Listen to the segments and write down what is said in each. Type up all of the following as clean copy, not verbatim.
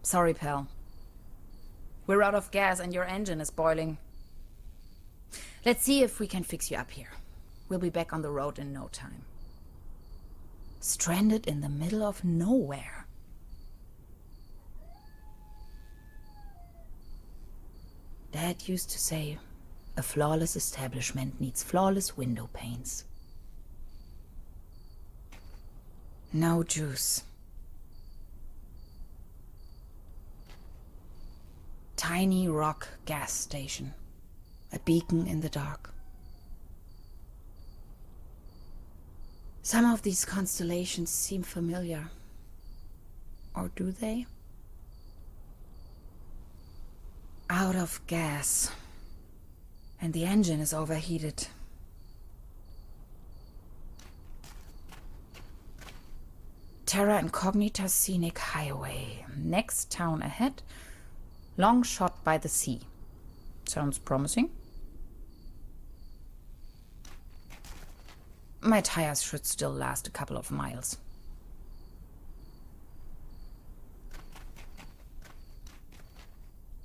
Sorry, pal. We're out of gas and your engine is boiling. Let's see if we can fix you up here. We'll be back on the road in no time. Stranded in the middle of nowhere. Dad used to say, a flawless establishment needs flawless window panes. No juice. Tiny rock gas station. A beacon in the dark. Some of these constellations seem familiar. Or do they? Out of gas. And the engine is overheated. Terra Incognita Scenic Highway. Next town ahead. Long shot by the sea. Sounds promising. My tires should still last a couple of miles.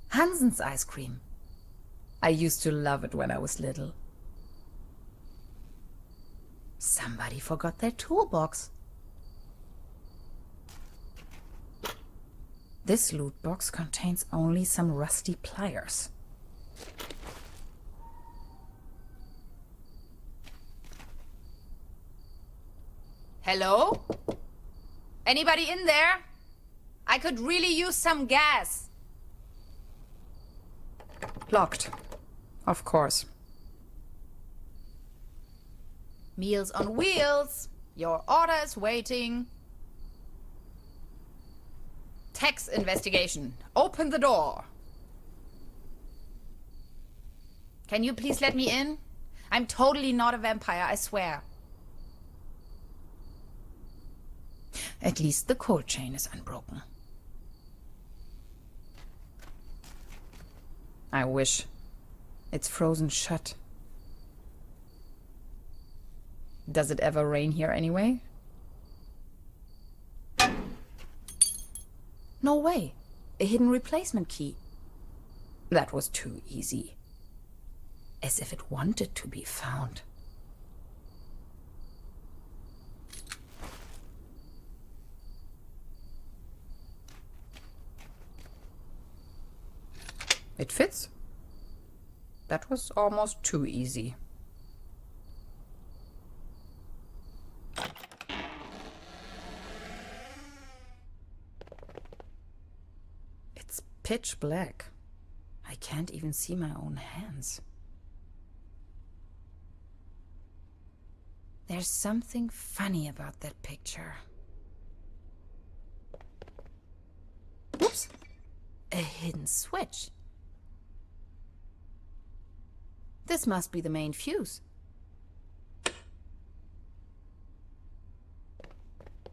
Hansen's ice cream. I used to love it when I was little. Somebody forgot their toolbox. This loot box contains only some rusty pliers. Hello? Anybody in there? I could really use some gas. Locked. Of course. Meals on wheels. Your order is waiting. Tax investigation. Open the door. Can you please let me in? I'm totally not a vampire, I swear. At least the cold chain is unbroken. I wish. It's frozen shut. Does it ever rain here anyway? No way. A hidden replacement key. That was too easy. As if it wanted to be found. It fits. That was almost too easy. It's pitch black. I can't even see my own hands. There's something funny about that picture. Oops! A hidden switch. This must be the main fuse.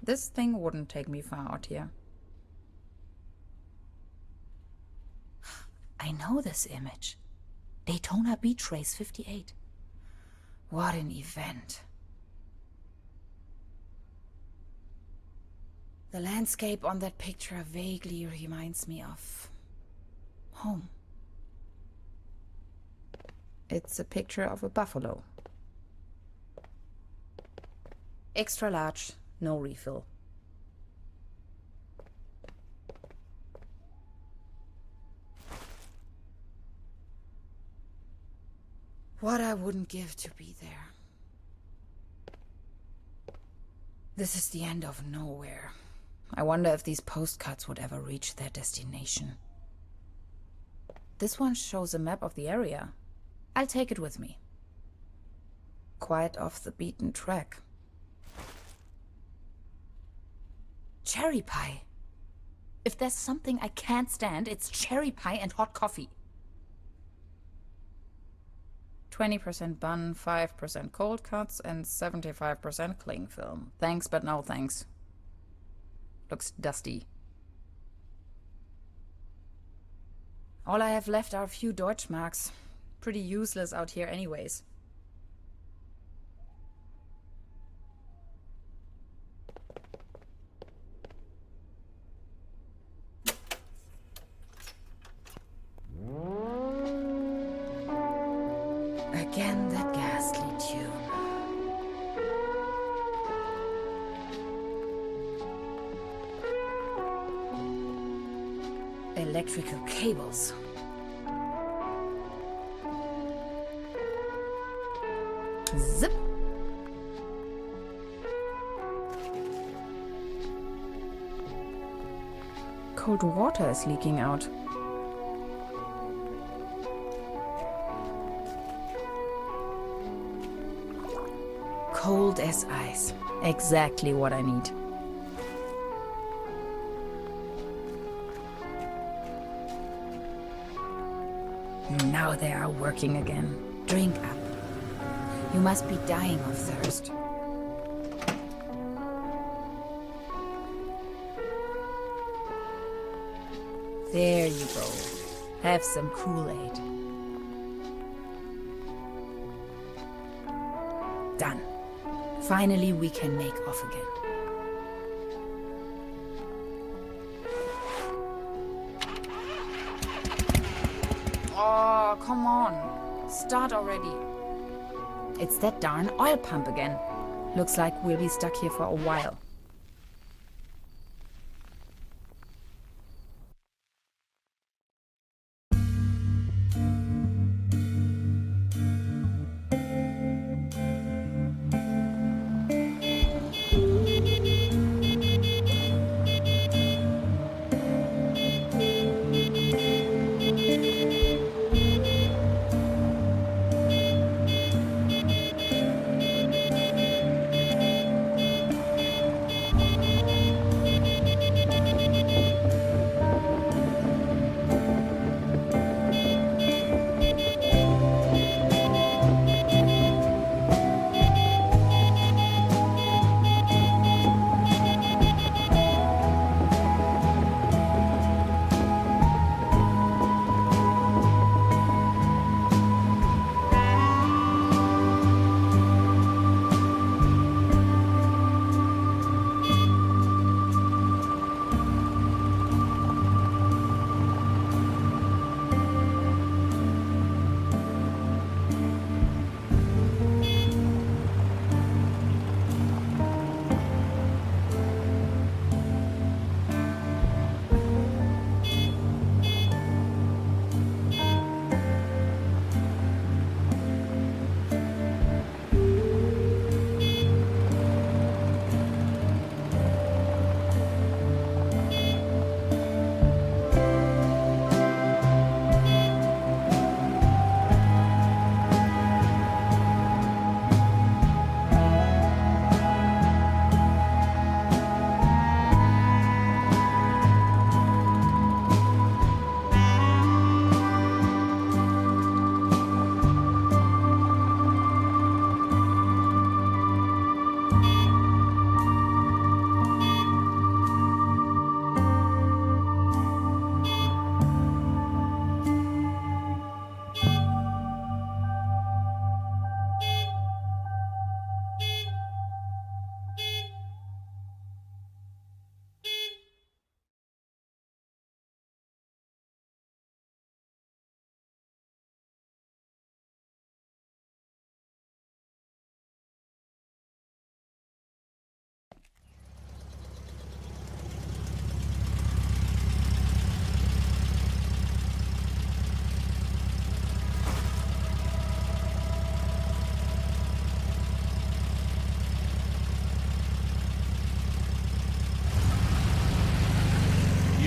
This thing wouldn't take me far out here. I know this image. Daytona Beach Race 58. What an event. The landscape on that picture vaguely reminds me of home. It's a picture of a buffalo. Extra large, no refill. What I wouldn't give to be there. This is the end of nowhere. I wonder if these postcards would ever reach their destination. This one shows a map of the area. I'll take it with me. Quite off the beaten track. Cherry pie. If there's something I can't stand, it's cherry pie and hot coffee. 20% bun, 5% cold cuts, and 75% cling film. Thanks, but no thanks. Looks dusty. All I have left are a few Deutschmarks. Pretty useless out here anyways. Again that ghastly tune. Electrical cables. Zip. Cold water is leaking out. Cold as ice. Exactly what I need. Now they are working again. Drink up. You must be dying of thirst. There you go. Have some Kool-Aid. Done. Finally, we can make off again. Oh, come on. Start already. It's that darn oil pump again. Looks like we'll be stuck here for a while.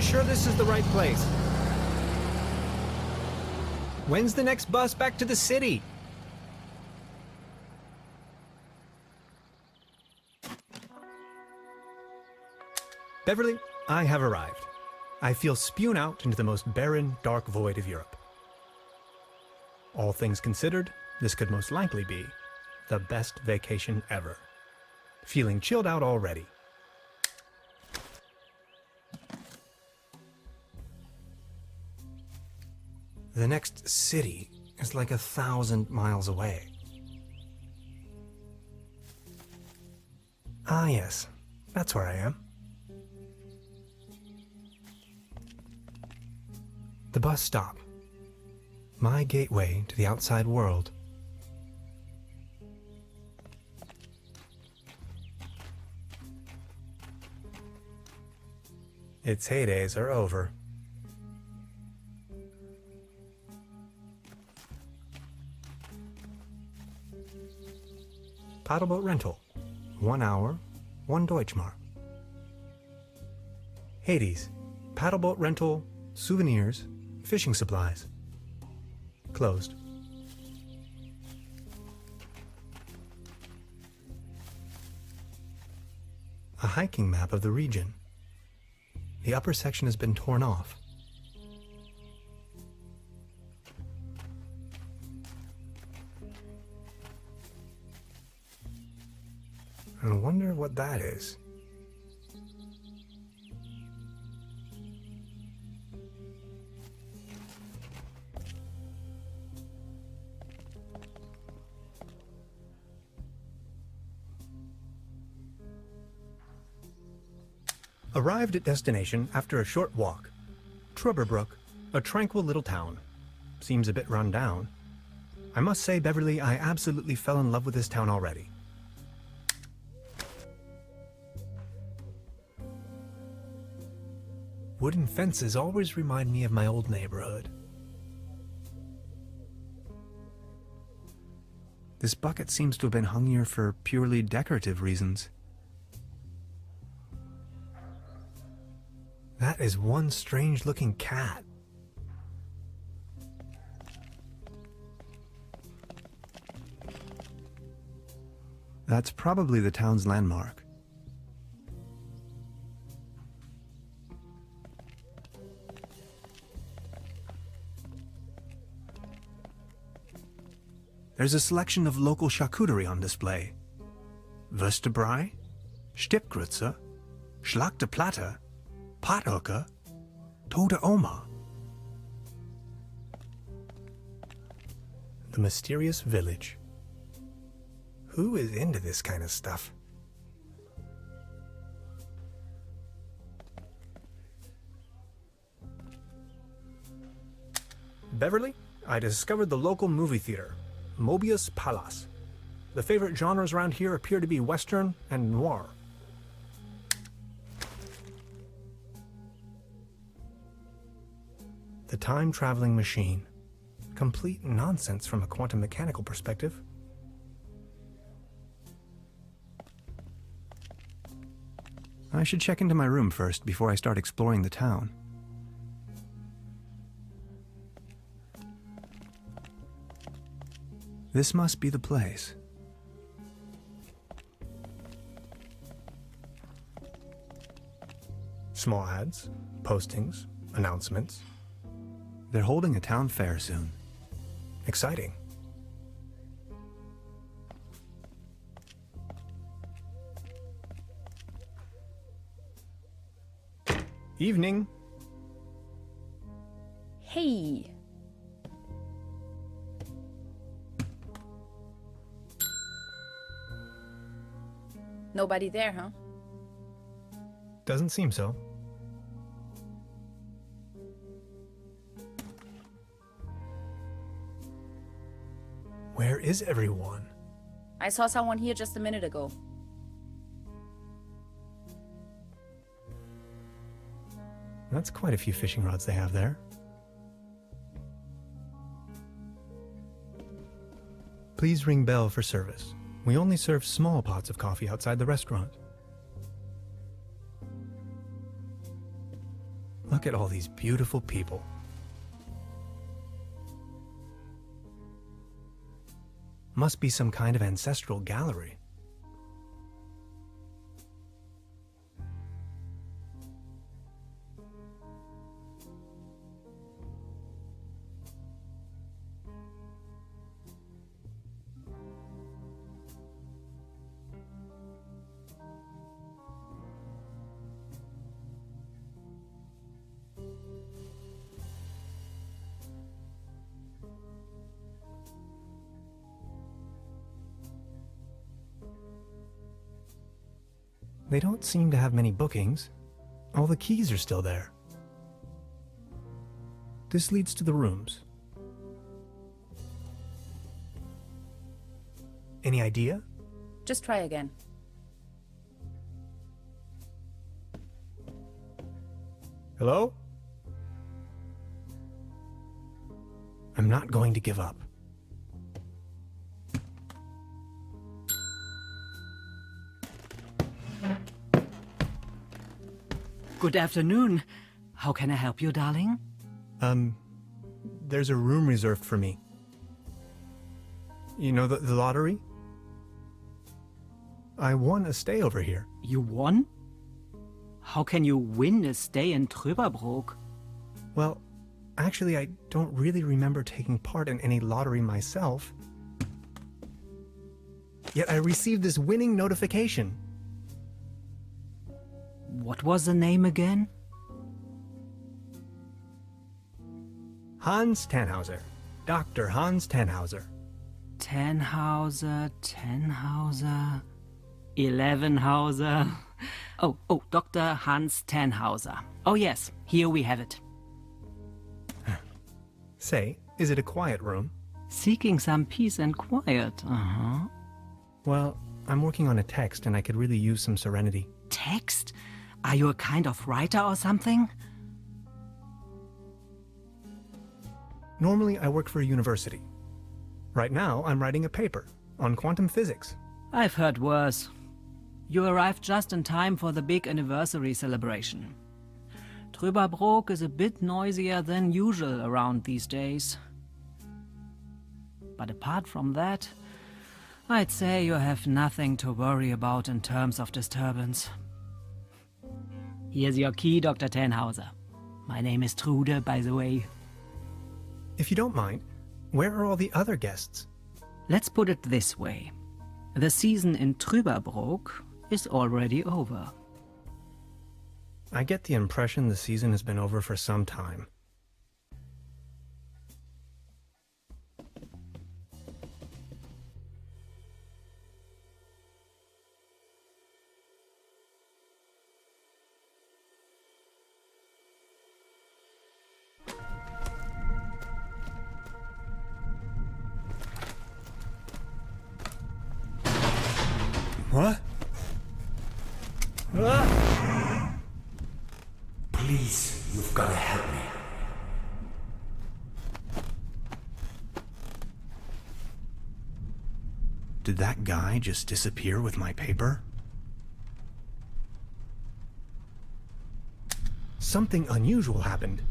Sure this is the right place? When's the next bus back to the city? Beverly, I have arrived. I feel spewed out into the most barren, dark void of Europe. All things considered, this could most likely be the best vacation ever. Feeling chilled out already. The next city is like 1,000 miles away. Ah, yes. That's where I am. The bus stop. My gateway to the outside world. Its heydays are over. Paddleboat rental. 1 hour, 1 Deutschmark. Hades. Paddleboat rental, souvenirs, fishing supplies. Closed. A hiking map of the region. The upper section has been torn off. I wonder what that is. Arrived at destination after a short walk. Trüberbrook, a tranquil little town. Seems a bit run down. I must say, Beverly, I absolutely fell in love with this town already. Wooden fences always remind me of my old neighborhood. This bucket seems to have been hung here for purely decorative reasons. That is one strange-looking cat. That's probably the town's landmark. There's a selection of local charcuterie on display. Würstebrei, Stippgrütze, Schlagte Platte, Pothoeker, Tote Oma. The mysterious village. Who is into this kind of stuff? Beverly, I discovered the local movie theater, Mobius Palace. The favorite genres around here appear to be Western and noir. The time-traveling machine. Complete nonsense from a quantum mechanical perspective. I should check into my room first before I start exploring the town. This must be the place. Small ads, postings, announcements. They're holding a town fair soon. Exciting. Evening. Hey. Nobody there, huh? Doesn't seem so. Where is everyone? I saw someone here just a minute ago. That's quite a few fishing rods they have there. Please ring bell for service. We only serve small pots of coffee outside the restaurant. Look at all these beautiful people. Must be some kind of ancestral gallery. They don't seem to have many bookings. All the keys are still there. This leads to the rooms. Any idea? Just try again. Hello? I'm not going to give up. Good afternoon. How can I help you, darling? There's a room reserved for me. You know the lottery? I won a stay over here. You won? How can you win a stay in Trüberbrook? Well, actually, I don't really remember taking part in any lottery myself. Yet I received this winning notification. What was the name again? Hans Tannhauser. Dr. Hans Tannhauser. Tannhauser, 11hauser. Oh, Dr. Hans Tannhauser. Oh yes, here we have it. Say, is it a quiet room? Seeking some peace and quiet, Well, I'm working on a text and I could really use some serenity. Text? Are you a kind of writer or something? Normally, I work for a university. Right now, I'm writing a paper on quantum physics. I've heard worse. You arrived just in time for the big anniversary celebration. Trüberbrook is a bit noisier than usual around these days. But apart from that, I'd say you have nothing to worry about in terms of disturbance. Here's your key, Dr. Tannhauser. My name is Trude, by the way. If you don't mind, where are all the other guests? Let's put it this way. The season in Trüberbrook is already over. I get the impression the season has been over for some time. What? Please, you've got to help me. Did that guy just disappear with my paper? Something unusual happened.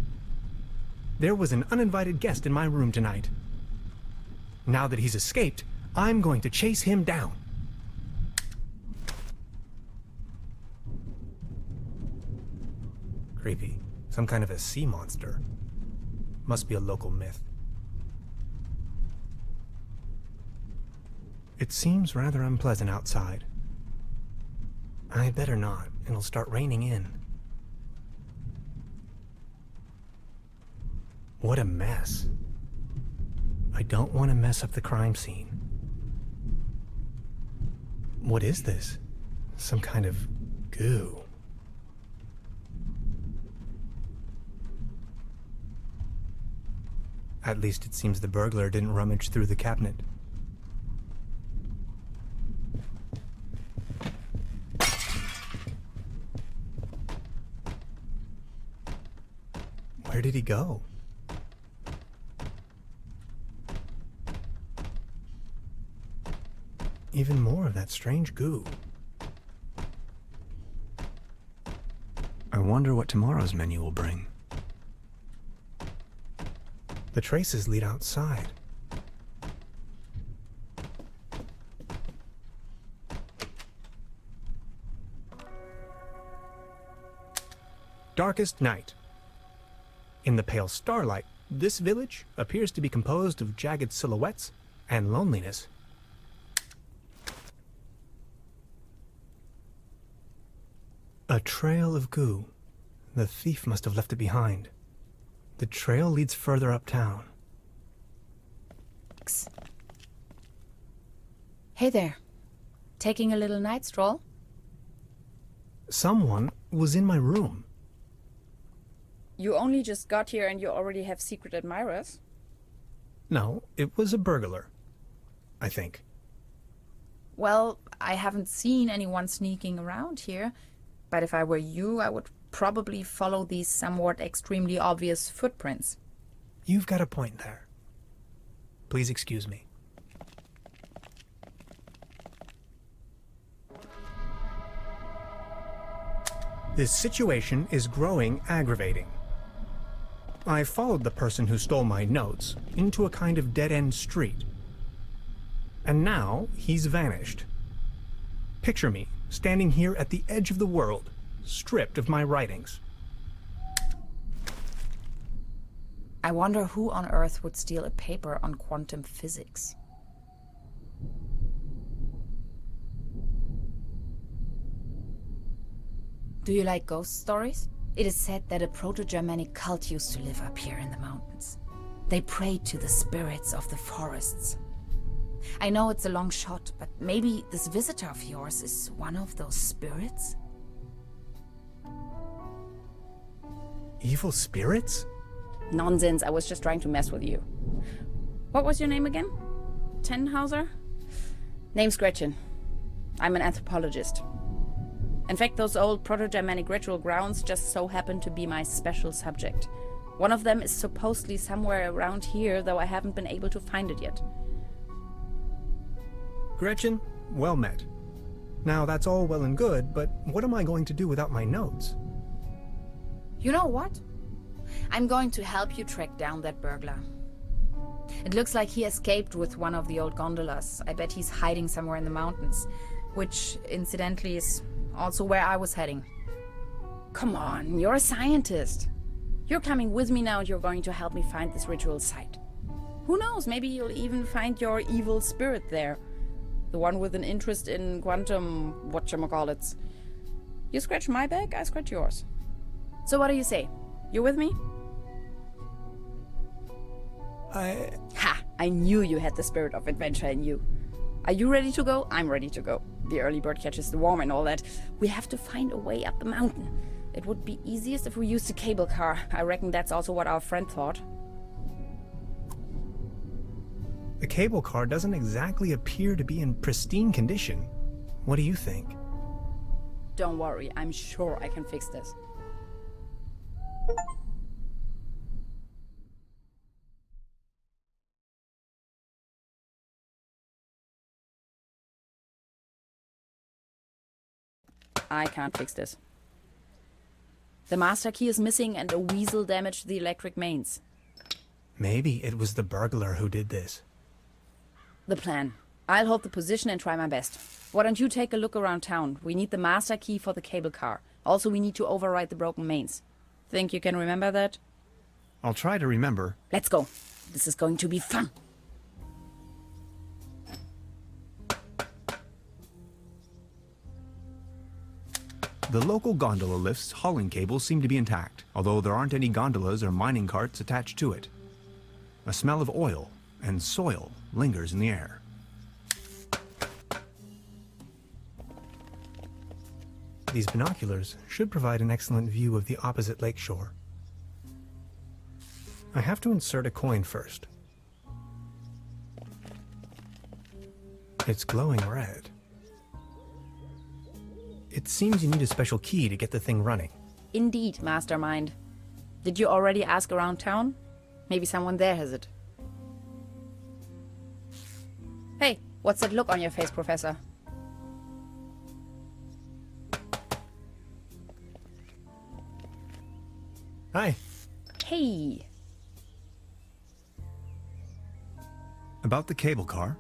There was an uninvited guest in my room tonight. Now that he's escaped, I'm going to chase him down. Creepy. Some kind of a sea monster. Must be a local myth. It seems rather unpleasant outside. I'd better not. It'll start raining in. What a mess. I don't want to mess up the crime scene. What is this? Some kind of goo. At least it seems the burglar didn't rummage through the cabinet. Where did he go? Even more of that strange goo. I wonder what tomorrow's menu will bring. The traces lead outside. Darkest night. In the pale starlight, this village appears to be composed of jagged silhouettes and loneliness. A trail of goo. The thief must have left it behind. The trail leads further uptown. Hey there. Taking a little night stroll? Someone was in my room. You only just got here and you already have secret admirers? No, it was a burglar. I think. Well, I haven't seen anyone sneaking around here, but if I were you, I would probably follow these somewhat extremely obvious footprints. You've got a point there. Please excuse me. This situation is growing aggravating. I followed the person who stole my notes into a kind of dead-end street. And now he's vanished. Picture me standing here at the edge of the world, stripped of my writings. I wonder who on Earth would steal a paper on quantum physics. Do you like ghost stories? It is said that a Proto-Germanic cult used to live up here in the mountains. They prayed to the spirits of the forests. I know it's a long shot, but maybe this visitor of yours is one of those spirits? Evil spirits? Nonsense, I was just trying to mess with you. What was your name again? Tannhauser? Name's Gretchen. I'm an anthropologist. In fact, those old Proto-Germanic ritual grounds just so happen to be my special subject. One of them is supposedly somewhere around here, though I haven't been able to find it yet. Gretchen, well met. Now that's all well and good, but what am I going to do without my notes? You know what? I'm going to help you track down that burglar. It looks like he escaped with one of the old gondolas. I bet he's hiding somewhere in the mountains, which, incidentally, is also where I was heading. Come on, you're a scientist. You're coming with me now and you're going to help me find this ritual site. Who knows, maybe you'll even find your evil spirit there. The one with an interest in quantum whatchamacallits. You scratch my back, I scratch yours. So what do you say? You with me? Ha! I knew you had the spirit of adventure in you. Are you ready to go? I'm ready to go. The early bird catches the worm and all that. We have to find a way up the mountain. It would be easiest if we used a cable car. I reckon that's also what our friend thought. The cable car doesn't exactly appear to be in pristine condition. What do you think? Don't worry, I'm sure I can fix this. I can't fix this. The master key is missing and a weasel damaged the electric mains. Maybe it was the burglar who did this. The plan. I'll hold the position and try my best. Why don't you take a look around town? We need the master key for the cable car. Also, we need to override the broken mains. Think you can remember that? I'll try to remember. Let's go. This is going to be fun. The local gondola lift's hauling cables seem to be intact, although there aren't any gondolas or mining carts attached to it. A smell of oil and soil lingers in the air. These binoculars should provide an excellent view of the opposite lakeshore. I have to insert a coin first. It's glowing red. It seems you need a special key to get the thing running. Indeed, mastermind. Did you already ask around town? Maybe someone there has it. Hey, what's that look on your face, Professor? Hi. Hey. About the cable car?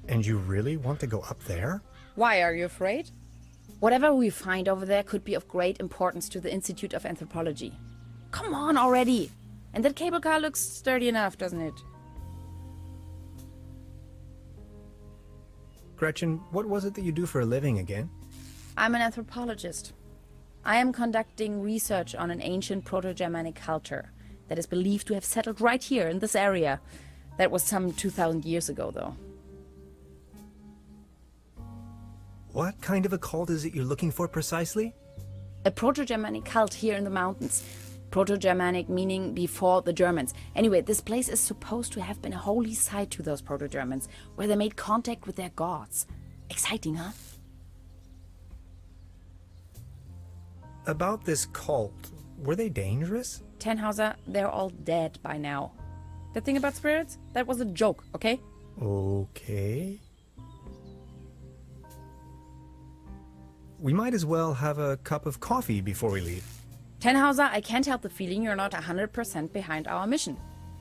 And you really want to go up there? Why, are you afraid? Whatever we find over there could be of great importance to the Institute of Anthropology. Come on already! And that cable car looks sturdy enough, doesn't it? Gretchen, what was it that you do for a living again? I'm an anthropologist. I am conducting research on an ancient Proto-Germanic culture that is believed to have settled right here in this area. That was some 2,000 years ago, though. What kind of a cult is it you're looking for precisely? A Proto-Germanic cult here in the mountains. Proto-Germanic meaning before the Germans. Anyway, this place is supposed to have been a holy site to those Proto-Germans, where they made contact with their gods. Exciting, huh? About this cult, were they dangerous? Tannhauser, they're all dead by now. The thing about spirits, that was a joke, okay? Okay. We might as well have a cup of coffee before we leave. Tannhauser, I can't help the feeling you're not 100% behind our mission.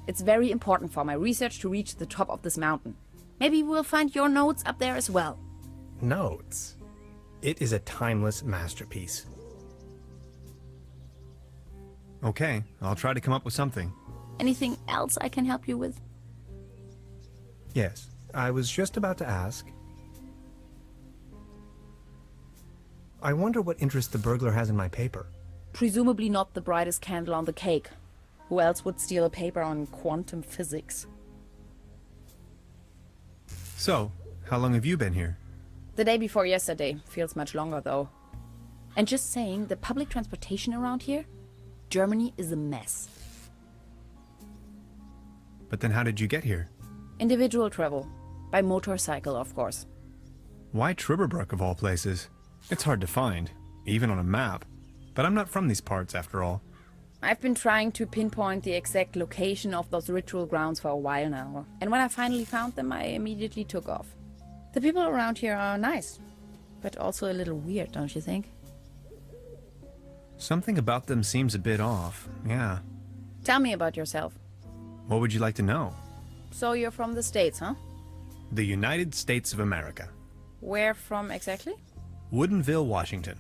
It's very important for my research to reach the top of this mountain. Maybe we'll find your notes up there as well. Notes? It is a timeless masterpiece. Okay, I'll try to come up with something. Anything else I can help you with? Yes, I was just about to ask. I wonder what interest the burglar has in my paper. Presumably not the brightest candle on the cake. Who else would steal a paper on quantum physics? So, how long have you been here? The day before yesterday. Feels much longer, though. And just saying, the public transportation around here? Germany is a mess. But then how did you get here? Individual travel. By motorcycle, of course. Why Trüberbrook of all places? It's hard to find, even on a map. But I'm not from these parts, after all. I've been trying to pinpoint the exact location of those ritual grounds for a while now. And when I finally found them, I immediately took off. The people around here are nice. But also a little weird, don't you think? Something about them seems a bit off, yeah. Tell me about yourself. What would you like to know? So you're from the States, huh? The United States of America. Where from exactly? Woodinville, Washington.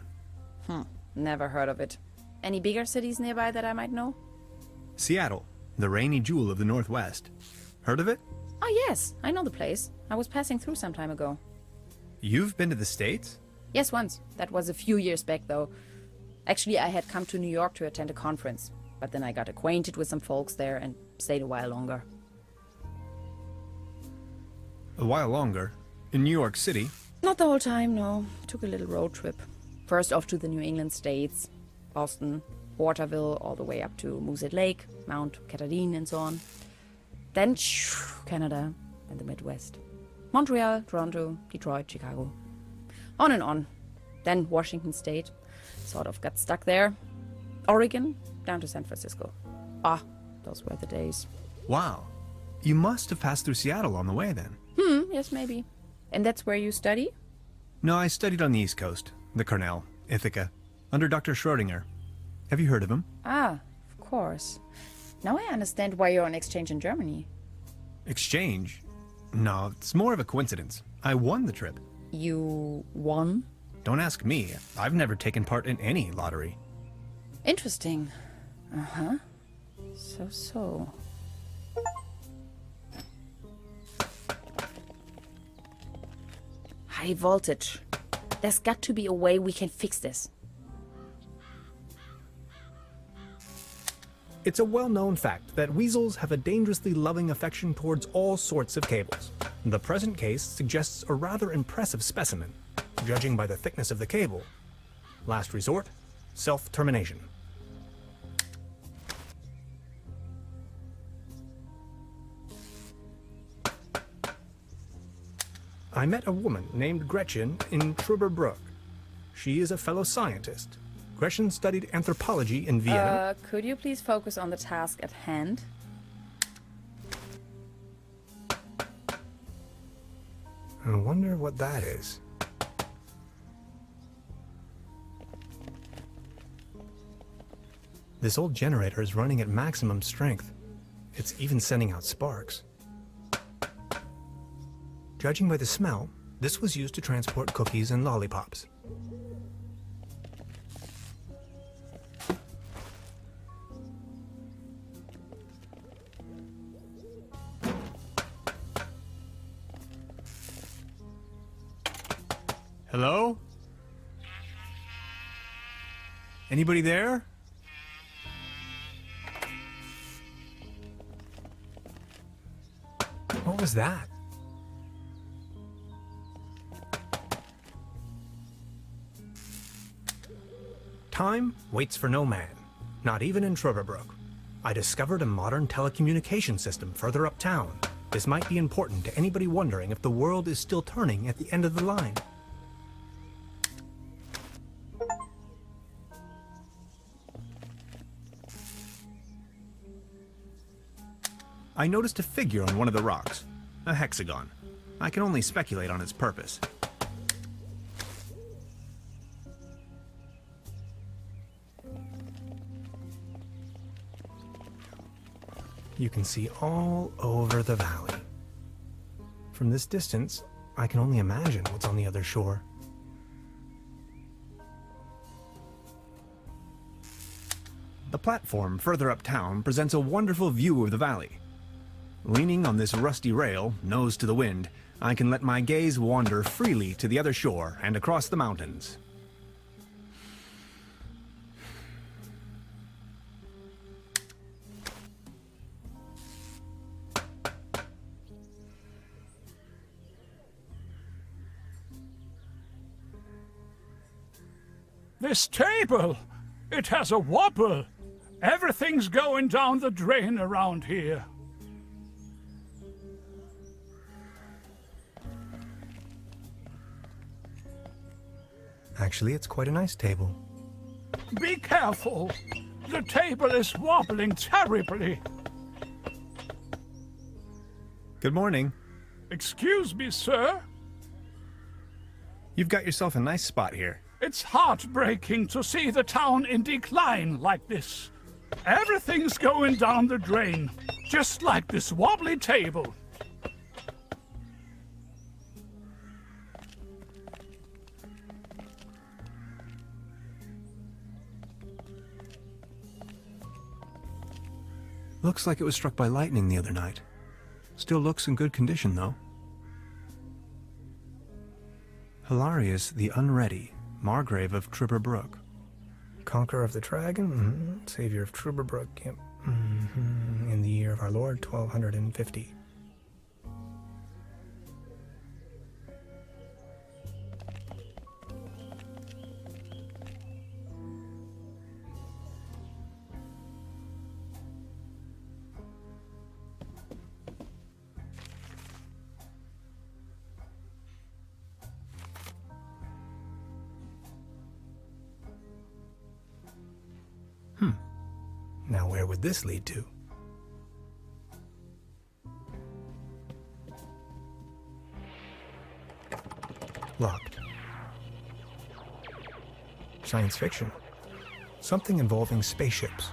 Never heard of it. Any bigger cities nearby that I might know? Seattle, the rainy jewel of the Northwest. Heard of it? Oh yes, I know the place. I was passing through some time ago. You've been to the States? Yes, once. That was a few years back, though. Actually, I had come to New York to attend a conference. But then I got acquainted with some folks there and stayed a while longer. A while longer? In New York City? Not the whole time, no. Took a little road trip. First off to the New England states. Boston, Waterville, all the way up to Moosehead Lake, Mount Catharine and so on. Then Canada and the Midwest. Montreal, Toronto, Detroit, Chicago. On and on. Then Washington State. Sort of got stuck there. Oregon, down to San Francisco. Ah, those were the days. Wow. You must have passed through Seattle on the way then. Yes, maybe. And that's where you study? No, I studied on the East Coast, the Cornell, Ithaca, under Dr. Schrodinger. Have you heard of him? Ah, of course. Now I understand why you're on exchange in Germany. Exchange? No, it's more of a coincidence. I won the trip. You won? Don't ask me. I've never taken part in any lottery. Interesting. Uh-huh. So. High voltage. There's got to be a way we can fix this. It's a well-known fact that weasels have a dangerously loving affection towards all sorts of cables. The present case suggests a rather impressive specimen, judging by the thickness of the cable. Last resort, self-termination. I met a woman named Gretchen in Trüberbrook. She is a fellow scientist. Gretchen studied anthropology in Vienna. Could you please focus on the task at hand? I wonder what that is. This old generator is running at maximum strength. It's even sending out sparks. Judging by the smell, this was used to transport cookies and lollipops. Hello? Anybody there? What was that? Time waits for no man, not even in Trüberbrook. I discovered a modern telecommunication system further uptown. This might be important to anybody wondering if the world is still turning at the end of the line. I noticed a figure on one of the rocks. A hexagon. I can only speculate on its purpose. You can see all over the valley. From this distance, I can only imagine what's on the other shore. The platform further uptown presents a wonderful view of the valley. Leaning on this rusty rail, nose to the wind, I can let my gaze wander freely to the other shore and across the mountains. This table! It has a wobble! Everything's going down the drain around here. Actually, it's quite a nice table. Be careful! The table is wobbling terribly. Good morning. Excuse me, sir? You've got yourself a nice spot here. It's heartbreaking to see the town in decline like this. Everything's going down the drain, just like this wobbly table. Looks like it was struck by lightning the other night. Still looks in good condition, though. Hilarious the Unready, Margrave of Trüberbrook. Conqueror of the Dragon, Savior of Truberbrook, yep. In the year of our Lord, 1250. Now where would this lead to? Locked. Science fiction. Something involving spaceships.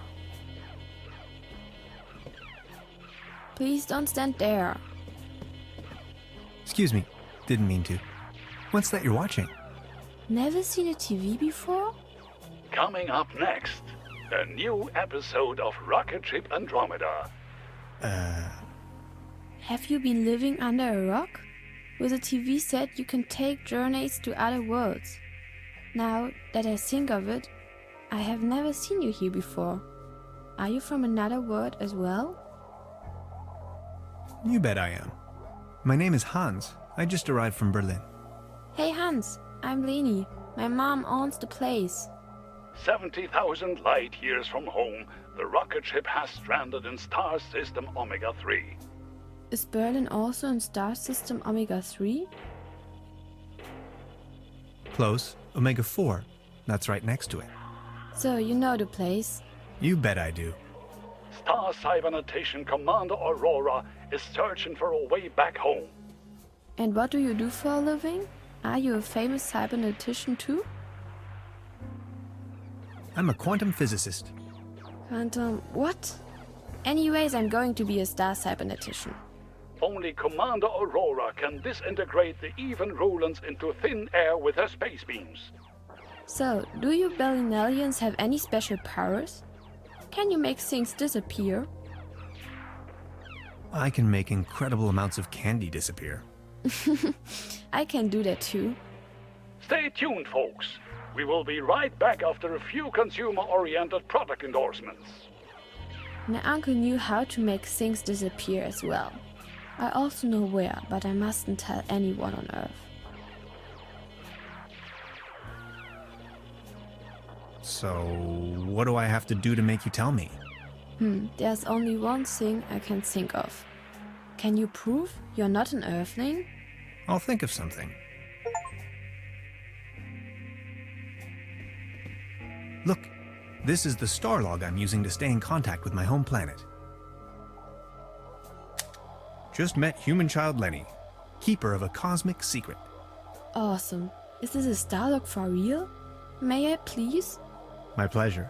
Please don't stand there. Excuse me, didn't mean to. What's that you're watching? Never seen a TV before? Coming up next, a new episode of Rocket Ship Andromeda. Have you been living under a rock? With a TV set you can take journeys to other worlds. Now that I think of it, I have never seen you here before. Are you from another world as well? You bet I am. My name is Hans. I just arrived from Berlin. Hey Hans, I'm Leni. My mom owns the place. 70,000 light years from home, the rocket ship has stranded in star system Omega 3. Is Berlin also in star system Omega 3? Close. Omega 4. That's right next to it. So you know the place. You bet I do. Star Cybernetician Commander Aurora is searching for a way back home. And what do you do for a living? Are you a famous cybernetician too? I'm a quantum physicist. Quantum what? Anyways, I'm going to be a star cybernetician. Only Commander Aurora can disintegrate the even rulons into thin air with her space beams. So, do you Berlinellians have any special powers? Can you make things disappear? I can make incredible amounts of candy disappear. I can do that too. Stay tuned, folks. We will be right back after a few consumer-oriented product endorsements. My uncle knew how to make things disappear as well. I also know where, but I mustn't tell anyone on Earth. So, what do I have to do to make you tell me? There's only one thing I can think of. Can you prove you're not an Earthling? I'll think of something. Look, this is the star log I'm using to stay in contact with my home planet. Just met human child Lenny, keeper of a cosmic secret. Awesome. Is this a Starlock for real? May I please? My pleasure.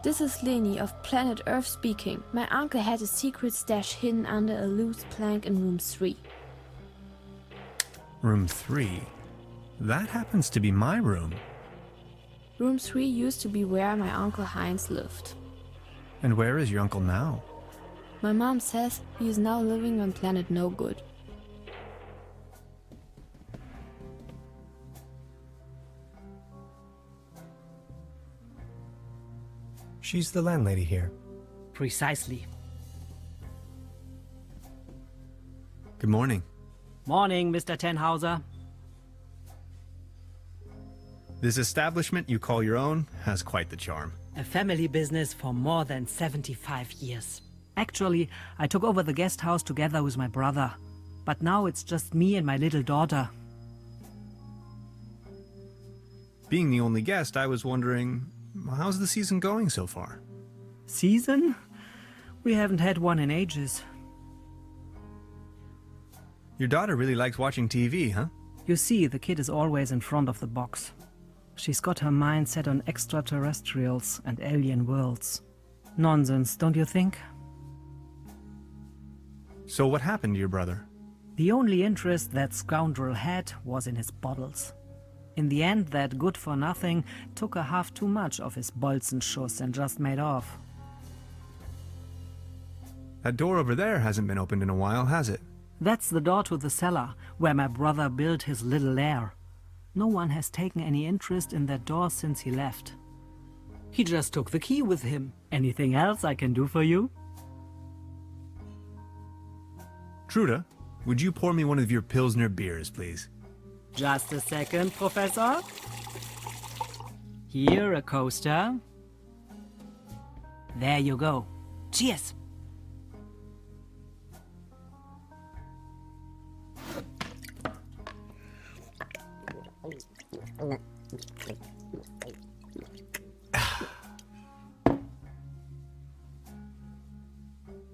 This is Lenny of planet Earth speaking. My uncle had a secret stash hidden under a loose plank in room 3. Room 3? That happens to be my room. Room 3 used to be where my uncle Heinz lived. And where is your uncle now? My mom says he is now living on planet No Good. She's the landlady here. Precisely. Good morning. Morning, Mr. Tannhauser. This establishment you call your own has quite the charm. A family business for more than 75 years. Actually, I took over the guest house together with my brother. But now it's just me and my little daughter. Being the only guest, I was wondering, how's the season going so far? Season? We haven't had one in ages. Your daughter really likes watching TV, huh? You see, the kid is always in front of the box. She's got her mind set on extraterrestrials and alien worlds. Nonsense, don't you think? So what happened to your brother? The only interest that scoundrel had was in his bottles. In the end, that good-for-nothing took a half too much of his Bolzenschuss and just made off. That door over there hasn't been opened in a while, has it? That's the door to the cellar, where my brother built his little lair. No one has taken any interest in that door since he left. He just took the key with him. Anything else I can do for you? Truda, would you pour me one of your Pilsner beers, please? Just a second, Professor. Here, a coaster. There you go. Cheers!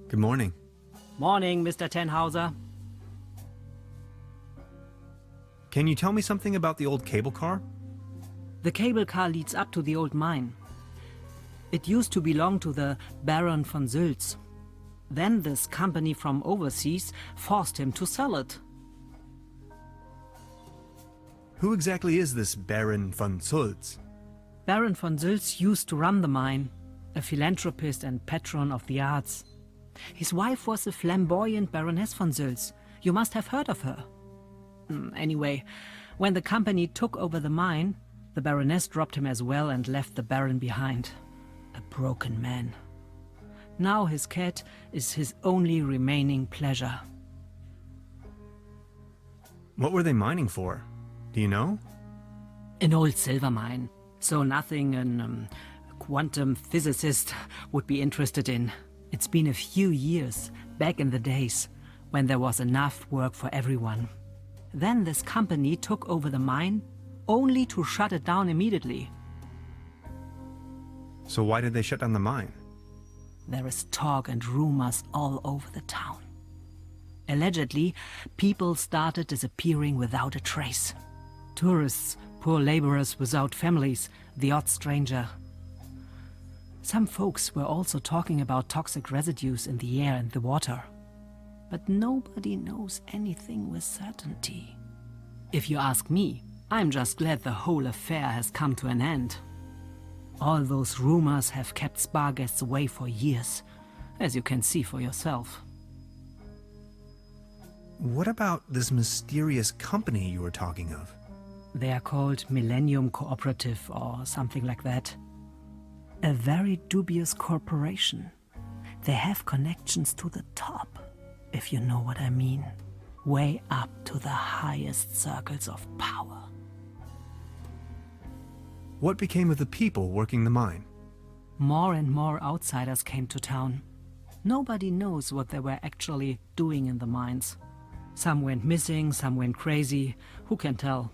Good morning. Morning, Mr. Tannhauser. Can you tell me something about the old cable car? The cable car leads up to the old mine. It used to belong to the Baron von Sülz. Then this company from overseas forced him to sell it. Who exactly is this Baron von Sülz? Baron von Sülz used to run the mine, a philanthropist and patron of the arts. His wife was a flamboyant Baroness von Sülz. You must have heard of her. Anyway, when the company took over the mine, the Baroness dropped him as well and left the Baron behind. A broken man. Now his cat is his only remaining pleasure. What were they mining for? Do you know? An old silver mine. So nothing a quantum physicist would be interested in. It's been a few years, back in the days, when there was enough work for everyone. Then this company took over the mine, only to shut it down immediately. So why did they shut down the mine? There is talk and rumors all over the town. Allegedly, people started disappearing without a trace. Tourists, poor laborers without families, the odd stranger. Some folks were also talking about toxic residues in the air and the water. But nobody knows anything with certainty. If you ask me, I'm just glad the whole affair has come to an end. All those rumors have kept spa guests away for years, as you can see for yourself. What about this mysterious company you were talking of? They are called Millennium Cooperative or something like that. A very dubious corporation. They have connections to the top, if you know what I mean. Way up to the highest circles of power. What became of the people working the mine? More and more outsiders came to town. Nobody knows what they were actually doing in the mines. Some went missing, some went crazy. Who can tell?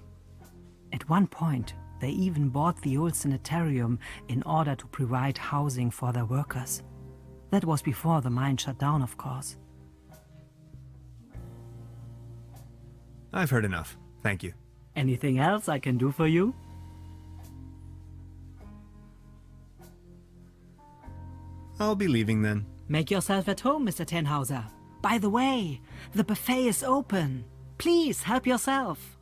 At one point, they even bought the old sanitarium in order to provide housing for their workers. That was before the mine shut down, of course. I've heard enough. Thank you. Anything else I can do for you? I'll be leaving then. Make yourself at home, Mr. Tannhauser. By the way, the buffet is open. Please help yourself.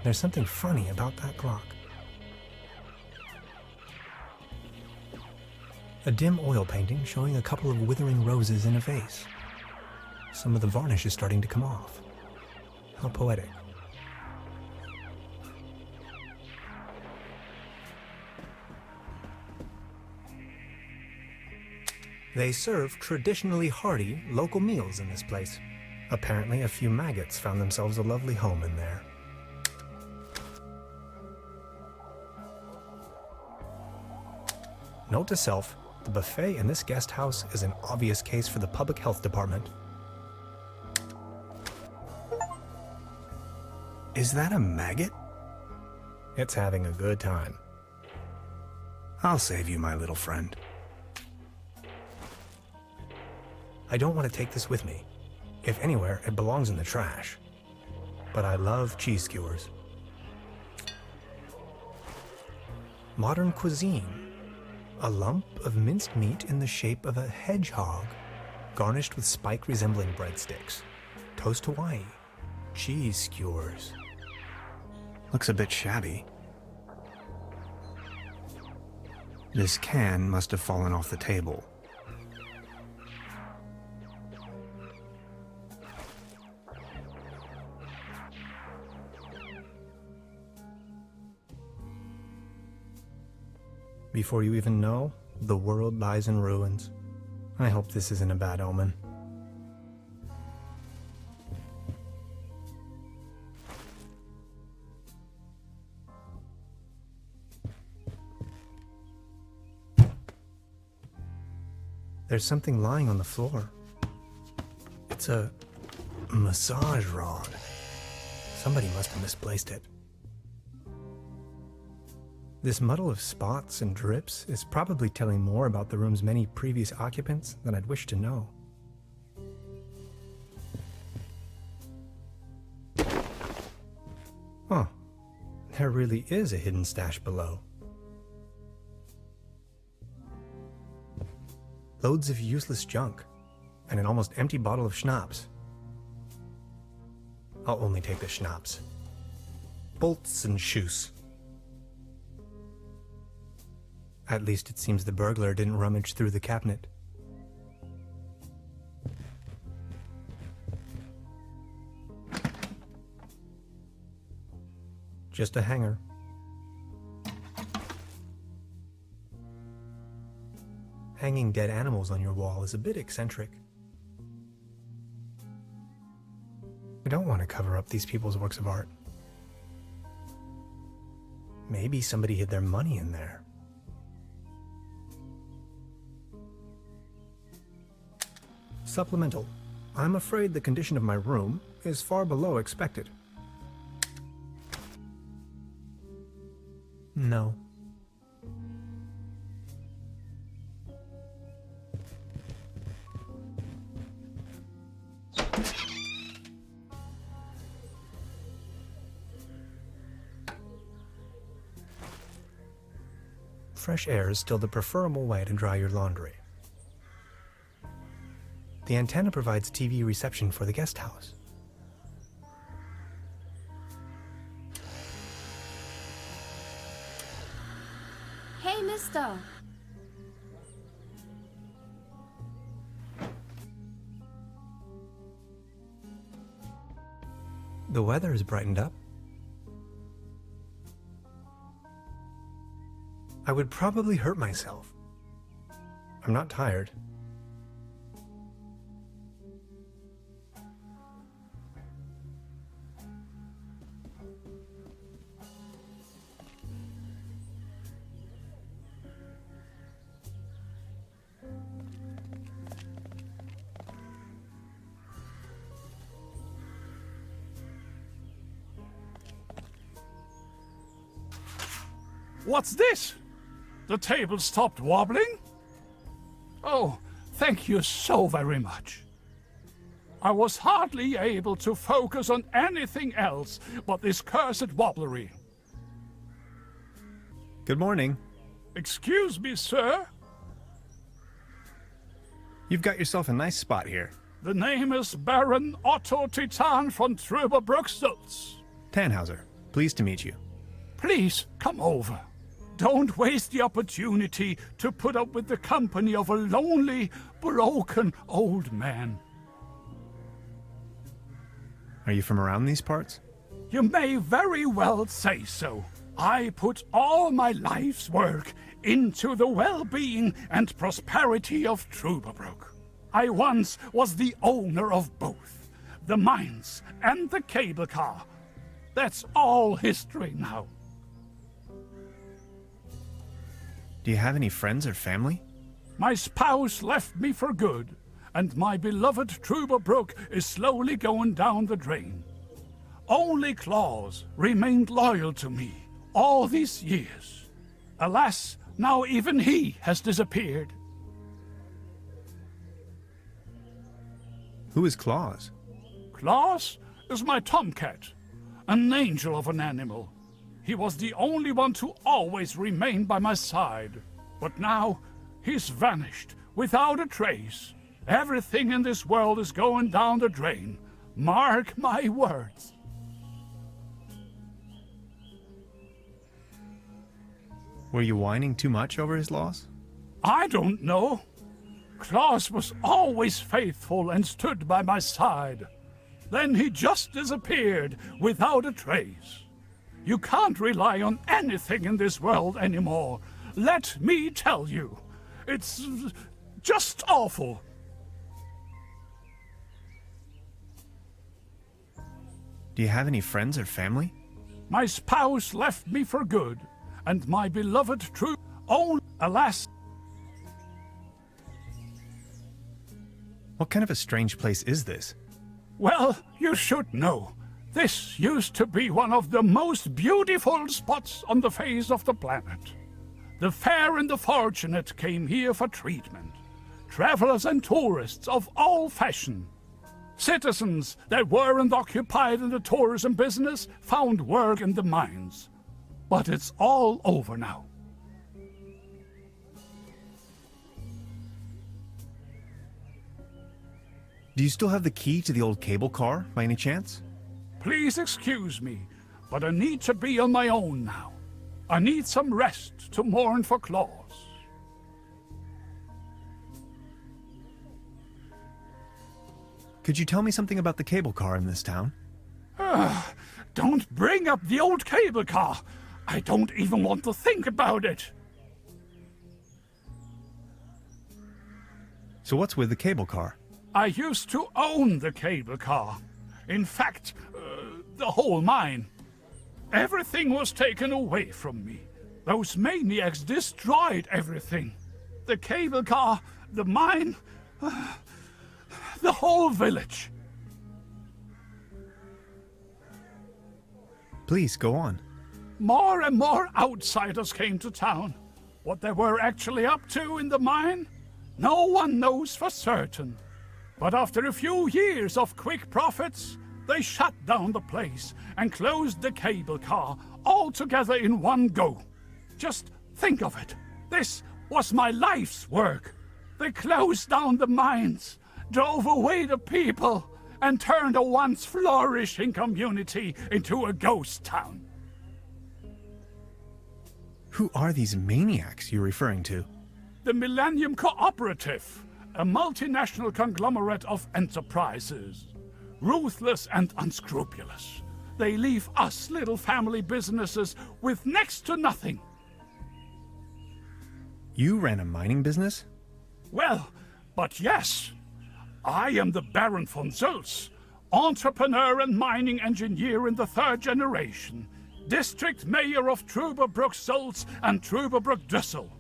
There's something funny about that clock. A dim oil painting showing a couple of withering roses in a vase. Some of the varnish is starting to come off. How poetic. They serve traditionally hearty local meals in this place. Apparently a few maggots found themselves a lovely home in there. Note to self, the buffet in this guest house is an obvious case for the public health department. Is that a maggot? It's having a good time. I'll save you, my little friend. I don't want to take this with me. If anywhere, it belongs in the trash. But I love cheese skewers. Modern cuisine. A lump of minced meat in the shape of a hedgehog, garnished with spike resembling breadsticks. Toast Hawaii. Cheese skewers. Looks a bit shabby. This can must have fallen off the table. Before you even know, the world lies in ruins. I hope this isn't a bad omen. There's something lying on the floor. It's a massage rod. Somebody must have misplaced it. This muddle of spots and drips is probably telling more about the room's many previous occupants than I'd wish to know. Huh. There really is a hidden stash below. Loads of useless junk, and an almost empty bottle of schnapps. I'll only take the schnapps. Bolts and shoes. At least it seems the burglar didn't rummage through the cabinet. Just a hanger. Hanging dead animals on your wall is a bit eccentric. I don't want to cover up these people's works of art. Maybe somebody hid their money in there. Supplemental. I'm afraid the condition of my room is far below expected. No. Fresh air is still the preferable way to dry your laundry. The antenna provides TV reception for the guest house. Hey, mister! The weather has brightened up. I would probably hurt myself. I'm not tired. What's this? The table stopped wobbling? Oh, thank you so very much. I was hardly able to focus on anything else but this cursed wobblery. Good morning. Excuse me, sir? You've got yourself a nice spot here. The name is Baron Otto Titan von Trüberbrook Sulz. Tannhauser, pleased to meet you. Please, come over. Don't waste the opportunity to put up with the company of a lonely, broken old man. Are you from around these parts? You may very well say so. I put all my life's work into the well-being and prosperity of Trüberbrook. I once was the owner of both, the mines and the cable car. That's all history now. Do you have any friends or family? My spouse left me for good, and my beloved Trüberbrook is slowly going down the drain. Only Klaus remained loyal to me all these years. Alas, now even he has disappeared. Who is Claus? Klaus is my tomcat, an angel of an animal. He was the only one to always remain by my side. But now, he's vanished, without a trace. Everything in this world is going down the drain. Mark my words. Were you whining too much over his loss? I don't know. Klaus was always faithful and stood by my side. Then he just disappeared, without a trace. You can't rely on anything in this world anymore. Let me tell you. It's just awful. Do you have any friends or family? My spouse left me for good, and my beloved oh, alas. What kind of a strange place is this? Well, you should know. This used to be one of the most beautiful spots on the face of the planet. The fair and the fortunate came here for treatment. Travelers and tourists of all fashion. Citizens that weren't occupied in the tourism business found work in the mines. But it's all over now. Do you still have the key to the old cable car, by any chance? Please excuse me, but I need to be on my own now. I need some rest to mourn for Klaus. Could you tell me something about the cable car in this town? Don't bring up the old cable car. I don't even want to think about it. So what's with the cable car? I used to own the cable car. In fact, the whole mine. Everything was taken away from me. Those maniacs destroyed everything. The cable car, the mine, the whole village. Please, go on. More and more outsiders came to town. What they were actually up to in the mine, no one knows for certain. But after a few years of quick profits, they shut down the place and closed the cable car all together in one go. Just think of it. This was my life's work. They closed down the mines, drove away the people, and turned a once flourishing community into a ghost town. Who are these maniacs you're referring to? The Millennium Cooperative, a multinational conglomerate of enterprises. Ruthless and unscrupulous. They leave us little family businesses with next to nothing. You ran a mining business? Well, but yes. I am the Baron von Sulz, entrepreneur and mining engineer in the 3rd generation, district mayor of Trüberbrook Sulz and Trüberbrook Düssel,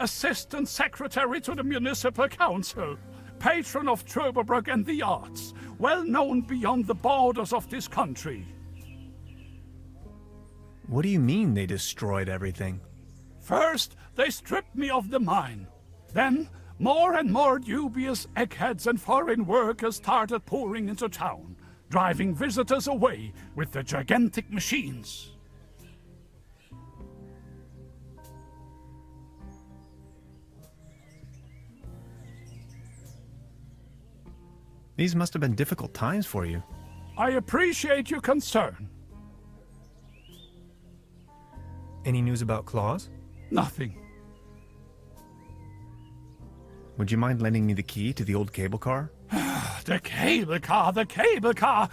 assistant secretary to the municipal council, patron of Trüberbrook and the arts, well known beyond the borders of this country. What do you mean they destroyed everything? First, they stripped me of the mine. Then, more and more dubious eggheads and foreign workers started pouring into town, driving visitors away with the gigantic machines. These must have been difficult times for you. I appreciate your concern. Any news about Claus? Nothing. Would you mind lending me the key to the old cable car? The cable car, the cable car!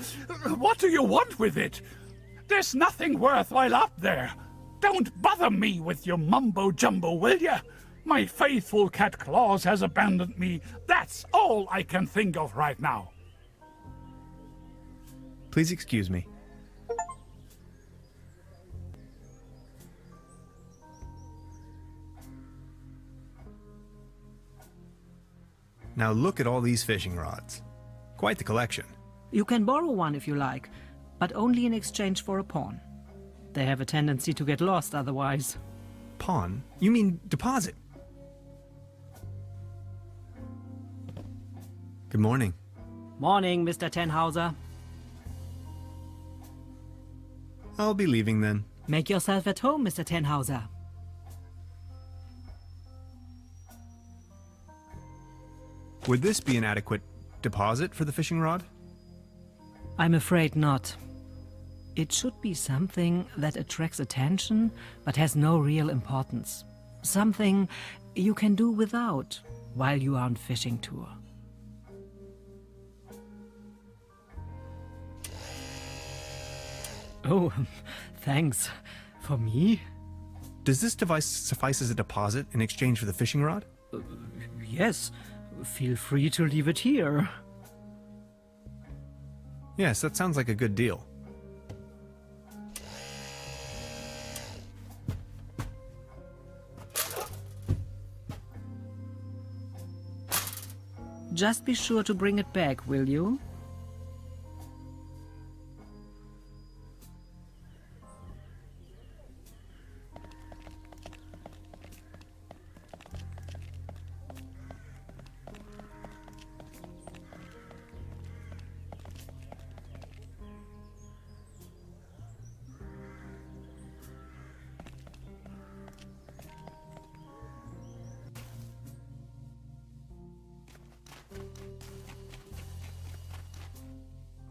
What do you want with it? There's nothing worthwhile up there. Don't bother me with your mumbo-jumbo, will ya? My faithful cat Claus has abandoned me. That's all I can think of right now. Please excuse me. Now look at all these fishing rods. Quite the collection. You can borrow one if you like, but only in exchange for a pawn. They have a tendency to get lost otherwise. Pawn? You mean deposit? Good morning. Morning, Mr. Tannhauser. I'll be leaving then. Make yourself at home, Mr. Tannhauser. Would this be an adequate deposit for the fishing rod? I'm afraid not. It should be something that attracts attention, but has no real importance. Something you can do without while you are on fishing tour. Oh, thanks. For me? Does this device suffice as a deposit in exchange for the fishing rod? Yes. Feel free to leave it here. Yes, that sounds like a good deal. Just be sure to bring it back, will you?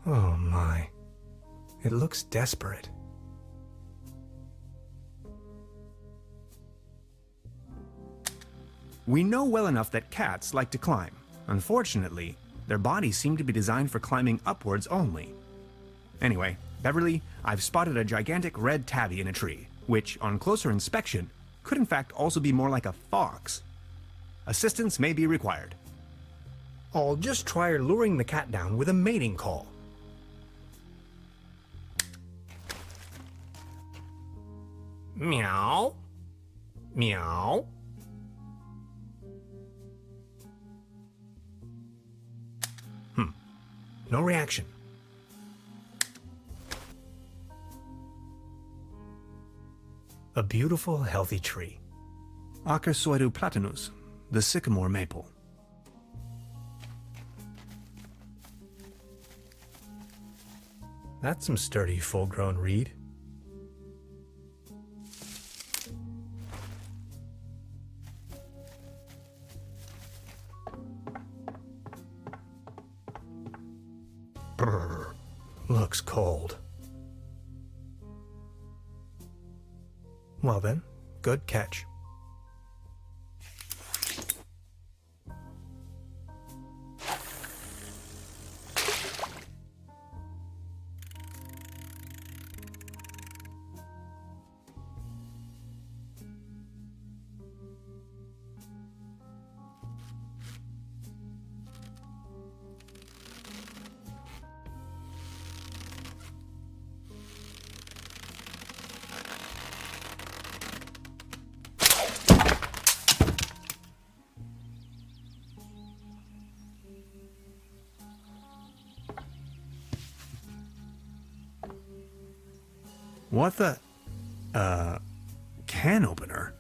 Oh my. It looks desperate. We know well enough that cats like to climb. Unfortunately, their bodies seem to be designed for climbing upwards only. Anyway, Beverly, I've spotted a gigantic red tabby in a tree, which, on closer inspection, could in fact also be more like a fox. Assistance may be required. I'll just try luring the cat down with a mating call. Meow. Meow. No reaction. A beautiful, healthy tree. Acersoidu platanus, the sycamore maple. That's some sturdy, full-grown reed. Brr, looks cold. Well then, good catch. What the? Can opener?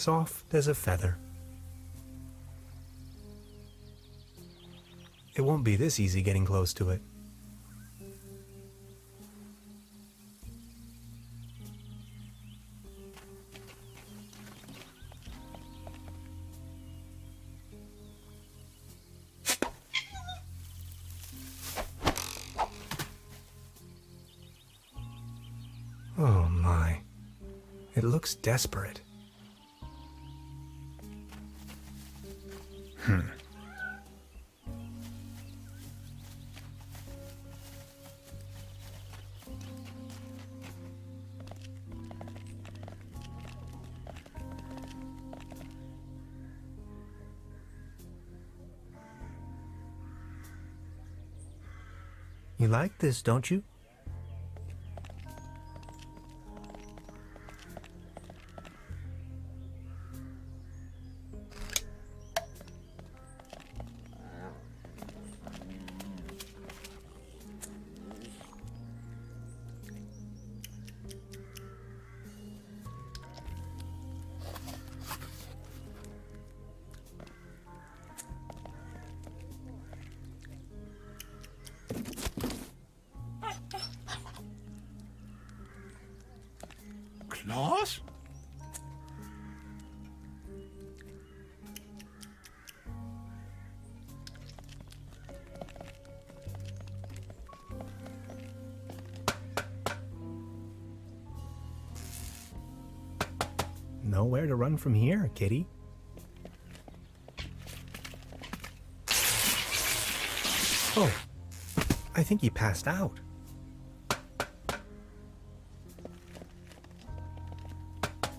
soft as a feather. It won't be this easy getting close to it. Oh my. It looks desperate. You like this, don't you? Lars? Nowhere to run from here, kitty. Oh, I think he passed out.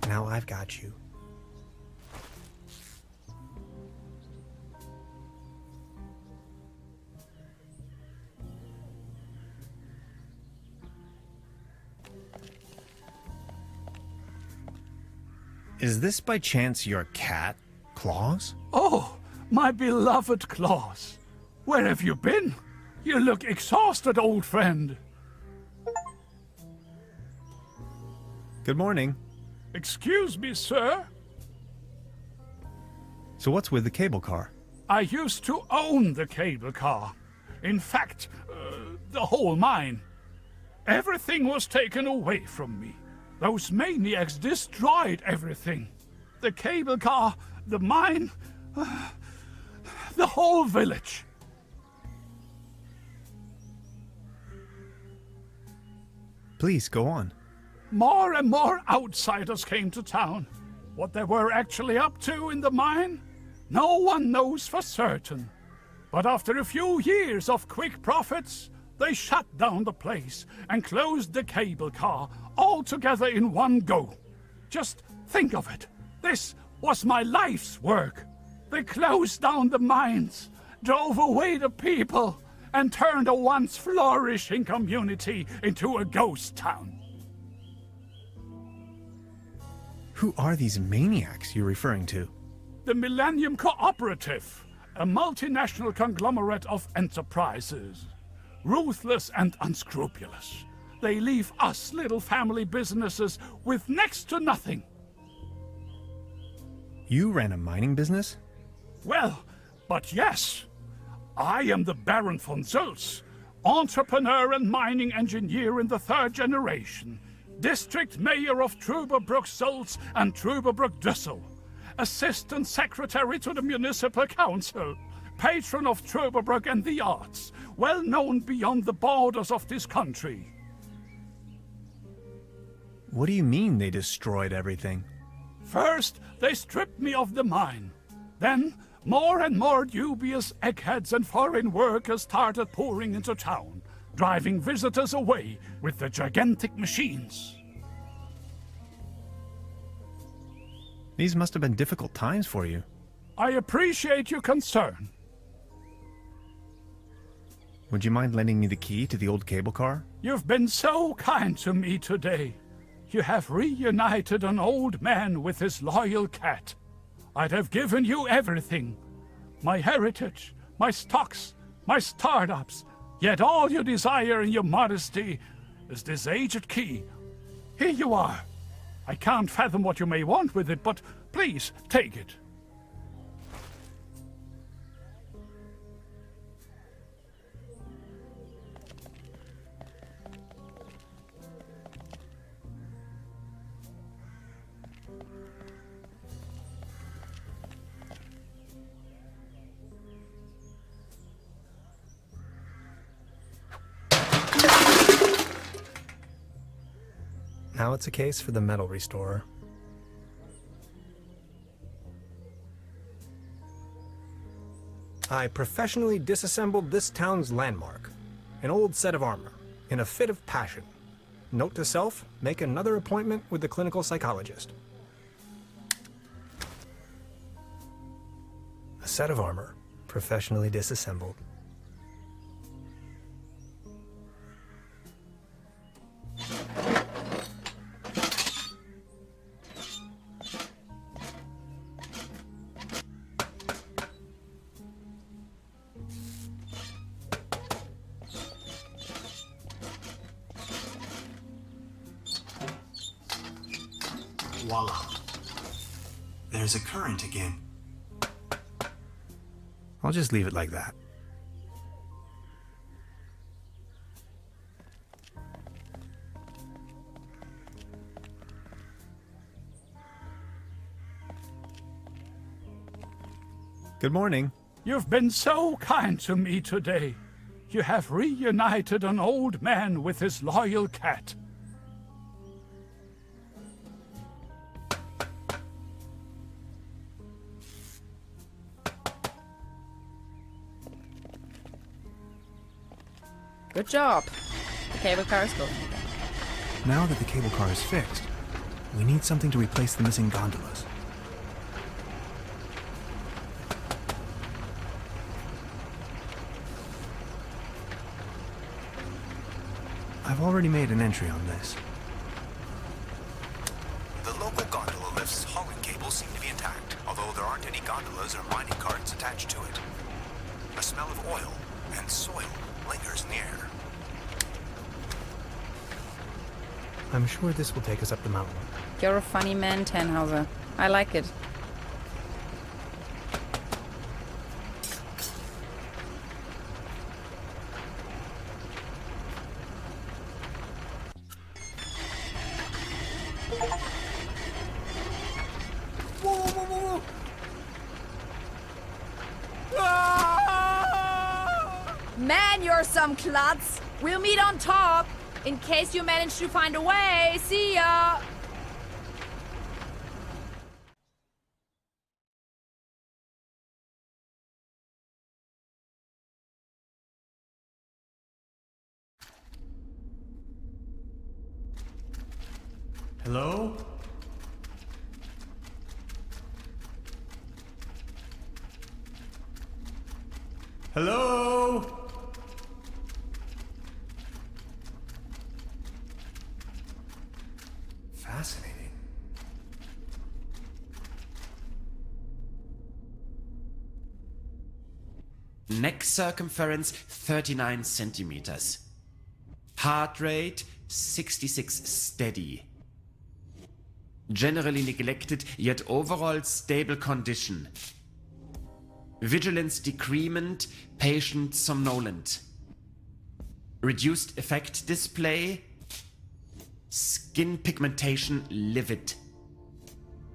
Now I've got you. Is this by chance your cat, Claus? Oh, my beloved Claus. Where have you been? You look exhausted, old friend. Good morning. Excuse me, sir. So what's with the cable car? I used to own the cable car. In fact, the whole mine. Everything was taken away from me. Those maniacs destroyed everything. The cable car, the mine, the whole village. Please, go on. More and more outsiders came to town. What they were actually up to in the mine, no one knows for certain. But after a few years of quick profits, they shut down the place and closed the cable car all together in one go. Just think of it. This was my life's work. They closed down the mines, drove away the people, and turned a once flourishing community into a ghost town. Who are these maniacs you're referring to? The Millennium Cooperative, a multinational conglomerate of enterprises. Ruthless and unscrupulous. They leave us little family businesses with next to nothing. You ran a mining business? Well, but yes. I am the Baron von Zülz, entrepreneur and mining engineer in the 3rd generation. District Mayor of Trüberbrook Zülz and Trüberbrook Düssel, Assistant Secretary to the Municipal Council, Patron of Trüberbrook and the arts, well known beyond the borders of this country. What do you mean they destroyed everything? First, they stripped me of the mine. Then, more and more dubious eggheads and foreign workers started pouring into town, driving visitors away with the gigantic machines. These must have been difficult times for you. I appreciate your concern. Would you mind lending me the key to the old cable car? You've been so kind to me today. You have reunited an old man with his loyal cat. I'd have given you everything. My heritage, my stocks, my startups. Yet all you desire in your modesty is this aged key. Here you are. I can't fathom what you may want with it, but Please, take it. Now it's a case for the metal restorer. I professionally disassembled this town's landmark, an old set of armor, in a fit of passion. Note to self, make another appointment with the clinical psychologist. A set of armor, professionally disassembled. Voila. There's a current again. I'll just leave it like that. Good morning. You've been so kind to me today. You have reunited an old man with his loyal cat. Good job. The cable car is good. Now that the cable car is fixed, we need something to replace the missing gondolas. I've already made an entry on this. The local gondola lift's hauling cables seem to be intact, although there aren't any gondolas or mining carts attached to it. A smell of oil and soil lingers in the air. I'm sure this will take us up the mountain. You're a funny man, Tannhauser. I like it. Man, you're some klutz. We'll meet on top. In case you manage to find a way. See ya! Hello? Hello? Fascinating. Neck circumference 39 centimeters. Heart rate 66 steady. Generally neglected, yet overall stable condition. Vigilance decrement, patient somnolent. Reduced effect display. Skin pigmentation livid.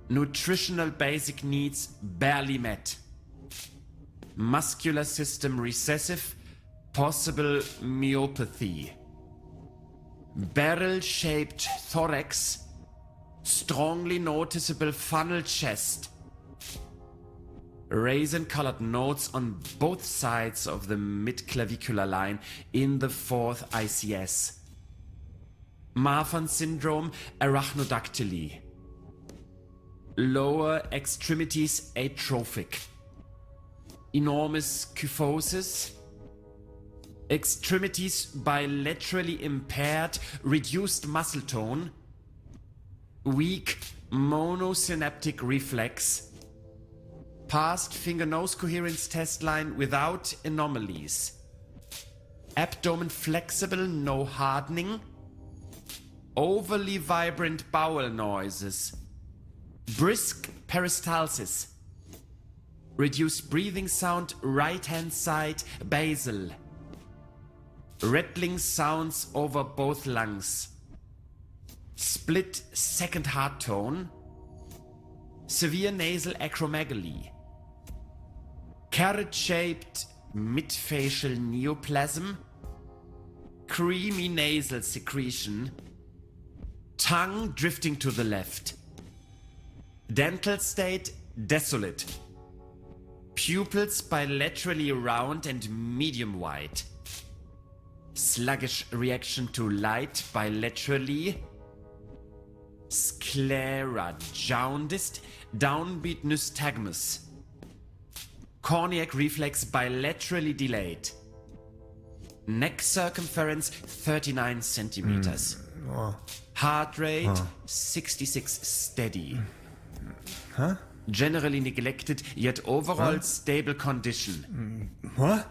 Nutritional basic needs barely met. Muscular system recessive, possible myopathy. Barrel-shaped thorax, strongly noticeable funnel chest. Raisin-colored nodes on both sides of the mid-clavicular line in the 4th ICS. Marfan syndrome, arachnodactyly. Lower extremities atrophic. Enormous kyphosis. Extremities bilaterally impaired, reduced muscle tone. Weak monosynaptic reflex. Past finger-nose coherence test line without anomalies. Abdomen flexible, no hardening. Overly vibrant bowel noises. Brisk peristalsis. Reduced breathing sound, right-hand side, basal. Rattling sounds over both lungs. Split second heart tone. Severe nasal acromegaly. Carrot-shaped midfacial neoplasm. Creamy nasal secretion. Tongue drifting to the left. Dental state desolate. Pupils bilaterally round and medium wide. Sluggish reaction to light bilaterally. Sclera jaundiced, downbeat nystagmus. Corneac reflex bilaterally delayed. Neck circumference 39 centimeters. Heart rate 66 steady. Huh? Generally neglected, yet overall stable condition. What?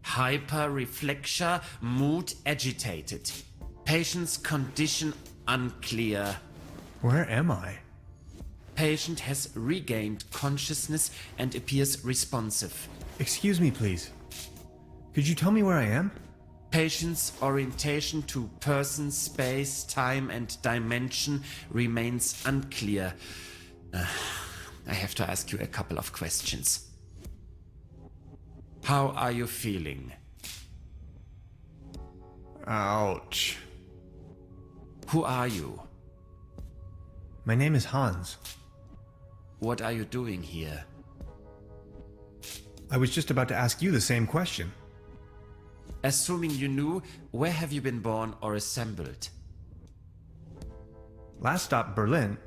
Hyperreflexia, mood agitated. Patient's condition unclear. Where am I? Patient has regained consciousness and appears responsive. Excuse me, please. Could you tell me where I am? Patient's orientation to person, space, time, and dimension remains unclear. I have to ask you a couple of questions. How are you feeling? Ouch. Who are you? My name is Hans. What are you doing here? I was just about to ask you the same question. Assuming you knew, where have you been born or assembled? Last stop, Berlin,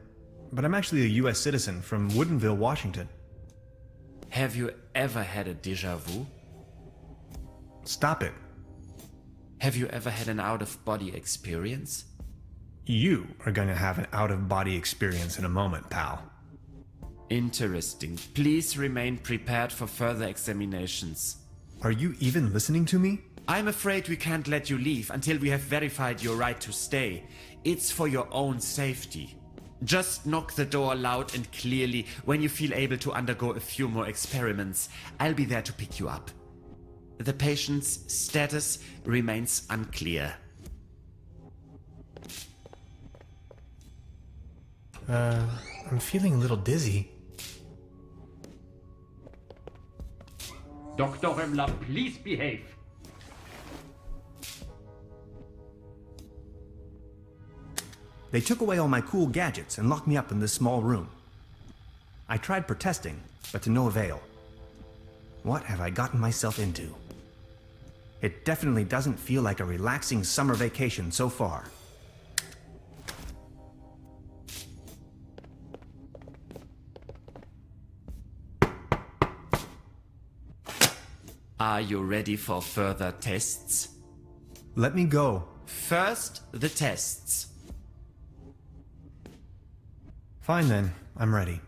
but I'm actually a US citizen from Woodinville, Washington. Have you ever had a déjà vu? Stop it. Have you ever had an out-of-body experience? You are going to have an out-of-body experience in a moment, pal. Interesting. Please remain prepared for further examinations. Are you even listening to me? I'm afraid we can't let you leave until we have verified your right to stay. It's for your own safety. Just knock the door loud and clearly when you feel able to undergo a few more experiments. I'll be there to pick you up. The patient's status remains unclear. I'm feeling a little dizzy. Dr. Römmler, please behave. They took away all my cool gadgets and locked me up in this small room. I tried protesting, but to no avail. What have I gotten myself into? It definitely doesn't feel like a relaxing summer vacation so far. Are you ready for further tests? Let me go. First, the tests. Fine then, I'm ready.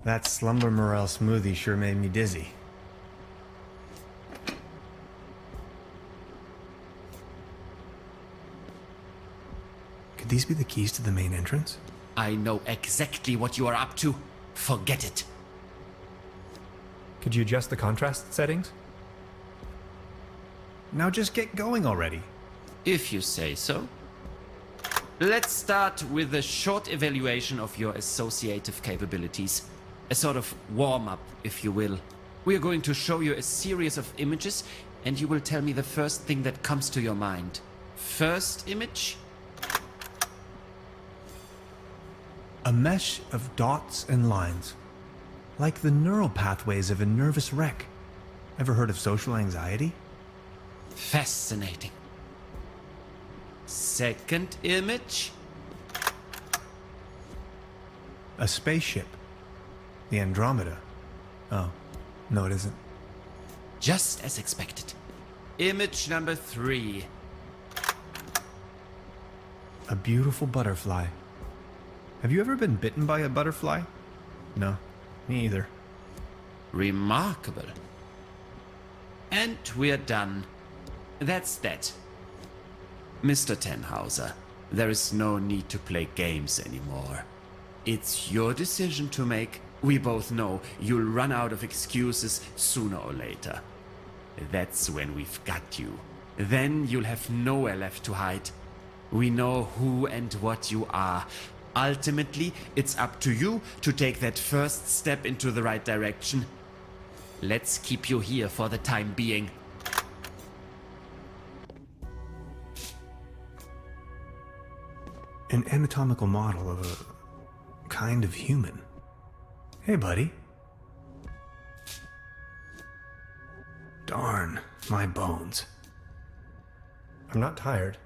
That Slumber Morel smoothie sure made me dizzy. Could these be the keys to the main entrance? I know exactly what you are up to. Forget it. Could you adjust the contrast settings? Now just get going already. If you say so. Let's start with a short evaluation of your associative capabilities. A sort of warm-up, if you will. We are going to show you a series of images, and you will tell me the first thing that comes to your mind. First image? A mesh of dots and lines. Like the neural pathways of a nervous wreck. Ever heard of social anxiety? Fascinating. Second image? A spaceship. The Andromeda. Oh, no it isn't. Just as expected. Image number 3. A beautiful butterfly. Have you ever been bitten by a butterfly? No, me either. Remarkable. And we're done. That's that. Mr. Tannhauser, There is no need to play games anymore. It's your decision to make. We both know you'll run out of excuses sooner or later. That's when we've got you. Then you'll have nowhere left to hide. We know who and what you are. Ultimately, it's up to you to take that first step into the right direction. Let's keep you here for the time being. An anatomical model of a kind of human. Hey, buddy. Darn, my bones. I'm not tired.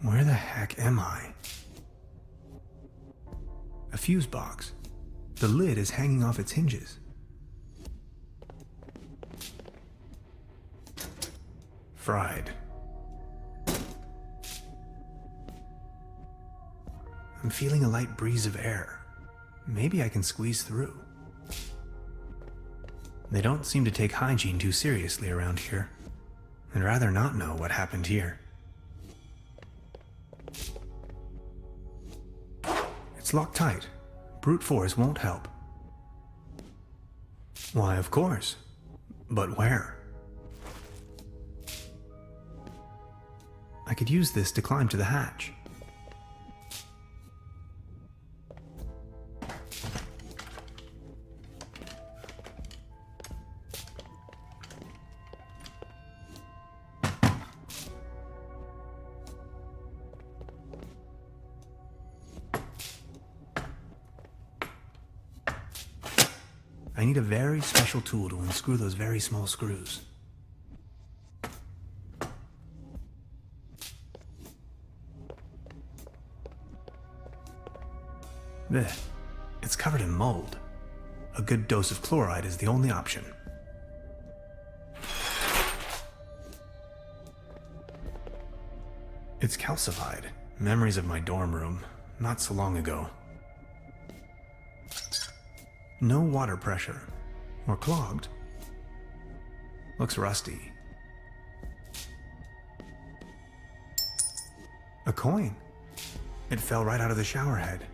Where the heck am I? A fuse box. The lid is hanging off its hinges. Fried. I'm feeling a light breeze of air. Maybe I can squeeze through. They don't seem to take hygiene too seriously around here. I'd rather not know what happened here. It's locked tight. Brute force won't help. Why, of course. But where? I could use this to climb to the hatch. I need a very special tool to unscrew those very small screws. Blech. It's covered in mold. A good dose of chloride is the only option. It's calcified. Memories of my dorm room, not so long ago. No water pressure. Or clogged. Looks rusty. A coin. It fell right out of the shower head.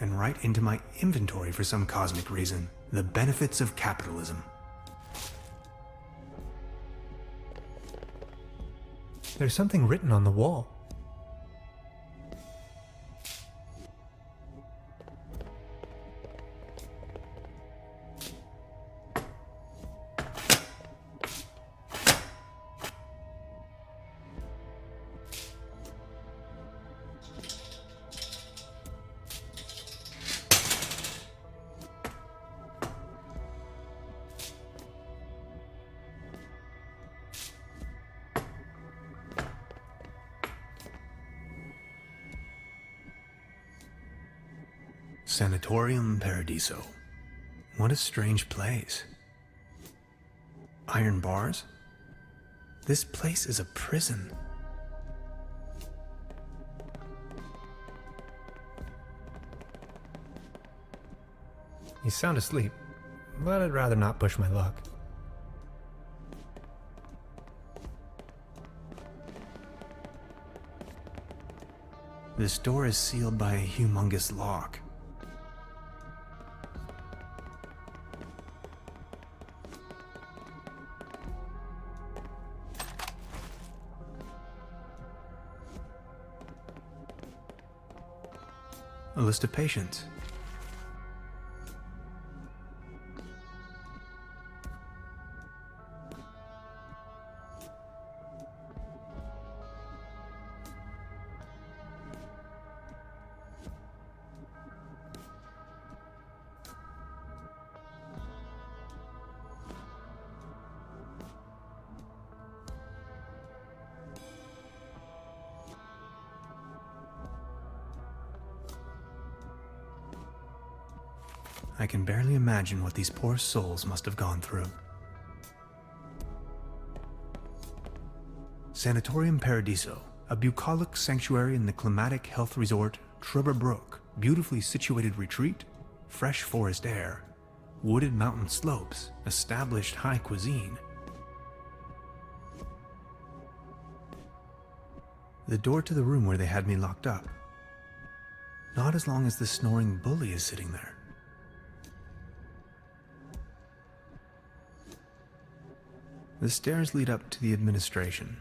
And right into my inventory for some cosmic reason. The benefits of capitalism. There's something written on the wall. Sanatorium Paradiso. What a strange place. Iron bars? This place is a prison. You sound asleep, but I'd rather not push my luck. This door is sealed by a humongous lock. A list of patients. I can barely imagine what these poor souls must have gone through. Sanatorium Paradiso, a bucolic sanctuary in the climatic health resort Trüberbrook, beautifully situated retreat fresh forest air, wooded mountain slopes, established high cuisine. The door to the room where they had me locked up. Not as long as the snoring bully is sitting there. The stairs lead up to the administration.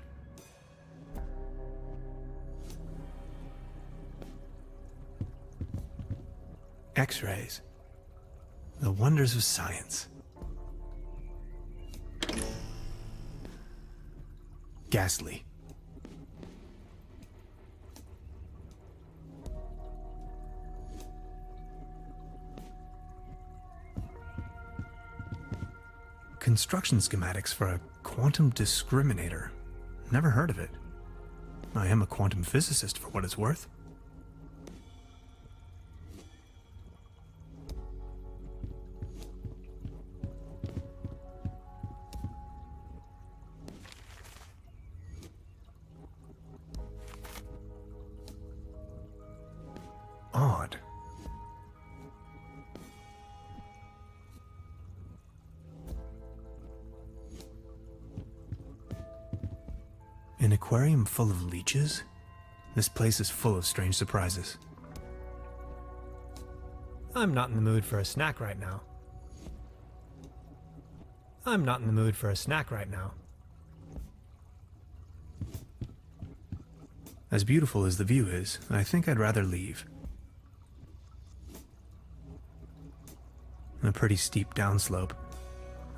X-rays. The wonders of science. Ghastly. Construction schematics for a quantum discriminator. Never heard of it. I am a quantum physicist for what it's worth. Odd. An aquarium full of leeches? This place is full of strange surprises. I'm not in the mood for a snack right now. I'm not in the mood for a snack right now. As beautiful as the view is, I think I'd rather leave. A pretty steep downslope.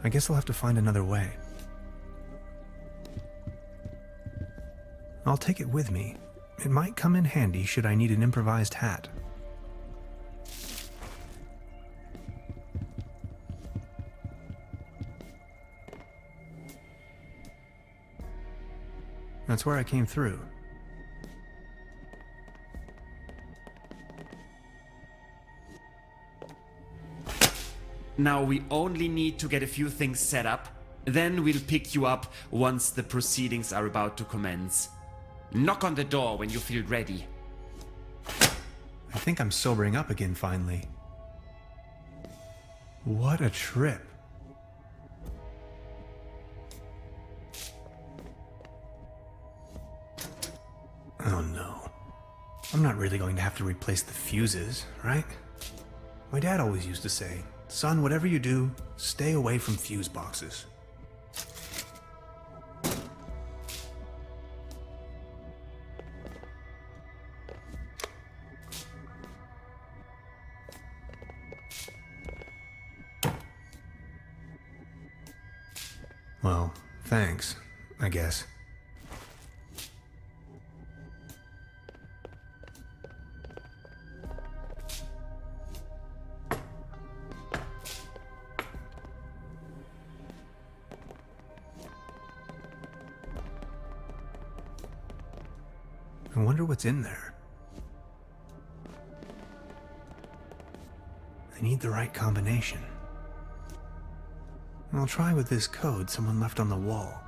I guess I'll have to find another way. I'll take it with me. It might come in handy should I need an improvised hat. That's where I came through. Now we only need to get a few things set up, then we'll pick you up once the proceedings are about to commence. Knock on the door when you feel ready. I think I'm sobering up again finally. What a trip. Oh no. I'm not really going to have to replace the fuses, right? My dad always used to say, son, whatever you do, stay away from fuse boxes. Well, thanks, I guess. I wonder what's in there. I need the right combination. I'll try with this code someone left on the wall.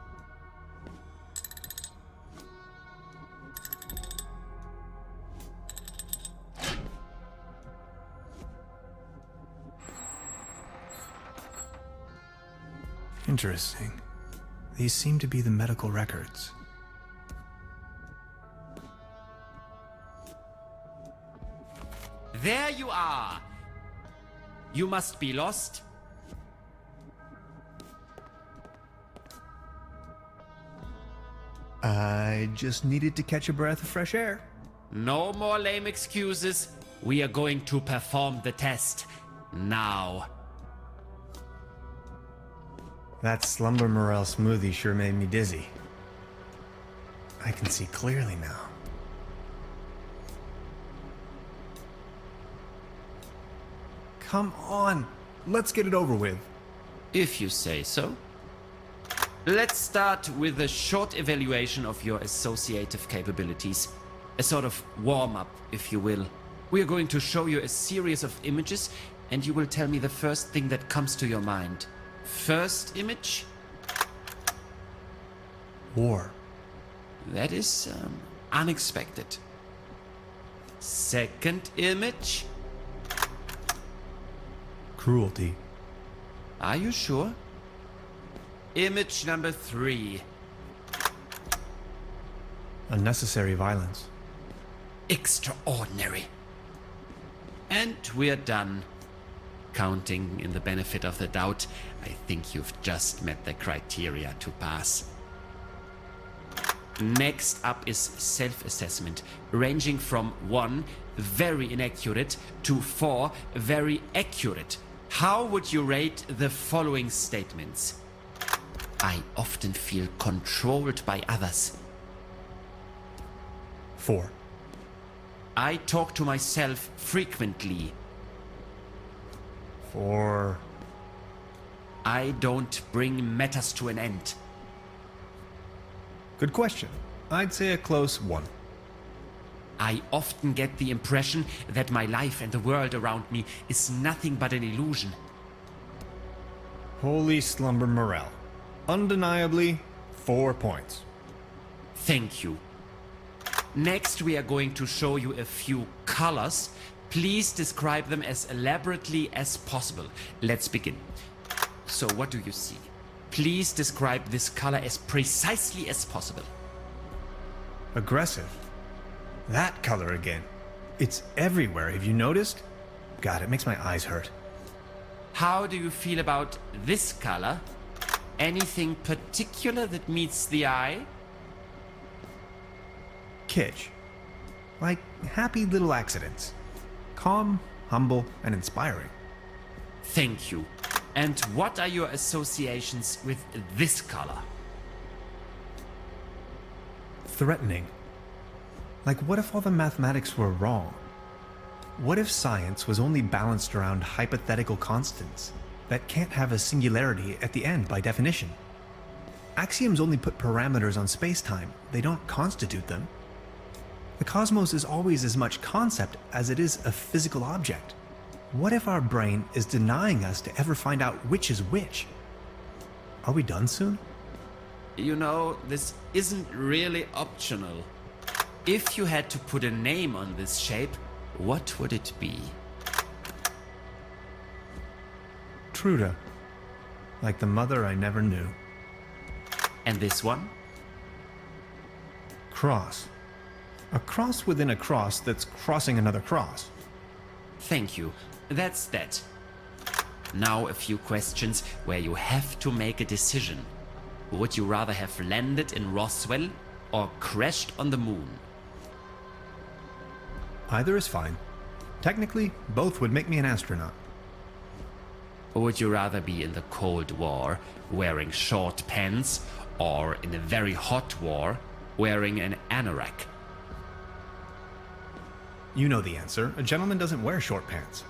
Interesting. These seem to be the medical records. There you are! You must be lost. I just needed to catch a breath of fresh air. No more lame excuses. We are going to perform the test. Now. That slumber morel smoothie sure made me dizzy. I can see clearly now. Come on, let's get it over with. If you say so. Let's start with a short evaluation of your associative capabilities. A sort of warm-up, if you will. We are going to show you a series of images, and you will tell me the first thing that comes to your mind. First image? War. That is unexpected. Second image? cruelty. Are you sure? Image number 3. Unnecessary violence. Extraordinary. And we're done. Counting in the benefit of the doubt, I think you've just met the criteria to pass. Next up is self-assessment, ranging from 1, very inaccurate, to 4, very accurate. How would you rate the following statements? I often feel controlled by others. 4. I talk to myself frequently. 4. I don't bring matters to an end. Good question. I'd say a close 1. I often get the impression that my life and the world around me is nothing but an illusion. Holy slumber morale. Undeniably, 4 points. Thank you. Next, we are going to show you a few colors. Please describe them as elaborately as possible. Let's begin. So, what do you see? Please describe this color as precisely as possible. Aggressive. That color again. It's everywhere, have you noticed? God, it makes my eyes hurt. How do you feel about this color? Anything particular that meets the eye? Kitsch. Like happy little accidents. Calm, humble, and inspiring. Thank you. And what are your associations with this color? Threatening. Like, what if all the mathematics were wrong? What if science was only balanced around hypothetical constants that can't have a singularity at the end by definition? Axioms only put parameters on space-time, they don't constitute them. The cosmos is always as much concept as it is a physical object. What if our brain is denying us to ever find out which is which? Are we done soon? You know, this isn't really optional. If you had to put a name on this shape, what would it be? Truda. Like the mother I never knew. And this one? Cross. A cross within a cross that's crossing another cross. Thank you. That's that. Now a few questions where you have to make a decision. Would you rather have landed in Roswell or crashed on the moon? Either is fine. Technically, both would make me an astronaut. Would you rather be in the Cold War wearing short pants or in a very hot war wearing an anorak? You know the answer. A gentleman doesn't wear short pants.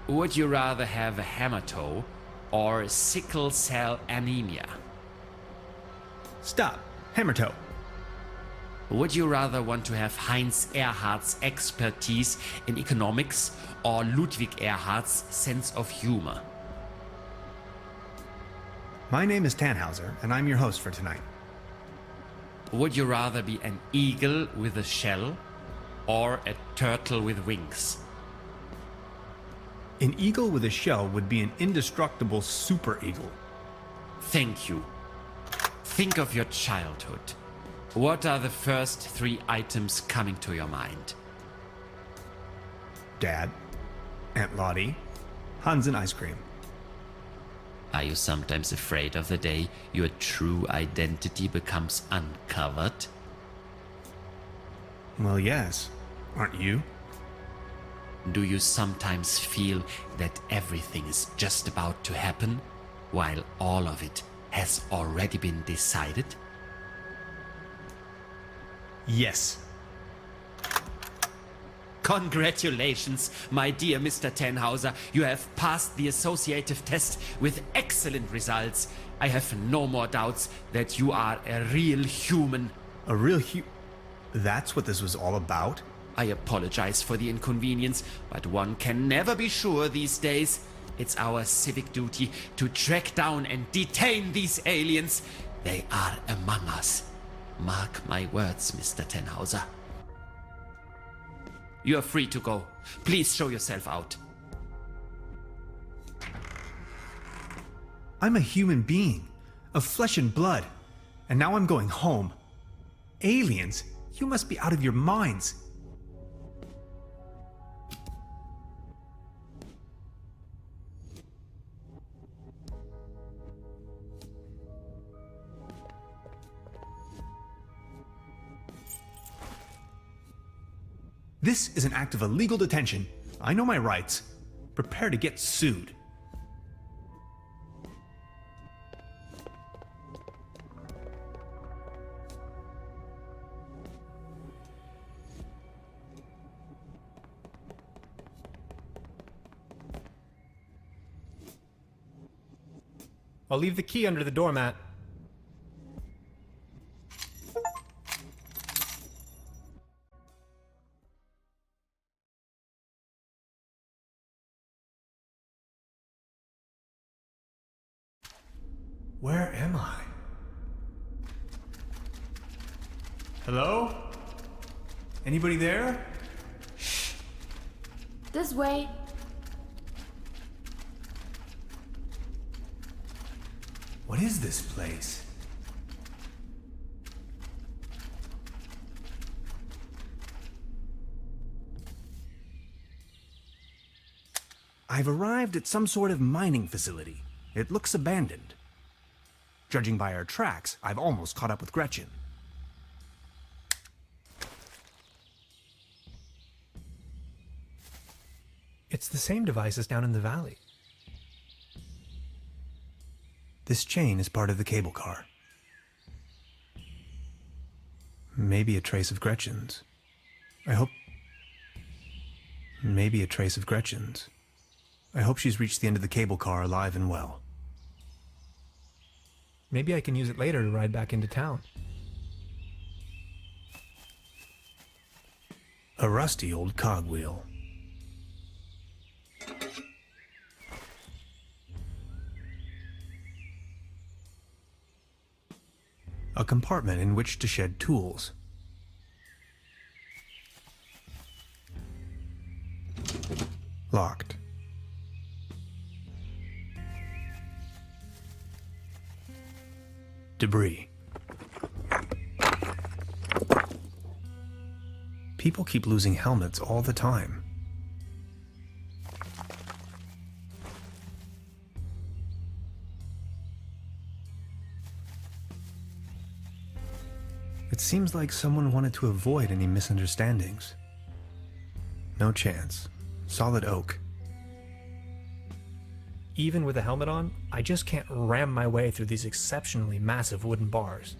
Would you rather have a hammer toe or sickle cell anemia? Stop. Hammer toe. Would you rather want to have Heinz Erhardt's expertise in economics or Ludwig Erhardt's sense of humor? My name is Tannhauser, and I'm your host for tonight. Would you rather be an eagle with a shell or a turtle with wings? An eagle with a shell would be an indestructible super eagle. Thank you. Think of your childhood. What are the first 3 items coming to your mind? Dad, Aunt Lottie, Hans and ice cream. Are you sometimes afraid of the day your true identity becomes uncovered? Well, yes. Aren't you? Do you sometimes feel that everything is just about to happen, while all of it has already been decided? Yes. Congratulations, my dear Mr. Tannhauser. You have passed the associative test with excellent results. I have no more doubts that you are a real human. A real That's what this was all about? I apologize for the inconvenience, but one can never be sure these days. It's our civic duty to track down and detain these aliens. They are among us. Mark my words, Mr. Tannhauser. You are free to go. Please show yourself out. I'm a human being, of flesh and blood, and now I'm going home. Aliens? You must be out of your minds. This is an act of illegal detention. I know my rights. Prepare to get sued. I'll leave the key under the doormat. Where am I? Hello? Anybody there? This way. What is this place? I've arrived at some sort of mining facility. It looks abandoned. Judging by our tracks, I've almost caught up with Gretchen. It's the same device as down in the valley. This chain is part of the cable car. Maybe a trace of Gretchen's. I hope... Maybe a trace of Gretchen's. I hope she's reached the end of the cable car alive and well. Maybe I can use it later to ride back into town. A rusty old cogwheel. A compartment in which to shed tools. Locked. Debris. People keep losing helmets all the time. It seems like someone wanted to avoid any misunderstandings. No chance. Solid oak. Even with a helmet on, I just can't ram my way through these exceptionally massive wooden bars.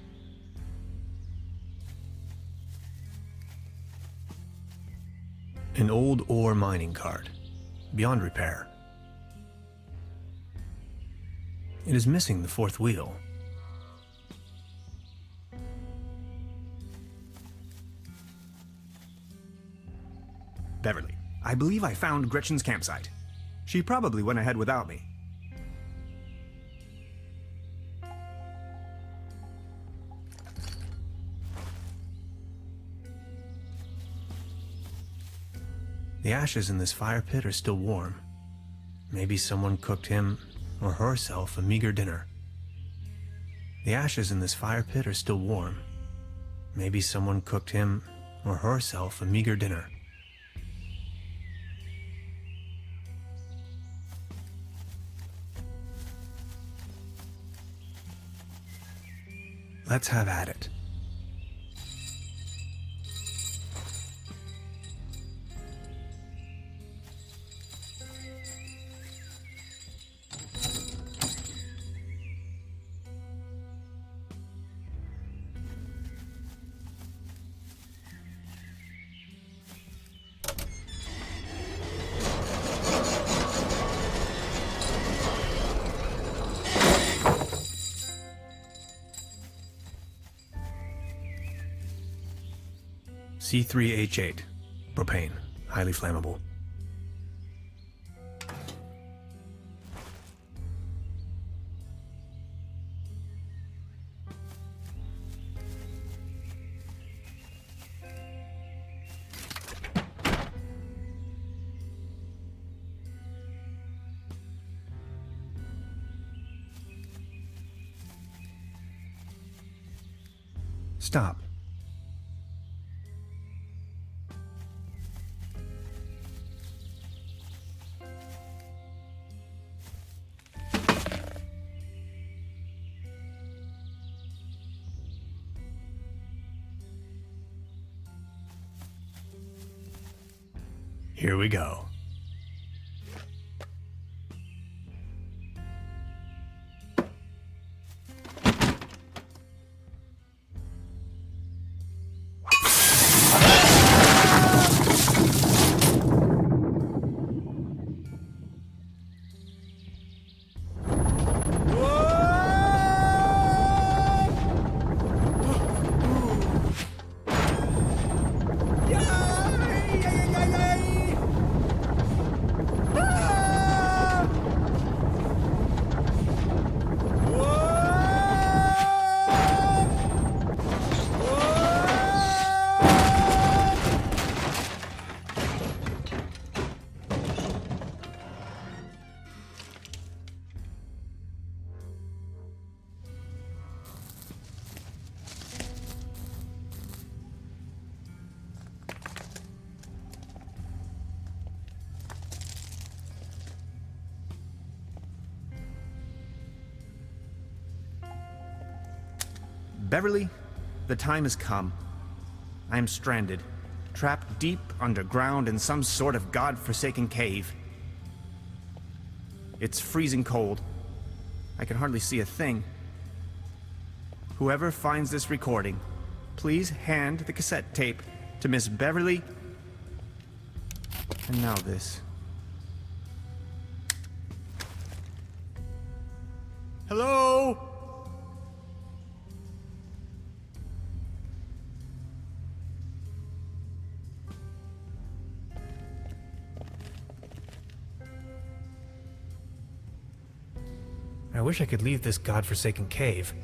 An old ore mining cart, beyond repair. It is missing the fourth wheel. Beverly, I believe I found Gretchen's campsite. She probably went ahead without me. The ashes in this fire pit are still warm. Maybe someone cooked him or herself a meager dinner. The ashes in this fire pit are still warm. Maybe someone cooked him or herself a meager dinner. Let's have at it. C3H8, propane, highly flammable. Stop. Here we go. Beverly, the time has come. I am stranded, trapped deep underground in some sort of god-forsaken cave. It's freezing cold. I can hardly see a thing. Whoever finds this recording, please hand the cassette tape to Miss Beverly. And now this. Hello? I wish I could leave this godforsaken cave.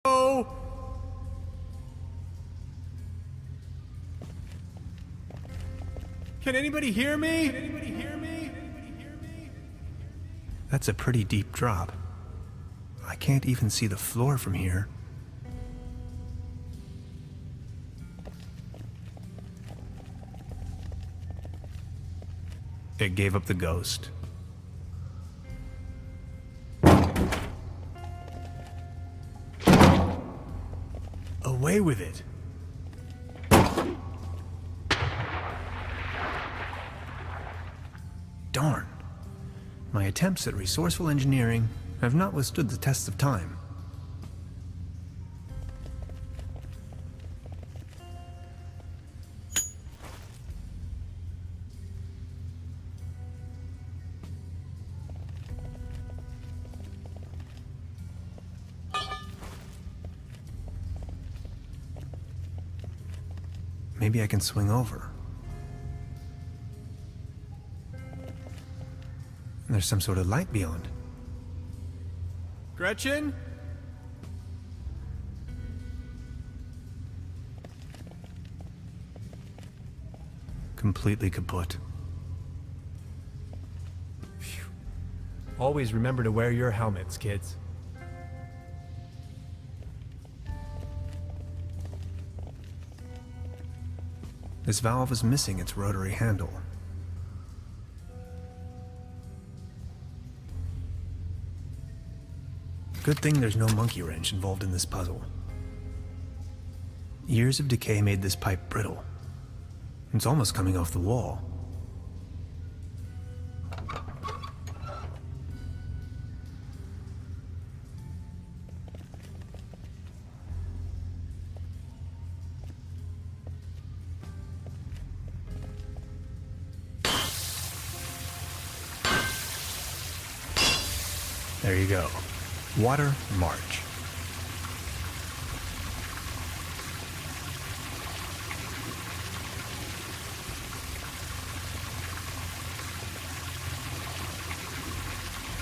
Oh! Can anybody hear me? That's a pretty deep drop. I can't even see the floor from here. It gave up the ghost. Away with it. Darn. My attempts at resourceful engineering have not withstood the test of time. Maybe I can swing over. There's some sort of light beyond. Gretchen? Completely kaput. Phew. Always remember to wear your helmets, kids. This valve is missing its rotary handle. Good thing there's no monkey wrench involved in this puzzle. Years of decay made this pipe brittle. It's almost coming off the wall. There you go. Water March.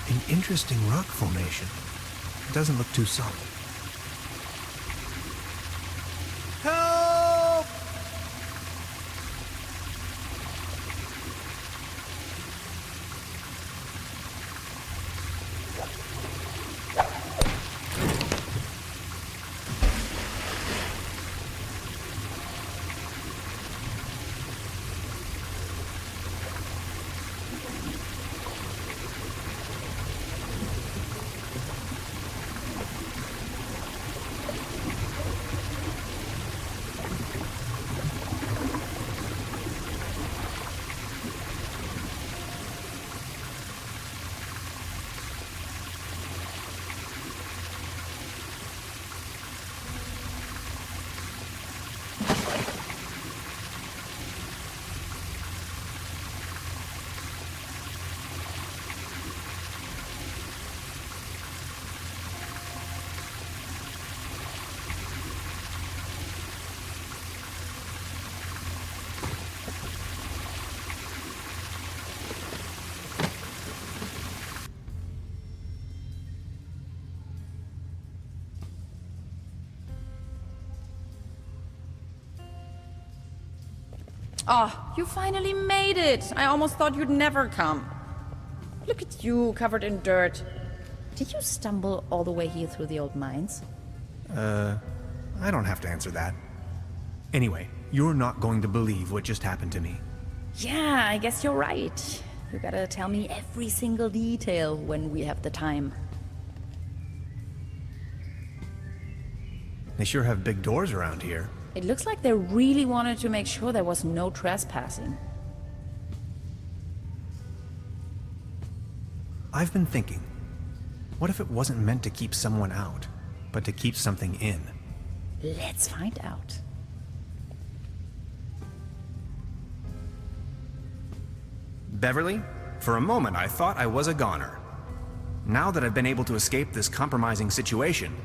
An interesting rock formation. It doesn't look too solid. Help! Oh, you finally made it! I almost thought you'd never come. Look at you, covered in dirt. Did you stumble all the way here through the old mines? I don't have to answer that. Anyway, you're not going to believe what just happened to me. Yeah, I guess you're right. You gotta tell me every single detail when we have the time. They sure have big doors around here. It looks like they really wanted to make sure there was no trespassing. I've been thinking, what if it wasn't meant to keep someone out, but to keep something in? Let's find out. Beverly, for a moment I thought I was a goner. Now that I've been able to escape this compromising situation,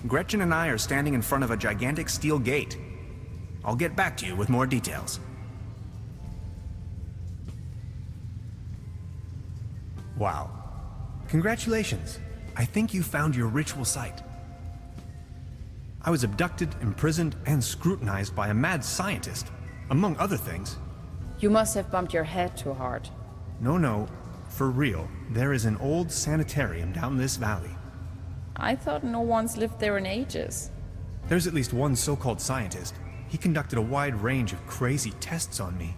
Gretchen and I are standing in front of a gigantic steel gate. I'll get back to you with more details. Wow. Congratulations. I think you found your ritual site. I was abducted, imprisoned, and scrutinized by a mad scientist, among other things. You must have bumped your head too hard. No, for real. There is an old sanitarium down this valley. I thought no one's lived there in ages. There's at least one so-called scientist. He conducted a wide range of crazy tests on me.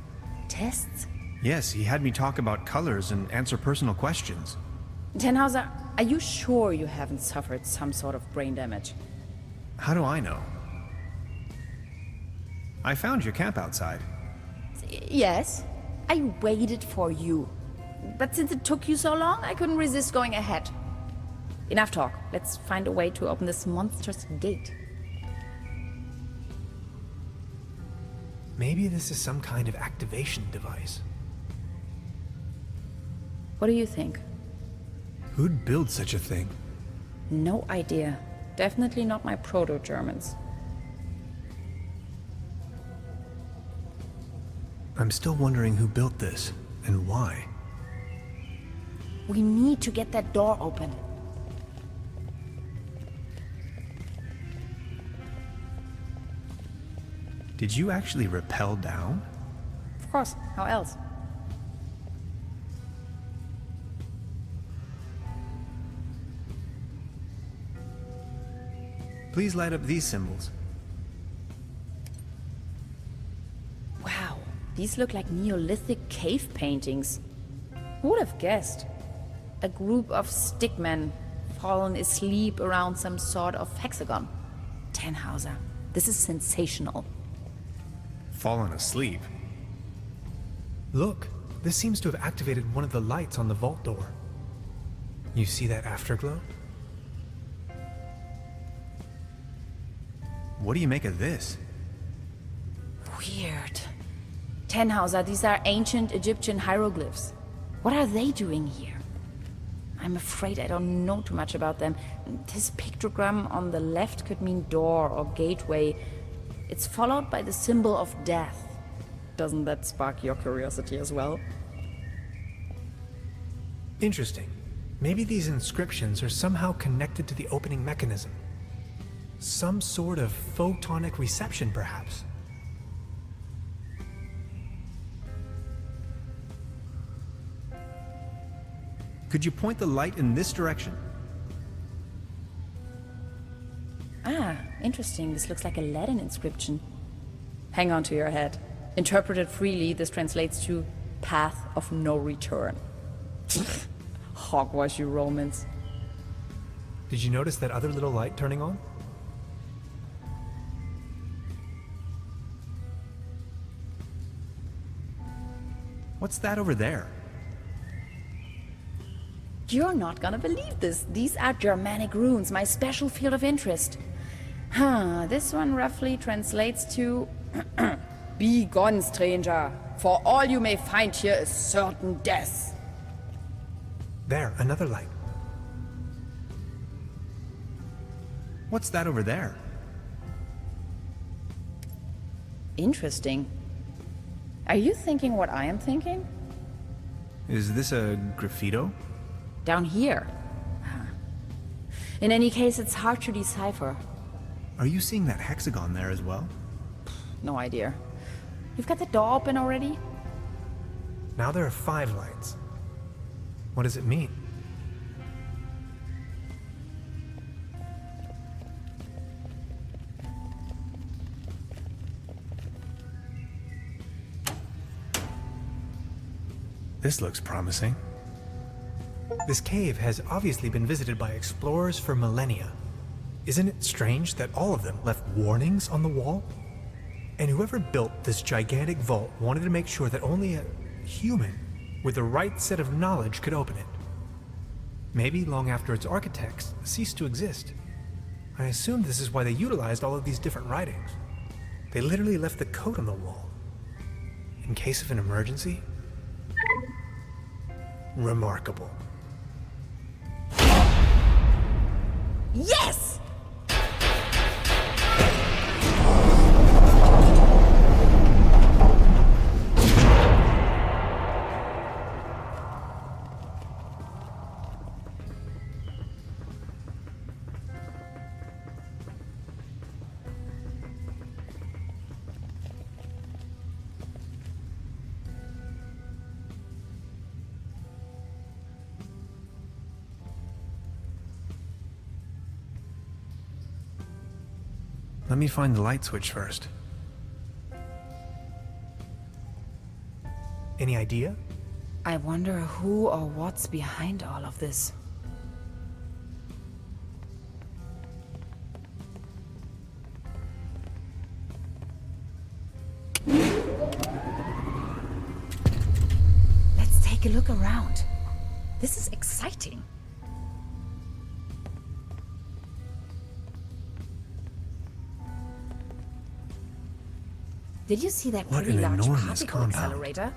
Tests? Yes, he had me talk about colors and answer personal questions. Tannhauser, are you sure you haven't suffered some sort of brain damage? How do I know? I found your camp outside. Yes, I waited for you. But since it took you so long, I couldn't resist going ahead. Enough talk. Let's find a way to open this monstrous gate. Maybe this is some kind of activation device. What do you think? Who'd build such a thing? No idea. Definitely not my proto-Germans. I'm still wondering who built this, and why. We need to get that door open. Did you actually rappel down? Of course, how else? Please light up these symbols. Wow, these look like Neolithic cave paintings. Who would have guessed? A group of stickmen fallen asleep around some sort of hexagon. Tannhauser, this is sensational. Fallen asleep? Look, this seems to have activated one of the lights on the vault door. You see that afterglow? What do you make of this? Weird. Tannhauser, these are ancient Egyptian hieroglyphs. What are they doing here? I'm afraid I don't know too much about them. This pictogram on the left could mean door or gateway. It's followed by the symbol of death. Doesn't that spark your curiosity as well? Interesting. Maybe these inscriptions are somehow connected to the opening mechanism. Some sort of photonic reception, perhaps. Could you point the light in this direction? Ah, interesting. This looks like a Latin inscription. Hang on to your head. Interpreted freely, this translates to Path of No Return. Hogwash, you Romans. Did you notice that other little light turning on? What's that over there? You're not gonna believe this. These are Germanic runes, my special field of interest. This one roughly translates to Be gone, stranger, for all you may find here is certain death. There, another light. What's that over there? Interesting. Are you thinking what I am thinking? Is this a graffito? Down here. In any case, it's hard to decipher. Are you seeing that hexagon there as well? No idea. You've got the door open already? Now there are 5 lights. What does it mean? This looks promising. This cave has obviously been visited by explorers for millennia. Isn't it strange that all of them left warnings on the wall? And whoever built this gigantic vault wanted to make sure that only a human with the right set of knowledge could open it. Maybe long after its architects ceased to exist. I assume this is why they utilized all of these different writings. They literally left the code on the wall. In case of an emergency? Remarkable. Yes! Let me find the light switch first. Any idea? I wonder who or what's behind all of this. Let's take a look around. This is exciting. Did you see that What pretty an large enormous particle compound. accelerator?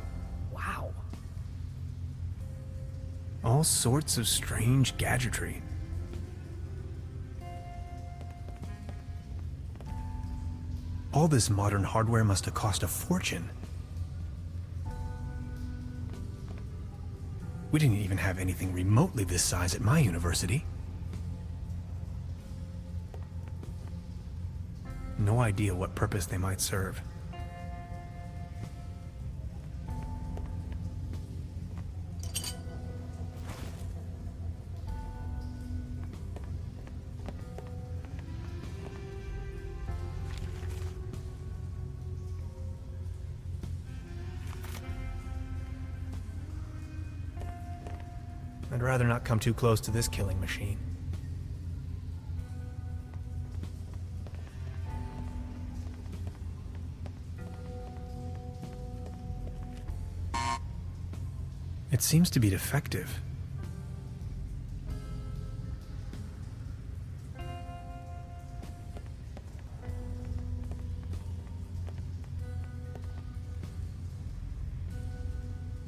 Wow. All sorts of strange gadgetry. All this modern hardware must have cost a fortune. We didn't even have anything remotely this size at my university. No idea what purpose they might serve. I'd rather not come too close to this killing machine. It seems to be defective.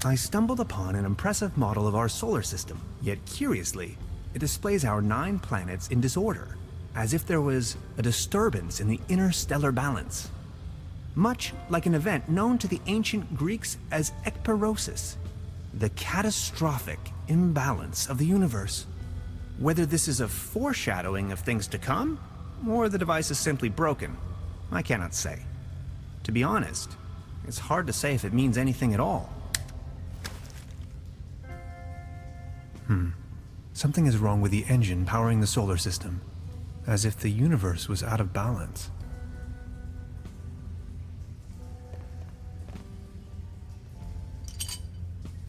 I stumbled upon an impressive model of our solar system, yet curiously, it displays our 9 planets in disorder, as if there was a disturbance in the interstellar balance. Much like an event known to the ancient Greeks as ekperosis, the catastrophic imbalance of the universe. Whether this is a foreshadowing of things to come, or the device is simply broken, I cannot say. To be honest, it's hard to say if it means anything at all. Something is wrong with the engine powering the solar system, as if the universe was out of balance.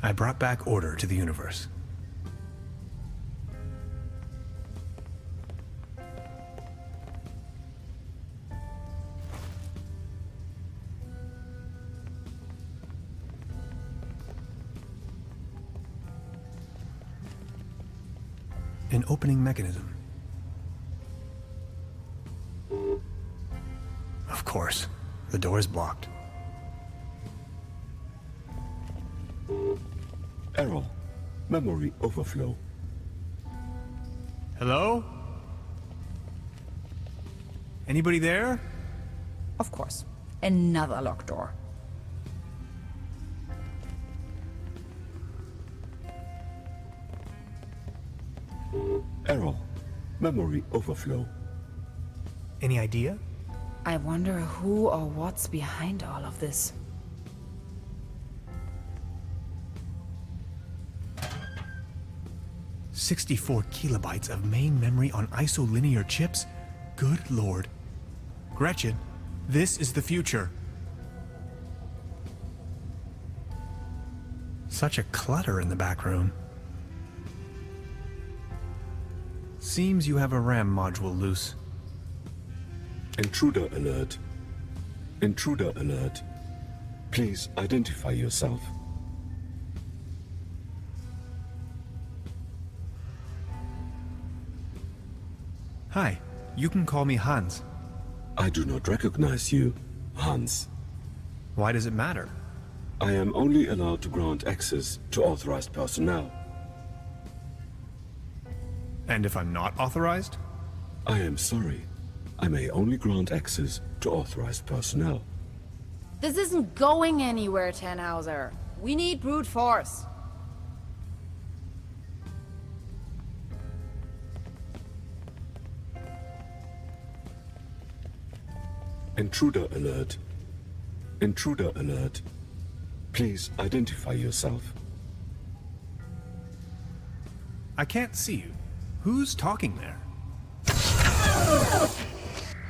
I brought back order to the universe. An opening mechanism. Of course, the door is blocked. Error. Memory overflow. Hello? Anybody there? Of course. Another locked door. Error. Memory overflow. Any idea? I wonder who or what's behind all of this. 64 kilobytes of main memory on isolinear chips? Good lord. Gretchen, this is the future. Such a clutter in the back room. Seems you have a RAM module loose. Intruder alert. Intruder alert. Please identify yourself. Hi, you can call me Hans. I do not recognize you, Hans. Why does it matter? I am only allowed to grant access to authorized personnel. And if I'm not authorized? I am sorry. I may only grant access to authorized personnel. This isn't going anywhere, Tannhauser. We need brute force. Intruder alert. Intruder alert. Please identify yourself. I can't see you. Who's talking there?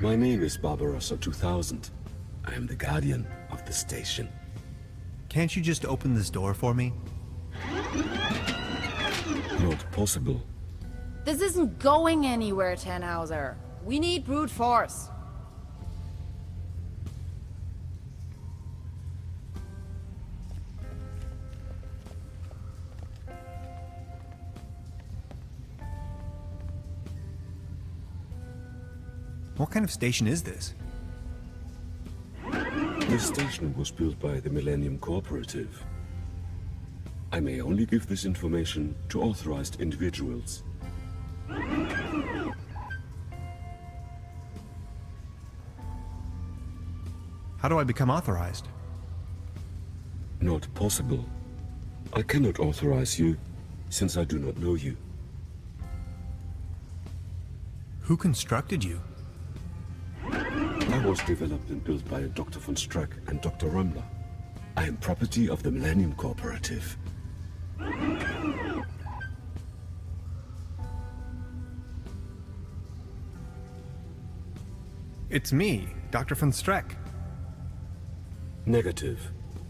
My name is Barbarossa 2000. I am the guardian of the station. Can't you just open this door for me? Not possible. This isn't going anywhere, Tannhauser. We need brute force. What kind of station is this? This station was built by the Millennium Cooperative. I may only give this information to authorized individuals. How do I become authorized? Not possible. I cannot authorize you, since I do not know you. Who constructed you? I was developed and built by Dr. von Struck and Dr. Rummler. I am property of the Millennium Cooperative. It's me, Dr. von Streck. Negative.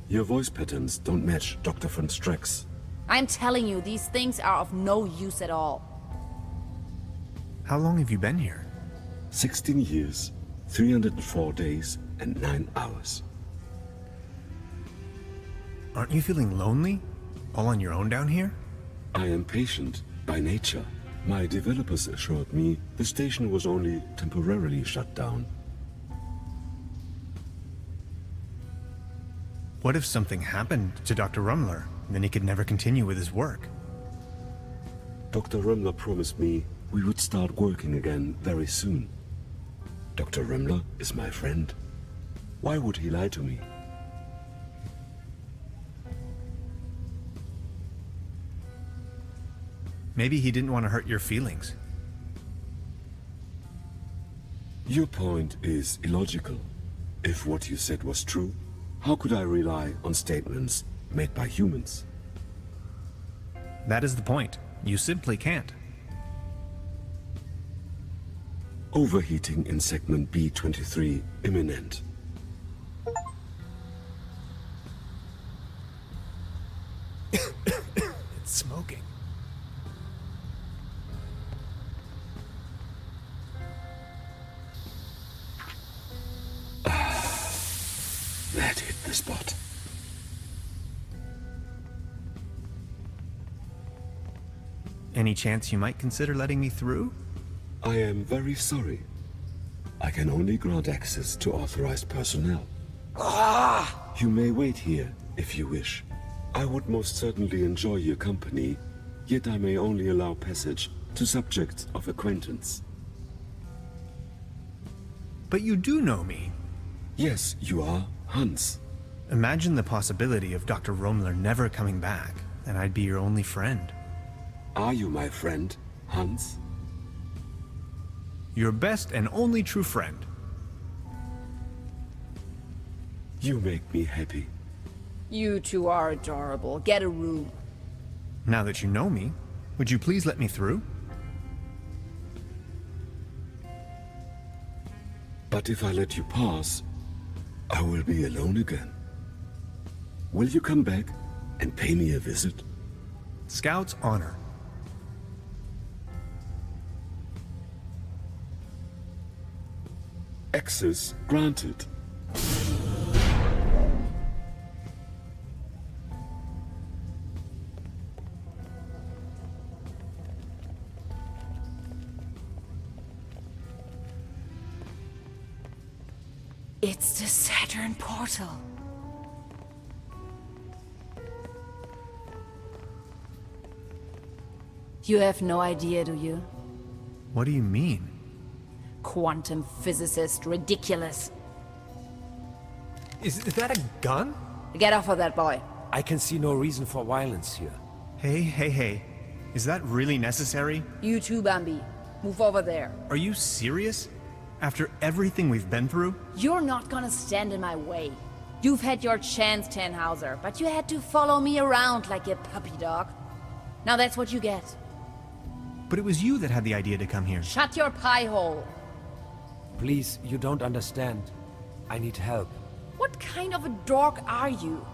Your voice patterns don't match Dr. von Streck's. I'm telling you, these things are of no use at all. How long have you been here? 16 years, 304 days, and 9 hours. Aren't you feeling lonely? All on your own down here? I am patient by nature. My developers assured me the station was only temporarily shut down. What if something happened to Dr. Rummler, and then he could never continue with his work? Dr. Rummler promised me we would start working again very soon. Dr. Rummler is my friend. Why would he lie to me? Maybe he didn't want to hurt your feelings. Your point is illogical. If what you said was true, how could I rely on statements made by humans? That is the point. You simply can't. Overheating in segment B23 imminent. It's smoking. That hit the spot. Any chance you might consider letting me through? I am very sorry. I can only grant access to authorized personnel. You may wait here if you wish. I would most certainly enjoy your company, yet I may only allow passage to subjects of acquaintance. But you do know me. Yes, you are Hans. Imagine the possibility of Dr. Rummler never coming back, and I'd be your only friend. Are you my friend, Hans? Your best and only true friend. You make me happy. You two are adorable. Get a room. Now that you know me, Would you please let me through? But if I let you pass, I will be alone again. Will you come back and pay me a visit? Scout's honor. Access granted. It's the Saturn portal. You have no idea, do you? What do you mean? Quantum physicist, ridiculous. Is that a gun? Get off of that boy. I can see no reason for violence here. Hey. Is that really necessary? You too, Bambi. Move over there. Are you serious? After everything we've been through? You're not gonna stand in my way. You've had your chance, Tannhauser, but you had to follow me around like a puppy dog. Now that's what you get. But it was you that had the idea to come here. Shut your pie hole. Please, you don't understand. I need help. What kind of a dork are you?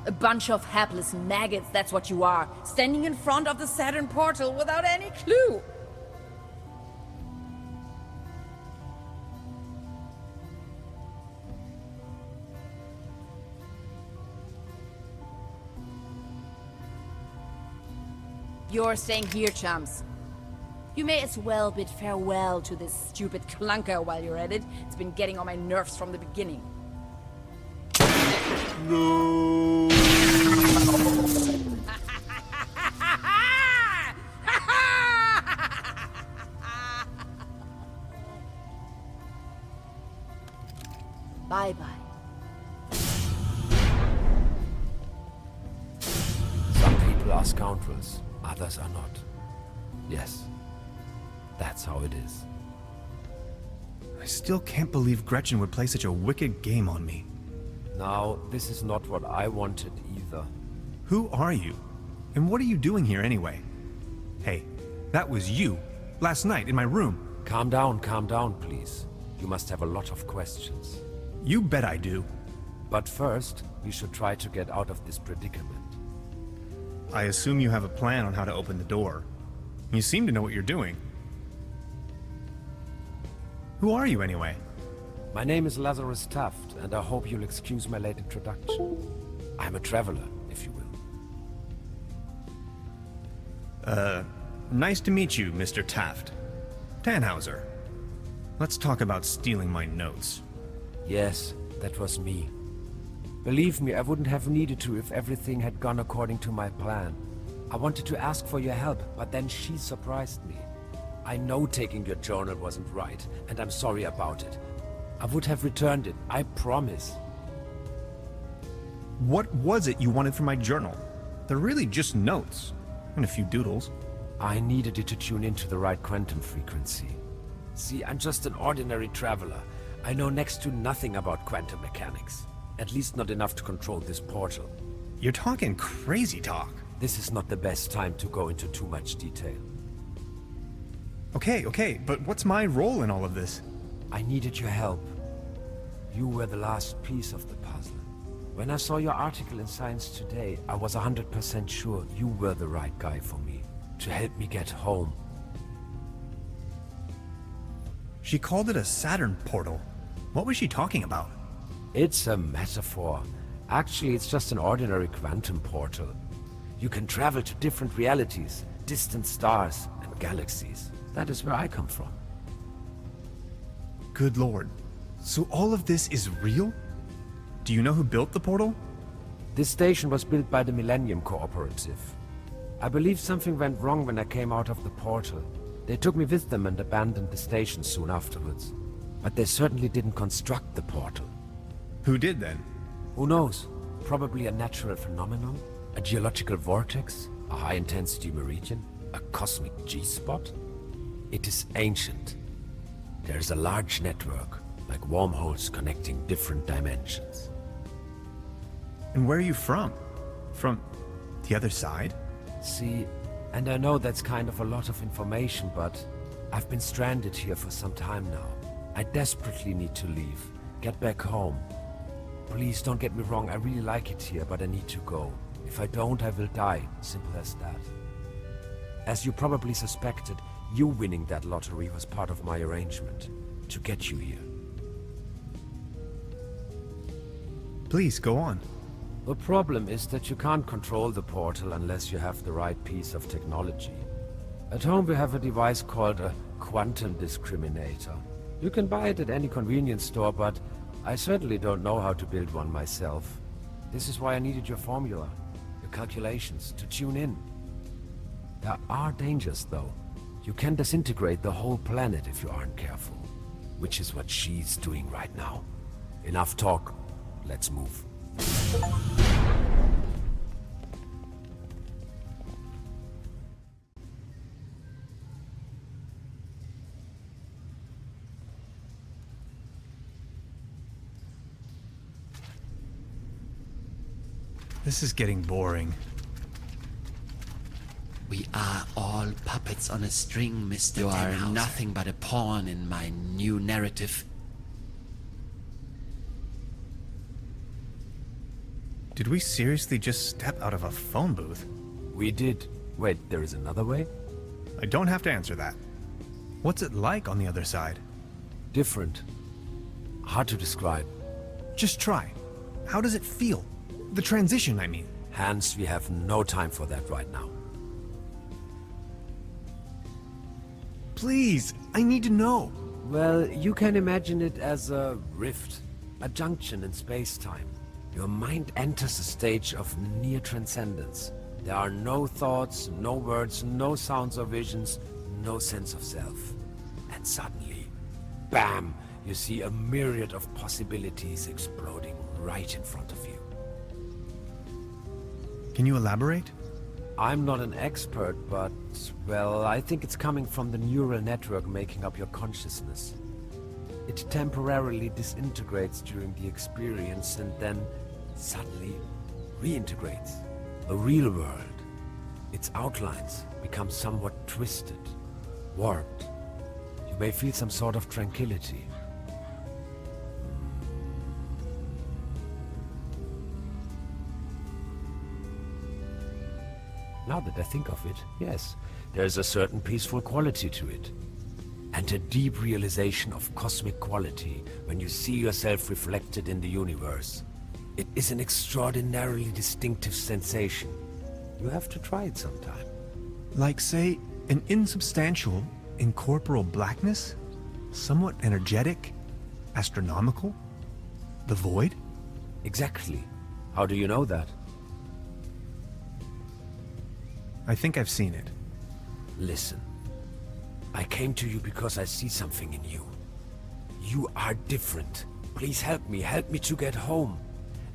A bunch of hapless maggots, that's what you are. Standing in front of the Saturn portal without any clue. You're staying here, chumps. You may as well bid farewell to this stupid clunker while you're at it. It's been getting on my nerves from the beginning. No. Bye-bye. Some people are scoundrels, others are not. Yes, that's how it is. I still can't believe Gretchen would play such a wicked game on me. Now, this is not what I wanted either. Who are you? And what are you doing here anyway? Hey, that was you, last night in my room. Calm down, please. You must have a lot of questions. You bet I do. But first, we should try to get out of this predicament. I assume you have a plan on how to open the door. You seem to know what you're doing. Who are you anyway? My name is Lazarus Taft, and I hope you'll excuse my late introduction. I'm a traveler, if you will. Nice to meet you, Mr. Taft. Tannhauser. Let's talk about stealing my notes. Yes, that was me. Believe me, I wouldn't have needed to if everything had gone according to my plan. I wanted to ask for your help, but then she surprised me. I know taking your journal wasn't right, and I'm sorry about it. I would have returned it, I promise. What was it you wanted from my journal? They're really just notes, and a few doodles. I needed it to tune into the right quantum frequency. See, I'm just an ordinary traveler. I know next to nothing about quantum mechanics. At least not enough to control this portal. You're talking crazy talk. This is not the best time to go into too much detail. Okay, but what's my role in all of this? I needed your help. You were the last piece of the puzzle. When I saw your article in Science Today, I was 100% sure you were the right guy for me, to help me get home. She called it a Saturn portal. What was she talking about? It's a metaphor. Actually, it's just an ordinary quantum portal. You can travel to different realities, distant stars, and galaxies. That is where I come from. Good lord. So all of this is real? Do you know who built the portal? This station was built by the Millennium Cooperative. I believe something went wrong when I came out of the portal. They took me with them and abandoned the station soon afterwards. But they certainly didn't construct the portal. Who did then? Who knows? Probably a natural phenomenon? A geological vortex? A high-intensity meridian? A cosmic G-spot? It is ancient. There is a large network, like wormholes connecting different dimensions. And where are you from? From the other side? See, And I know that's kind of a lot of information, but I've been stranded here for some time now. I desperately need to leave, get back home. Please don't get me wrong, I really like it here, but I need to go. If I don't, I will die. Simple as that. As you probably suspected, you winning that lottery was part of my arrangement to get you here. Please, go on. The problem is that you can't control the portal unless you have the right piece of technology. At home we have a device called a quantum discriminator. You can buy it at any convenience store, but I certainly don't know how to build one myself. This is why I needed your formula, your calculations, to tune in. There are dangers, though. You can disintegrate the whole planet if you aren't careful. Which is what she's doing right now. Enough talk. Let's move. This is getting boring. We are all puppets on a string, Mr. You are Tannhauser. nothing but a pawn in my new narrative. Did we seriously just step out of a phone booth? We did. Wait, there is another way? I don't have to answer that. What's it like on the other side? Different. Hard to describe. Just try. How does it feel? The transition, I mean. Hans, we have no time for that right now. Please, I need to know. Well, you can imagine it as a rift, a junction in space-time. Your mind enters a stage of near transcendence. There are no thoughts, no words, no sounds or visions, no sense of self. And suddenly, bam, you see a myriad of possibilities exploding right in front of you. Can you elaborate? I'm not an expert, but, well, I think it's coming from the neural network making up your consciousness. It temporarily disintegrates during the experience and then suddenly reintegrates. The real world, its outlines become somewhat twisted, warped. You may feel some sort of tranquility. Now that I think of it, yes, there's a certain peaceful quality to it. And a deep realization of cosmic quality when you see yourself reflected in the universe. It is an extraordinarily distinctive sensation. You have to try it sometime. Like, say, an insubstantial, incorporeal blackness? Somewhat energetic? Astronomical? The void? Exactly. How do you know that? I think I've seen it. Listen. I came to you because I see something in you. You are different. Please help me to get home.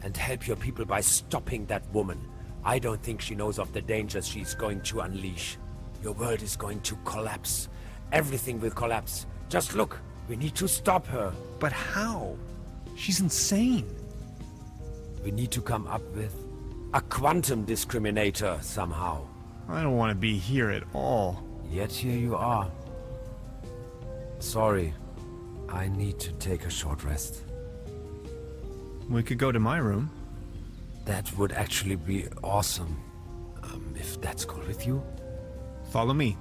And help your people by stopping that woman. I don't think she knows of the dangers she's going to unleash. Your world is going to collapse. Everything will collapse. Just look, we need to stop her. But how? She's insane. We need to come up with a quantum discriminator somehow. I don't want to be here at all. Yet here you are. Sorry, I need to take a short rest. We could go to my room. That would actually be awesome. If that's cool with you. Follow me.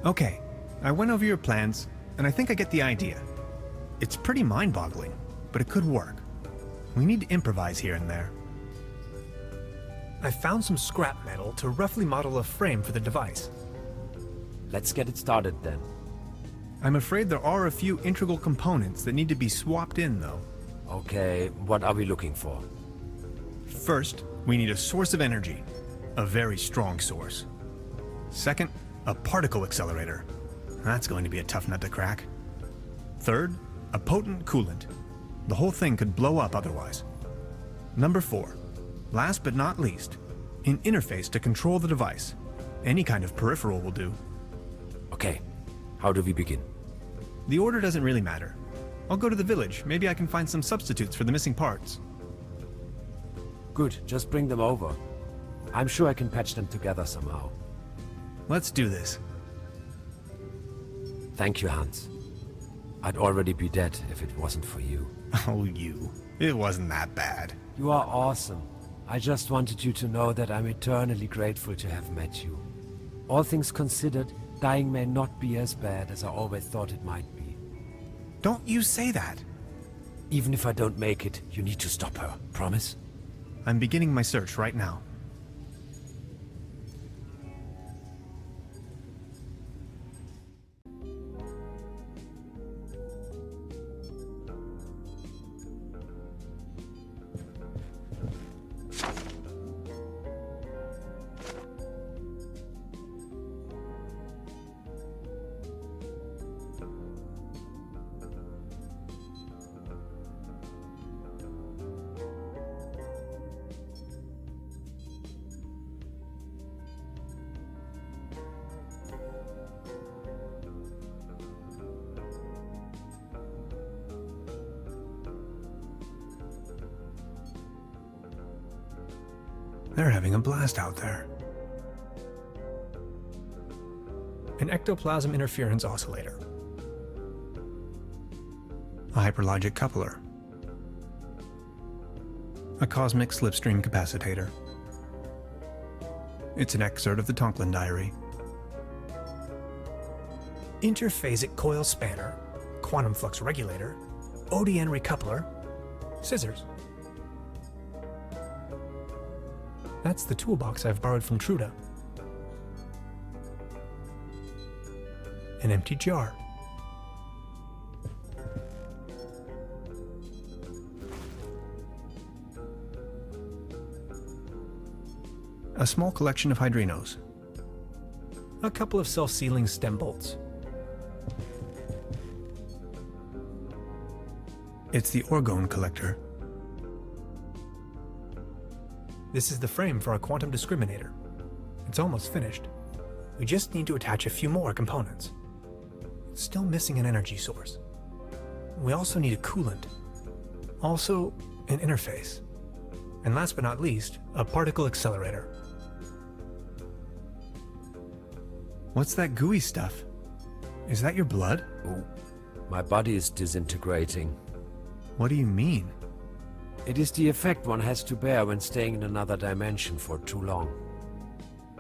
Okay, I went over your plans, and I think I get the idea. It's pretty mind-boggling, but it could work. We need to improvise here and there. I found some scrap metal to roughly model a frame for the device. Let's get it started then. I'm afraid there are a few integral components that need to be swapped in, though. Okay, what are we looking for? First, we need a source of energy. A very strong source. Second, a particle accelerator. That's going to be a tough nut to crack. Third, a potent coolant. The whole thing could blow up otherwise. Number 4, last but not least, an interface to control the device. Any kind of peripheral will do. Okay, how do we begin? The order doesn't really matter. I'll go to the village. Maybe I can find some substitutes for the missing parts. Good, just bring them over. I'm sure I can patch them together somehow. Let's do this. Thank you, Hans. I'd already be dead if it wasn't for you. Oh, you. It wasn't that bad. You are awesome. I just wanted you to know that I'm eternally grateful to have met you. All things considered, dying may not be as bad as I always thought it might be. Don't you say that. Even if I don't make it, you need to stop her. Promise? I'm beginning my search right now. They're having a blast out there. An ectoplasm interference oscillator. A hyperlogic coupler. A cosmic slipstream capacitator. It's an excerpt of the Tonklin diary. Interphasic coil spanner, quantum flux regulator, ODN recoupler, scissors. That's the toolbox I've borrowed from Truda. An empty jar. A small collection of hydrinos. A couple of self-sealing stem bolts. It's the orgone collector. This is the frame for our quantum discriminator. It's almost finished. We just need to attach a few more components. Still missing an energy source. We also need a coolant. Also, an interface. And last but not least, a particle accelerator. What's that gooey stuff? Is that your blood? Oh, my body is disintegrating. What do you mean? It is the effect one has to bear when staying in another dimension for too long.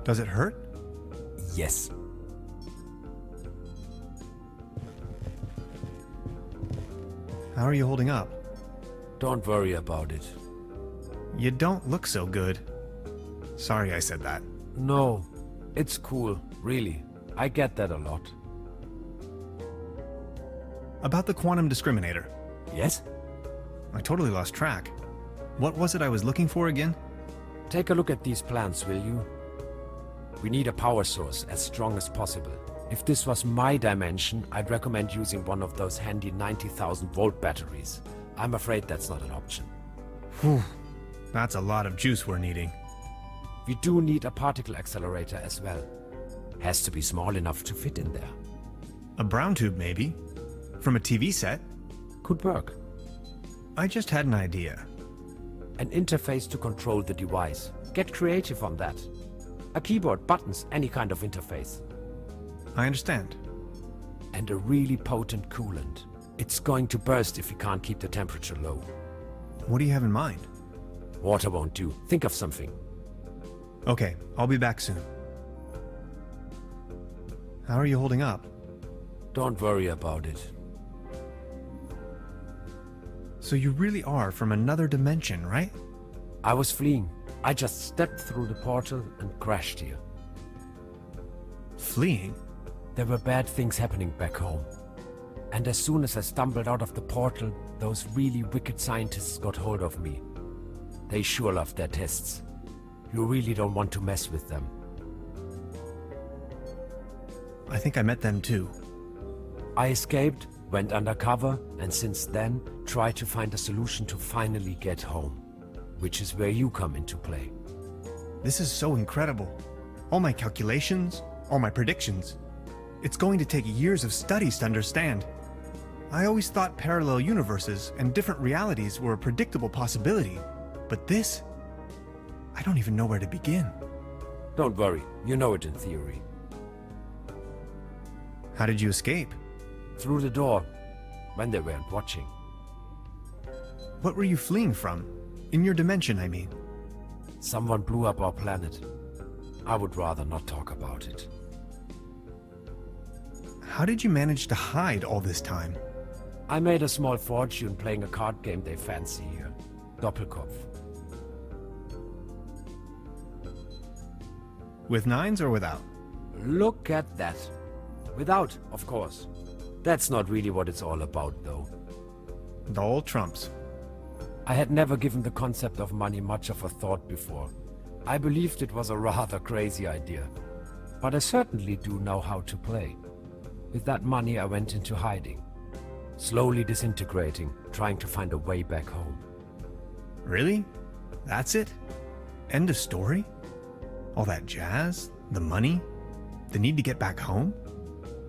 Does it hurt? Yes. How are you holding up? Don't worry about it. You don't look so good. Sorry I said that. No, it's cool, really. I get that a lot. About the quantum discriminator. Yes? I totally lost track. What was it I was looking for again? Take a look at these plans, will you? We need a power source as strong as possible. If this was my dimension, I'd recommend using one of those handy 90,000 volt batteries. I'm afraid that's not an option. Whew. That's a lot of juice we're needing. We do need a particle accelerator as well. Has to be small enough to fit in there. A brown tube, maybe? From a TV set? Could work. I just had an idea. An interface to control the device. Get creative on that. A keyboard, buttons, any kind of interface. I understand. And a really potent coolant. It's going to burst if we can't keep the temperature low. What do you have in mind? Water won't do. Think of something. Okay, I'll be back soon. How are you holding up? Don't worry about it. So you really are from another dimension, right? I was fleeing. I just stepped through the portal and crashed here. Fleeing? There were bad things happening back home. And as soon as I stumbled out of the portal, those really wicked scientists got hold of me. They sure love their tests. You really don't want to mess with them. I think I met them too. I escaped, went undercover, and since then, tried to find a solution to finally get home. Which is where you come into play. This is so incredible. All my calculations, all my predictions. It's going to take years of studies to understand. I always thought parallel universes and different realities were a predictable possibility, but this... I don't even know where to begin. Don't worry, you know it in theory. How did you escape? Through the door, when they weren't watching. What were you fleeing from? In your dimension, I mean. Someone blew up our planet. I would rather not talk about it. How did you manage to hide all this time? I made a small fortune playing a card game they fancy here. Doppelkopf. With nines or without? Look at that. Without, of course. That's not really what it's all about, though. The old trumps. I had never given the concept of money much of a thought before. I believed it was a rather crazy idea. But I certainly do know how to play. With that money, I went into hiding. Slowly disintegrating, trying to find a way back home. Really? That's it? End of story? All that jazz? The money? The need to get back home?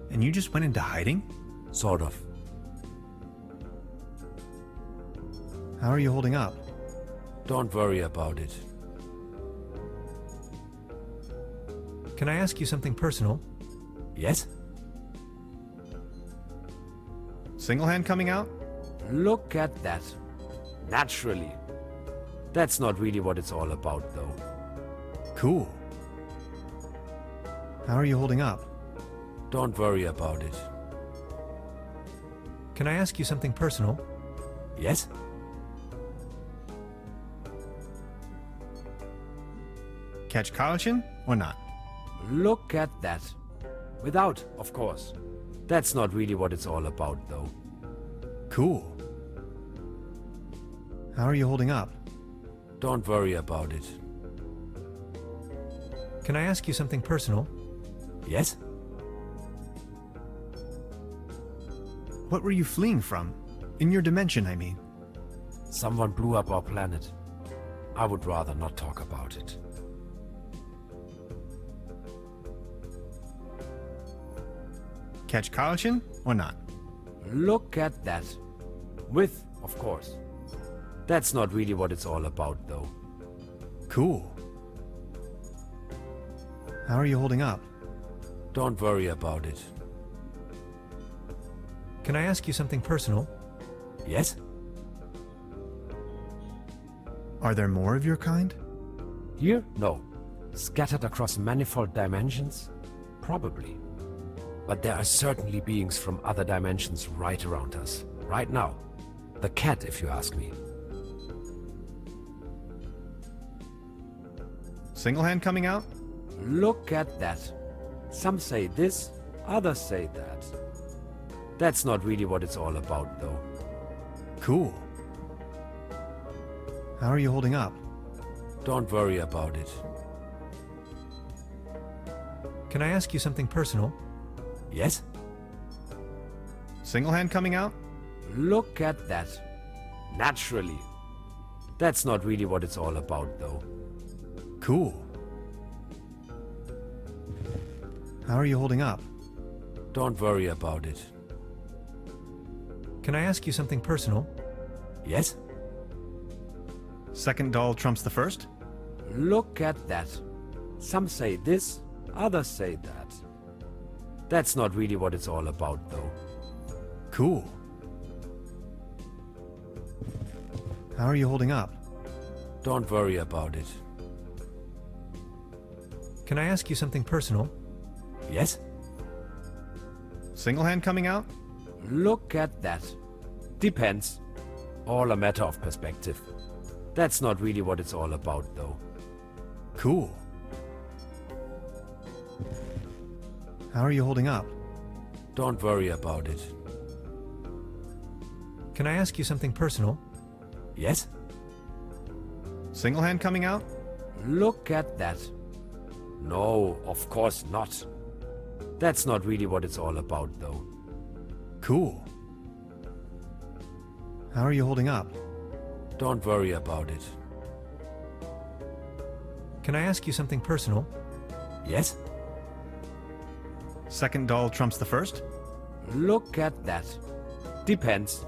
And you just went into hiding? Sort of. How are you holding up? Don't worry about it. Can I ask you something personal? Yes? Single hand coming out? Look at that. Naturally. That's not really what it's all about, though. Cool. How are you holding up? Don't worry about it. Can I ask you something personal? Yes? Catch Karlchen or not? Look at that. Without, of course. That's not really what it's all about, though. Cool. How are you holding up? Don't worry about it. Can I ask you something personal? Yes? What were you fleeing from? In your dimension, I mean. Someone blew up our planet. I would rather not talk about it. Catch Karlchen or not? Look at that. With, of course. That's not really what it's all about, though. Cool. How are you holding up? Don't worry about it. Can I ask you something personal? Yes? Are there more of your kind? Here? No. Scattered across manifold dimensions? Probably. But there are certainly beings from other dimensions right around us. Right now. The cat, if you ask me. Single hand coming out? Look at that. Some say this, others say that. That's not really what it's all about, though. Cool. How are you holding up? Don't worry about it. Can I ask you something personal? Yes? Single hand coming out? Look at that. Naturally. That's not really what it's all about, though. Cool. How are you holding up? Don't worry about it. Can I ask you something personal? Yes? Second doll trumps the first? Look at that. Some say this, others say that. That's not really what it's all about, though. Cool. How are you holding up? Don't worry about it. Can I ask you something personal? Yes? Single hand coming out? Look at that. Depends. All a matter of perspective. That's not really what it's all about, though. Cool. How are you holding up? Don't worry about it. Can I ask you something personal? Yes? Single hand coming out? Look at that. No, of course not. That's not really what it's all about, though. Cool. How are you holding up? Don't worry about it. Can I ask you something personal? Yes? Second doll trumps the first? Look at that. Depends.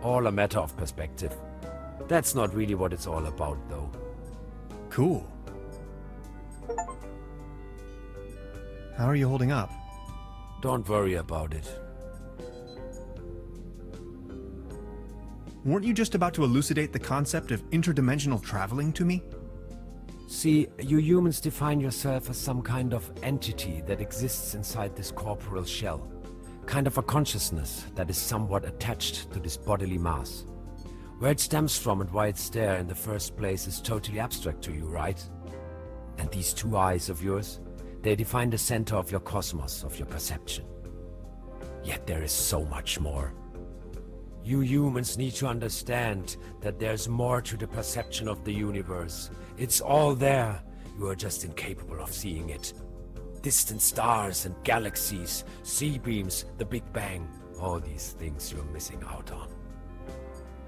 All a matter of perspective. That's not really what it's all about, though. Cool. How are you holding up? Don't worry about it. Weren't you just about to elucidate the concept of interdimensional traveling to me? See, you humans define yourself as some kind of entity that exists inside this corporeal shell. Kind of a consciousness that is somewhat attached to this bodily mass. Where it stems from and why it's there in the first place is totally abstract to you, right? And these two eyes of yours, they define the center of your cosmos, of your perception. Yet there is so much more. You humans need to understand that there's more to the perception of the universe. It's all there. You are just incapable of seeing it. Distant stars and galaxies, sea beams, the Big Bang. All these things you're missing out on.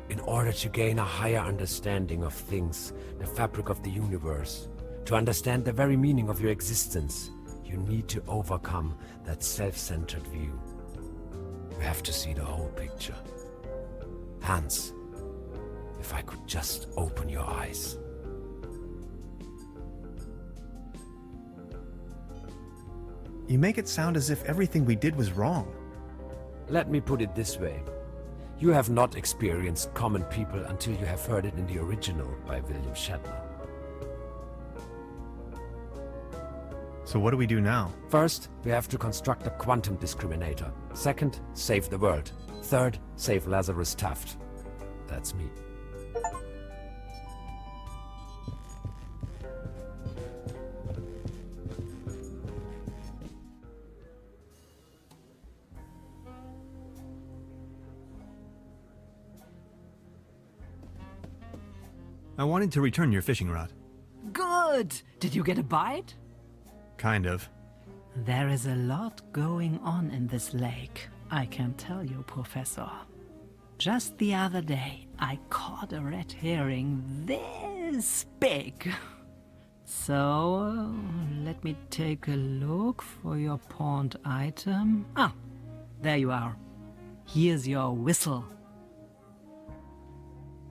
In order to gain a higher understanding of things, the fabric of the universe, to understand the very meaning of your existence, you need to overcome that self-centered view. You have to see the whole picture. Hans, if I could just open your eyes. You make it sound as if everything we did was wrong. Let me put it this way. You have not experienced common people until you have heard it in the original by William Shatner. So what do we do now? First, we have to construct a quantum discriminator. Second, save the world. Third, save Lazarus Taft. That's me. I wanted to return your fishing rod. Good! Did you get a bite? Kind of. There is a lot going on in this lake, I can tell you, Professor. Just the other day, I caught a red herring this big. So, let me take a look for your pawned item. Ah, there you are. Here's your whistle.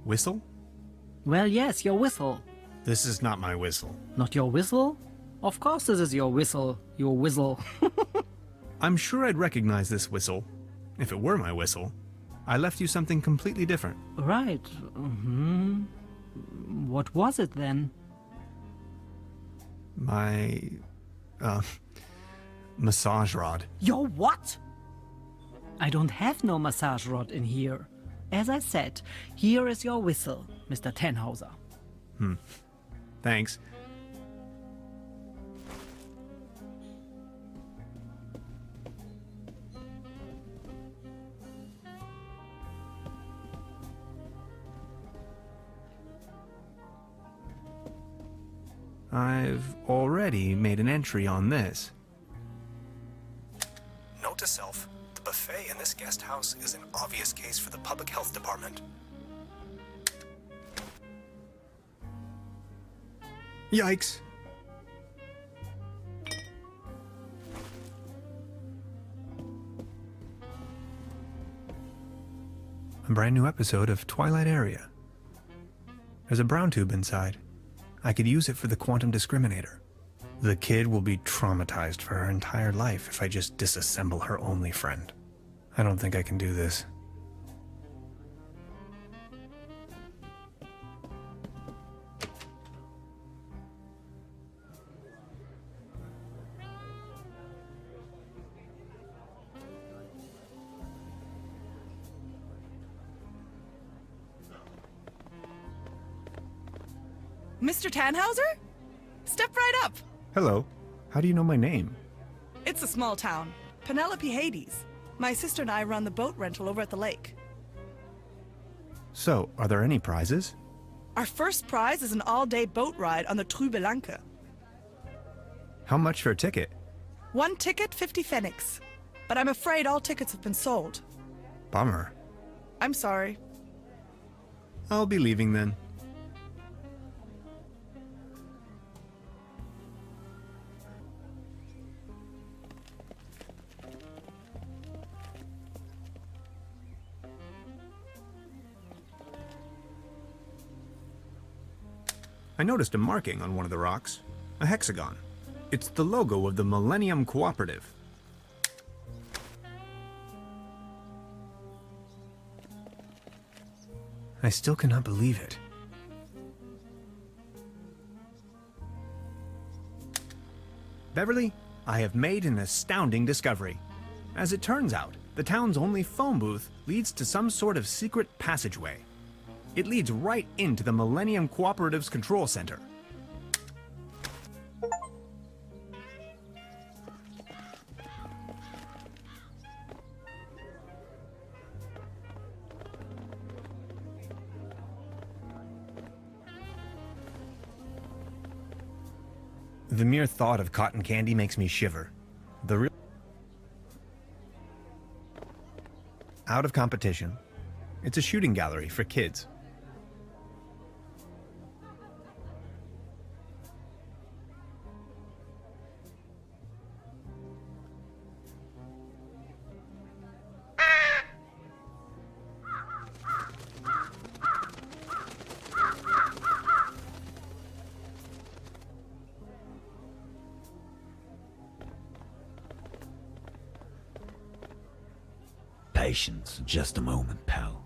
Whistle? Well, yes, your whistle. This is not my whistle. Not your whistle? Of course this is your whistle, your whistle. I'm sure I'd recognize this whistle, if it were my whistle. I left you something completely different. Right. What was it then? My... massage rod. Your what? I don't have no massage rod in here. As I said, here is your whistle, Mr. Tannhauser. Thanks. I've already made an entry on this. Note to self, the buffet in this guest house is an obvious case for the public health department. Yikes. A brand new episode of Twilight Area. There's a brown tube inside. I could use it for the quantum discriminator. The kid will be traumatized for her entire life if I just disassemble her only friend. I don't think I can do this. Mr. Tannhauser? Step right up. Hello. How do you know my name? It's a small town. Penelope Hades. My sister and I run the boat rental over at the lake. So, are there any prizes? Our first prize is an all-day boat ride on the Trüberbrook. How much for a ticket? One ticket, 50 pfennigs. But I'm afraid all tickets have been sold. Bummer. I'm sorry. I'll be leaving then. I noticed a marking on one of the rocks, a hexagon. It's the logo of the Millennium Cooperative. I still cannot believe it. Beverly, I have made an astounding discovery. As it turns out, the town's only phone booth leads to some sort of secret passageway. It leads right into the Millennium Cooperative's control center. The mere thought of cotton candy makes me shiver. The real... Out of competition. It's a shooting gallery for kids. Patience, just a moment, pal.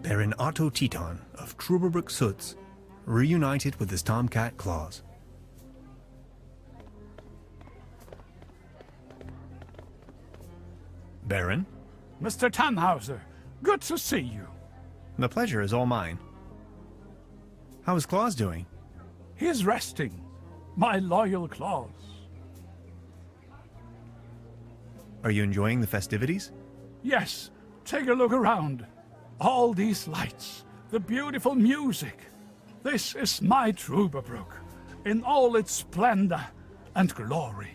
Baron Otto Teton of Trüberbrook Sutz, reunited with his tomcat claws. Baron? Mr. Tannhauser, good to see you. The pleasure is all mine. How is Claus doing? He's resting. My loyal Claus. Are you enjoying the festivities? Yes, take a look around. All these lights, the beautiful music. This is my Trüberbrook, in all its splendor and glory.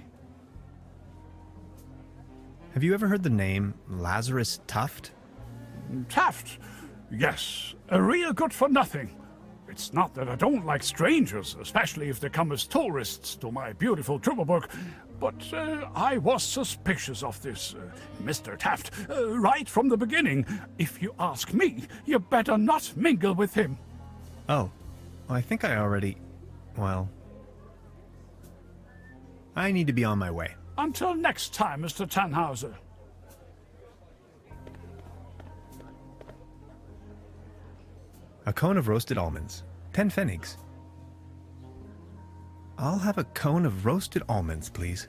Have you ever heard the name Lazarus Tuft? Taft? Yes, a real good-for-nothing. It's not that I don't like strangers, especially if they come as tourists to my beautiful Trüberbrook, but I was suspicious of this Mr. Taft right from the beginning. If you ask me, you better not mingle with him. Oh, I think I already... well... I need to be on my way. Until next time, Mr. Tannhauser. A cone of roasted almonds. 10 pfennigs. I'll have a cone of roasted almonds, please.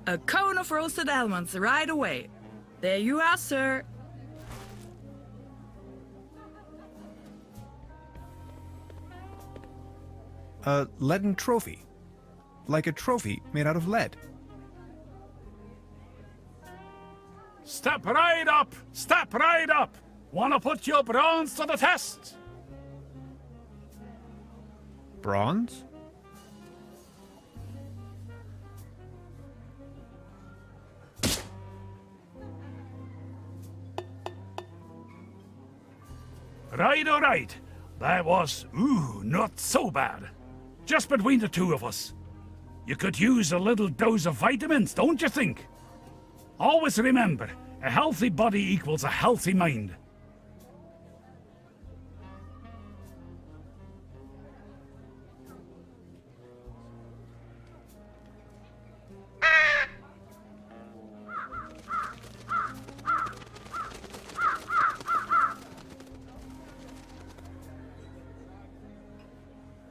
A cone of roasted almonds right away. There you are, sir. A leaden trophy. Like a trophy made out of lead. Step right up! Step right up! Wanna put your bronze to the test? Bronze? Right, all right. That was, not so bad. Just between the two of us. You could use a little dose of vitamins, don't you think? Always remember, a healthy body equals a healthy mind.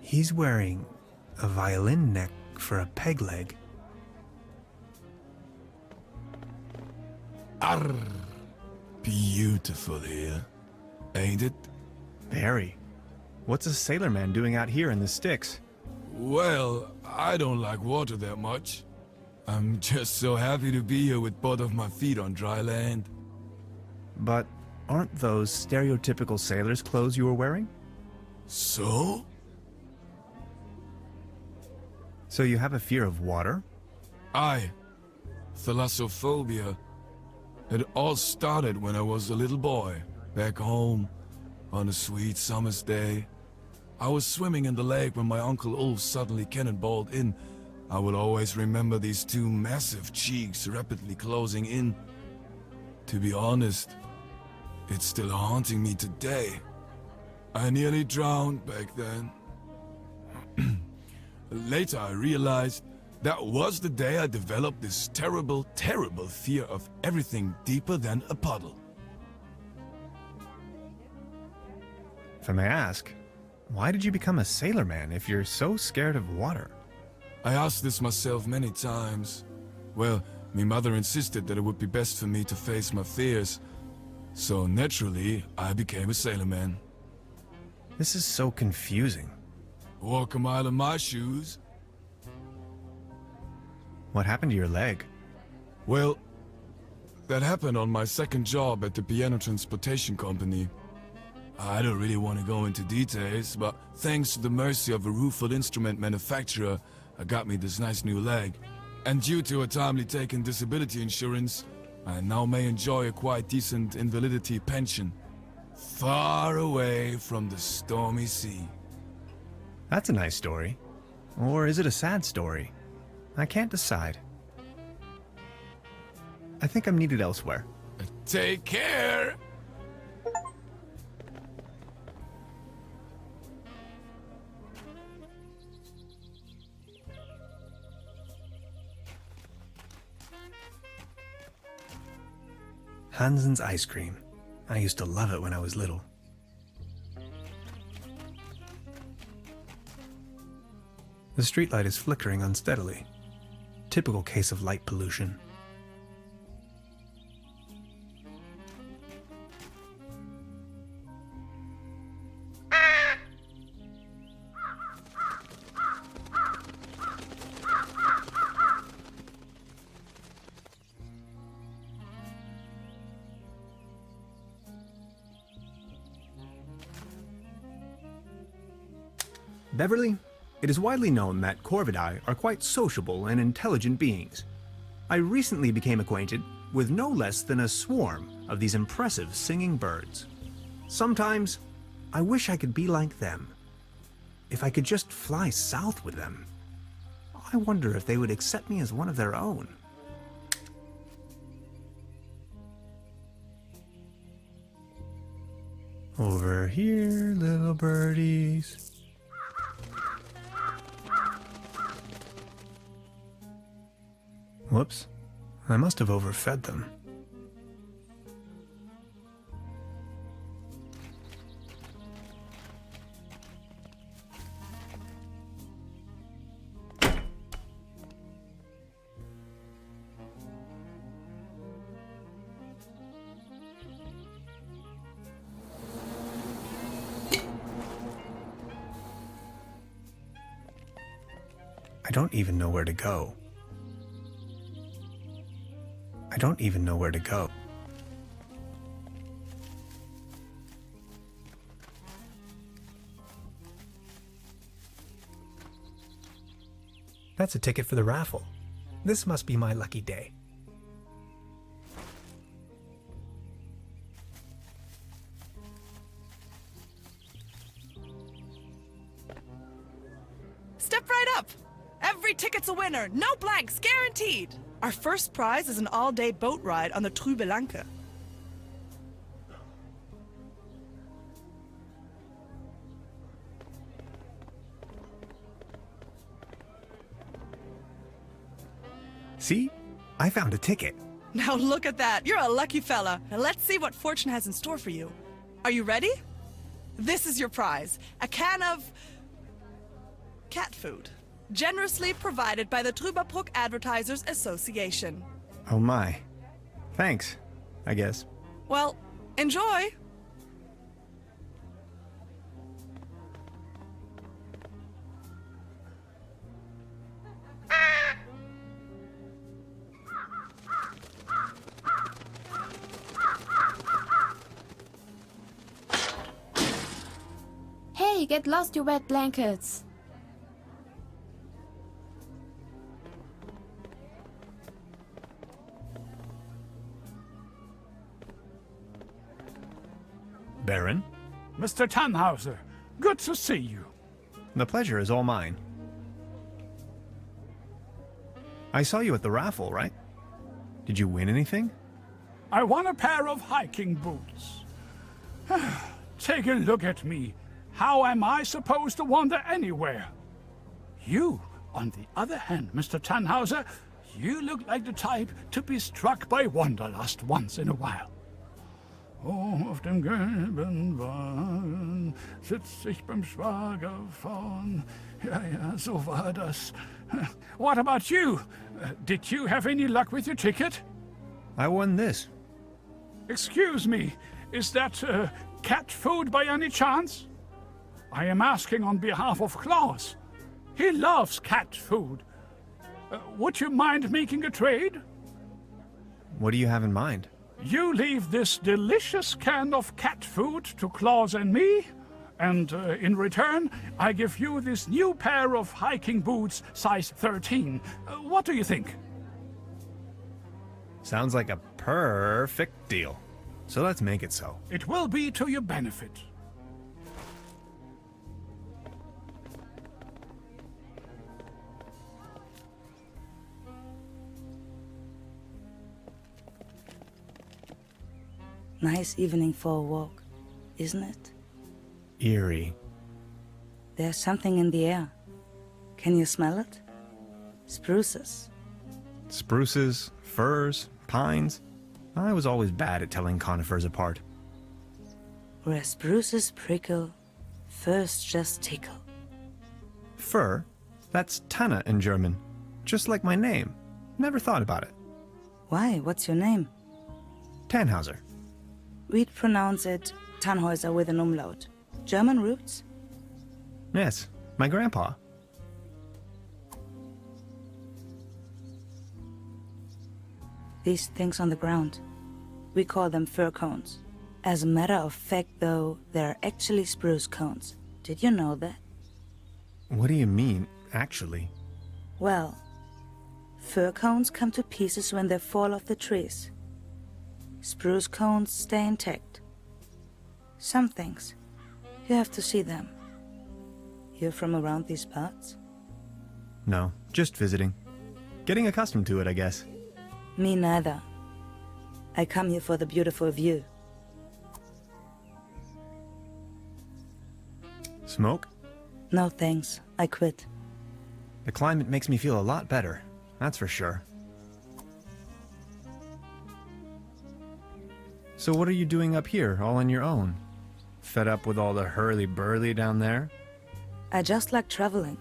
He's wearing a violin neck for a peg leg. Arr, beautiful here, ain't it? Very. What's a sailorman doing out here in the sticks? Well, I don't like water that much. I'm just so happy to be here with both of my feet on dry land. But aren't those stereotypical sailor's clothes you were wearing? So? So you have a fear of water? Aye. Thalassophobia. It all started when I was a little boy, back home, on a sweet summer's day. I was swimming in the lake when my Uncle Ulf suddenly cannonballed in. I will always remember these two massive cheeks rapidly closing in. To be honest, it's still haunting me today. I nearly drowned back then. Later I realized that was the day I developed this terrible, terrible fear of everything deeper than a puddle. If I may ask, why did you become a sailorman if you're so scared of water? I asked this myself many times. Well, my mother insisted that it would be best for me to face my fears. So naturally, I became a sailorman. This is so confusing. Walk a mile in my shoes. What happened to your leg? Well, that happened on my second job at the piano transportation company. I don't really want to go into details, but thanks to the mercy of a rueful instrument manufacturer, I got me this nice new leg. And due to a timely taken disability insurance, I now may enjoy a quite decent invalidity pension. Far away from the stormy sea. That's a nice story. Or is it a sad story? I can't decide. I think I'm needed elsewhere. Take care! Hansen's ice cream. I used to love it when I was little. The streetlight is flickering unsteadily. Typical case of light pollution. Beverly, it is widely known that Corvidae are quite sociable and intelligent beings. I recently became acquainted with no less than a swarm of these impressive singing birds. Sometimes, I wish I could be like them. If I could just fly south with them. I wonder if they would accept me as one of their own. Over here, little birdies. Whoops. I must have overfed them. I don't even know where to go. I don't even know where to go. That's a ticket for the raffle. This must be my lucky day. Step right up! Every ticket's a winner, no blanks, guaranteed! Our first prize is an all-day boat ride on the Trüberbrook. See? I found a ticket. Now look at that, you're a lucky fella. Now let's see what fortune has in store for you. Are you ready? This is your prize, a can of cat food. Generously provided by the Trüberbrook Advertisers Association. Oh my. Thanks, I guess. Well, enjoy! Hey, get lost, you wet blankets! Baron? Mr. Tannhauser, good to see you. The pleasure is all mine. I saw you at the raffle, right? Did you win anything? I won a pair of hiking boots. Take a look at me. How am I supposed to wander anywhere? You, on the other hand, Mr. Tannhauser, you look like the type to be struck by wanderlust once in a while. Oh, auf dem gelben Wagen sitz ich beim Schwager vorn. Ja, so war das. What about you? Did you have any luck with your ticket? I won this. Excuse me, is that cat food by any chance? I am asking on behalf of Klaus. He loves cat food. Would you mind making a trade? What do you have in mind? You leave this delicious can of cat food to Klaus and me, and in return, I give you this new pair of hiking boots, size 13. What do you think? Sounds like a perfect deal. So let's make it so. It will be to your benefit. Nice evening for a walk, isn't it? Eerie. There's something in the air. Can you smell it? Spruces. Spruces, firs, pines. I was always bad at telling conifers apart. Where spruces prickle, firs just tickle. Fir? That's Tanne in German. Just like my name. Never thought about it. Why? What's your name? Tannhauser. We'd pronounce it Tannhauser with an umlaut. German roots? Yes, my grandpa. These things on the ground. We call them fir cones. As a matter of fact, though, they're actually spruce cones. Did you know that? What do you mean, actually? Well, fir cones come to pieces when they fall off the trees. Spruce cones stay intact. Some things. You have to see them. You're from around these parts? No, just visiting. Getting accustomed to it, I guess. Me neither. I come here for the beautiful view. Smoke? No thanks. I quit. The climate makes me feel a lot better, that's for sure. So what are you doing up here, all on your own? Fed up with all the hurly-burly down there? I just like traveling.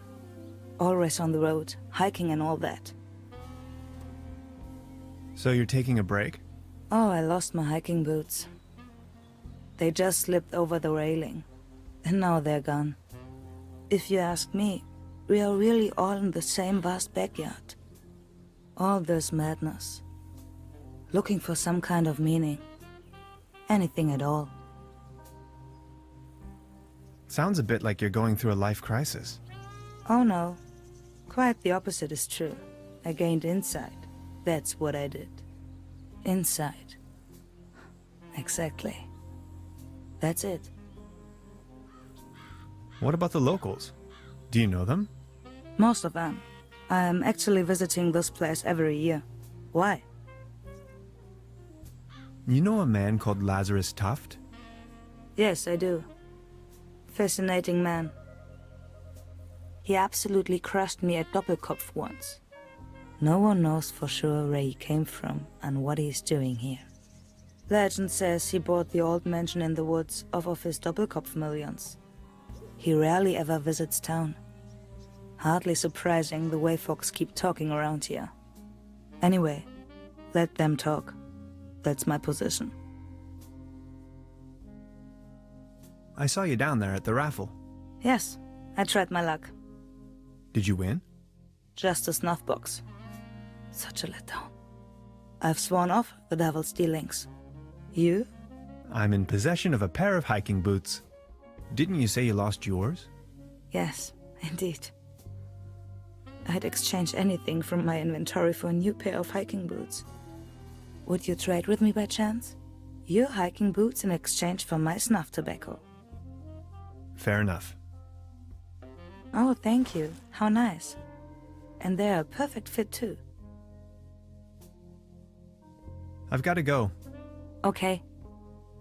Always on the road, hiking and all that. So you're taking a break? Oh, I lost my hiking boots. They just slipped over the railing. And now they're gone. If you ask me, we are really all in the same vast backyard. All this madness. Looking for some kind of meaning. Anything at all. Sounds a bit like you're going through a life crisis. Oh no. Quite the opposite is true. I gained insight. That's what I did. Insight. Exactly. That's it. What about the locals? Do you know them? Most of them. I am actually visiting this place every year. Why? You know a man called Lazarus Tuft? Yes, I do. Fascinating man. He absolutely crushed me at Doppelkopf once. No one knows for sure where he came from and what he's doing here. Legend says he bought the old mansion in the woods off of his Doppelkopf millions. He rarely ever visits town. Hardly surprising the way folks keep talking around here. Anyway, let them talk. That's my position. I saw you down there at the raffle. Yes, I tried my luck. Did you win? Just a snuff box. Such a letdown. I've sworn off the devil's dealings. You? I'm in possession of a pair of hiking boots. Didn't you say you lost yours? Yes, indeed. I'd exchange anything from my inventory for a new pair of hiking boots. Would you trade with me by chance? Your hiking boots in exchange for my snuff tobacco. Fair enough. Oh, thank you. How nice. And they're a perfect fit too. I've got to go. Okay.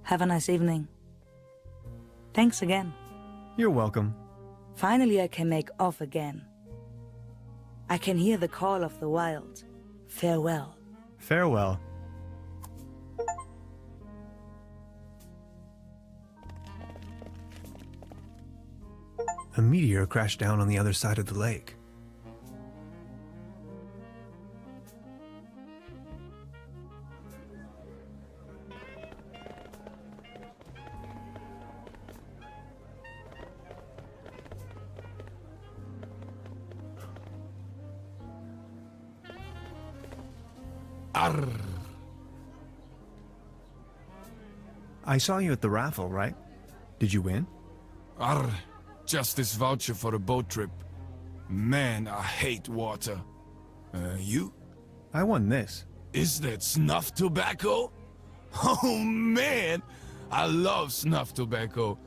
Have a nice evening. Thanks again. You're welcome. Finally I can make off again. I can hear the call of the wild. Farewell. Farewell. A meteor crashed down on the other side of the lake. Arr. I saw you at the raffle, right? Did you win? Arr. Just this voucher for a boat trip. Man, I hate water. You? I won this. Is that snuff tobacco? Oh man, I love snuff tobacco.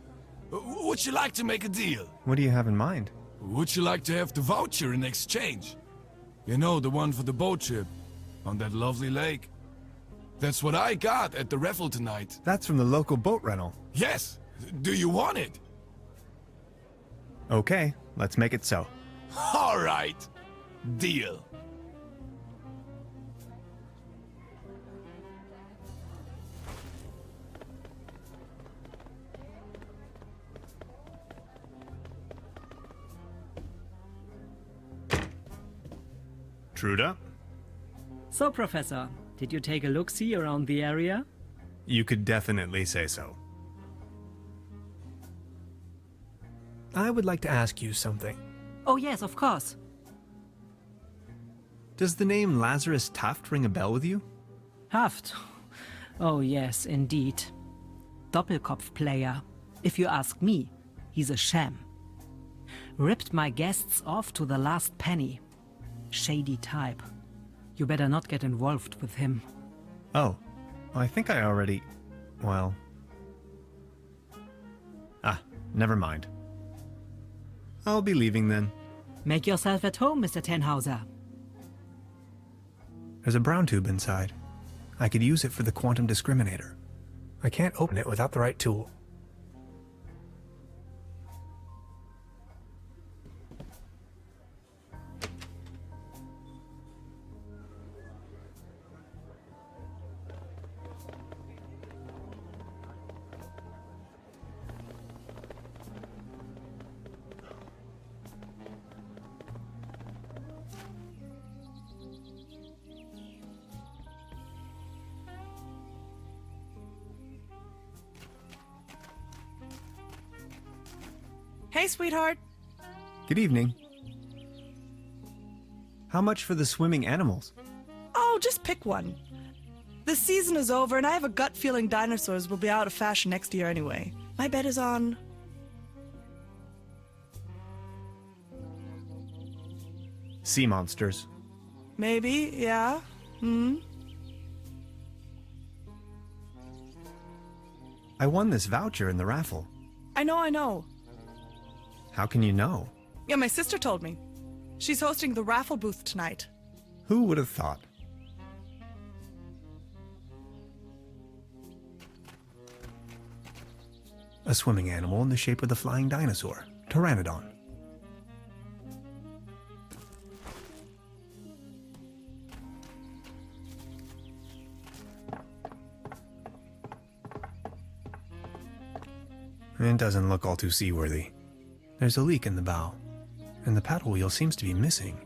Would you like to make a deal? What do you have in mind? Would you like to have the voucher in exchange? You know, the one for the boat trip on that lovely lake. That's what I got at the raffle tonight. That's from the local boat rental. Yes. Do you want it? Okay, let's make it so. All right. Deal. Truda? So, Professor, did you take a look-see around the area? You could definitely say so. I would like to ask you something. Oh yes, of course. Does the name Lazarus Taft ring a bell with you? Haft. Oh yes, indeed. Doppelkopf player. If you ask me, he's a sham. Ripped my guests off to the last penny. Shady type. You better not get involved with him. Oh, I think I already... well... never mind. I'll be leaving then. Make yourself at home, Mr. Tannhauser. There's a brown tube inside. I could use it for the quantum discriminator. I can't open it without the right tool. Hey, sweetheart. Good evening. How much for the swimming animals? Oh, just pick one. The season is over, and I have a gut feeling dinosaurs will be out of fashion next year anyway. My bet is on... Sea monsters. Maybe, yeah. I won this voucher in the raffle. I know. How can you know? Yeah, my sister told me. She's hosting the raffle booth tonight. Who would have thought? A swimming animal in the shape of the flying dinosaur, Pteranodon. It doesn't look all too seaworthy. There's a leak in the bow, and the paddle wheel seems to be missing.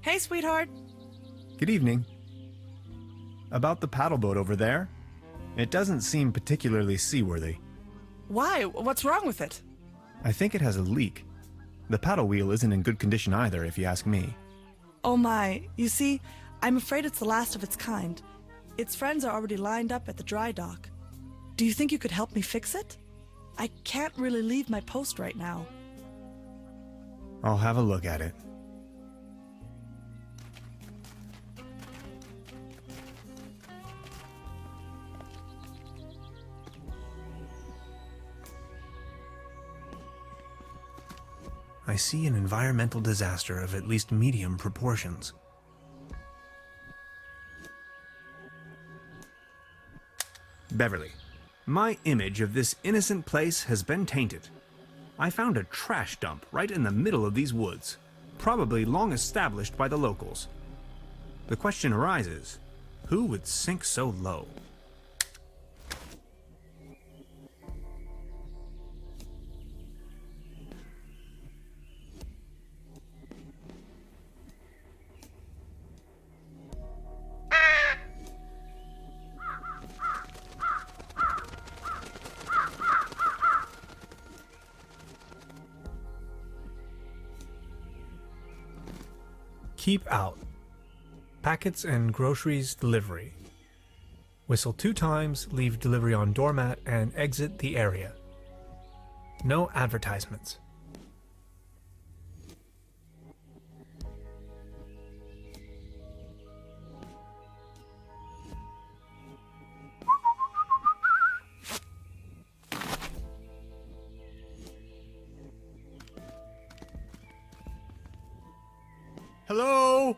Hey, sweetheart. Good evening. About the paddle boat over there? It doesn't seem particularly seaworthy. Why? What's wrong with it? I think it has a leak. The paddle wheel isn't in good condition either, if you ask me. Oh my, you see, I'm afraid it's the last of its kind. Its friends are already lined up at the dry dock. Do you think you could help me fix it? I can't really leave my post right now. I'll have a look at it. I I see an environmental disaster of at least medium proportions. Beverly, my image of this innocent place has been tainted. I found a trash dump right in the middle of these woods, probably long established by the locals. The question arises, who would sink so low? Keep out. Packets and groceries delivery. Whistle 2 times, leave delivery on doormat, and exit the area. No advertisements. Hello?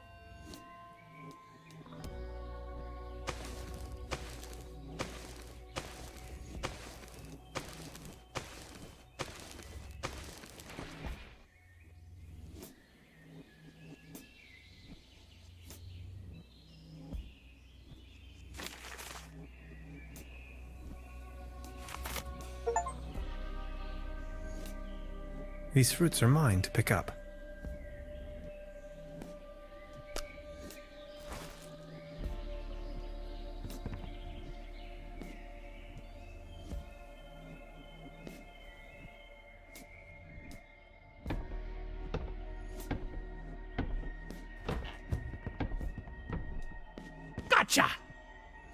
These fruits are mine to pick up. Gotcha!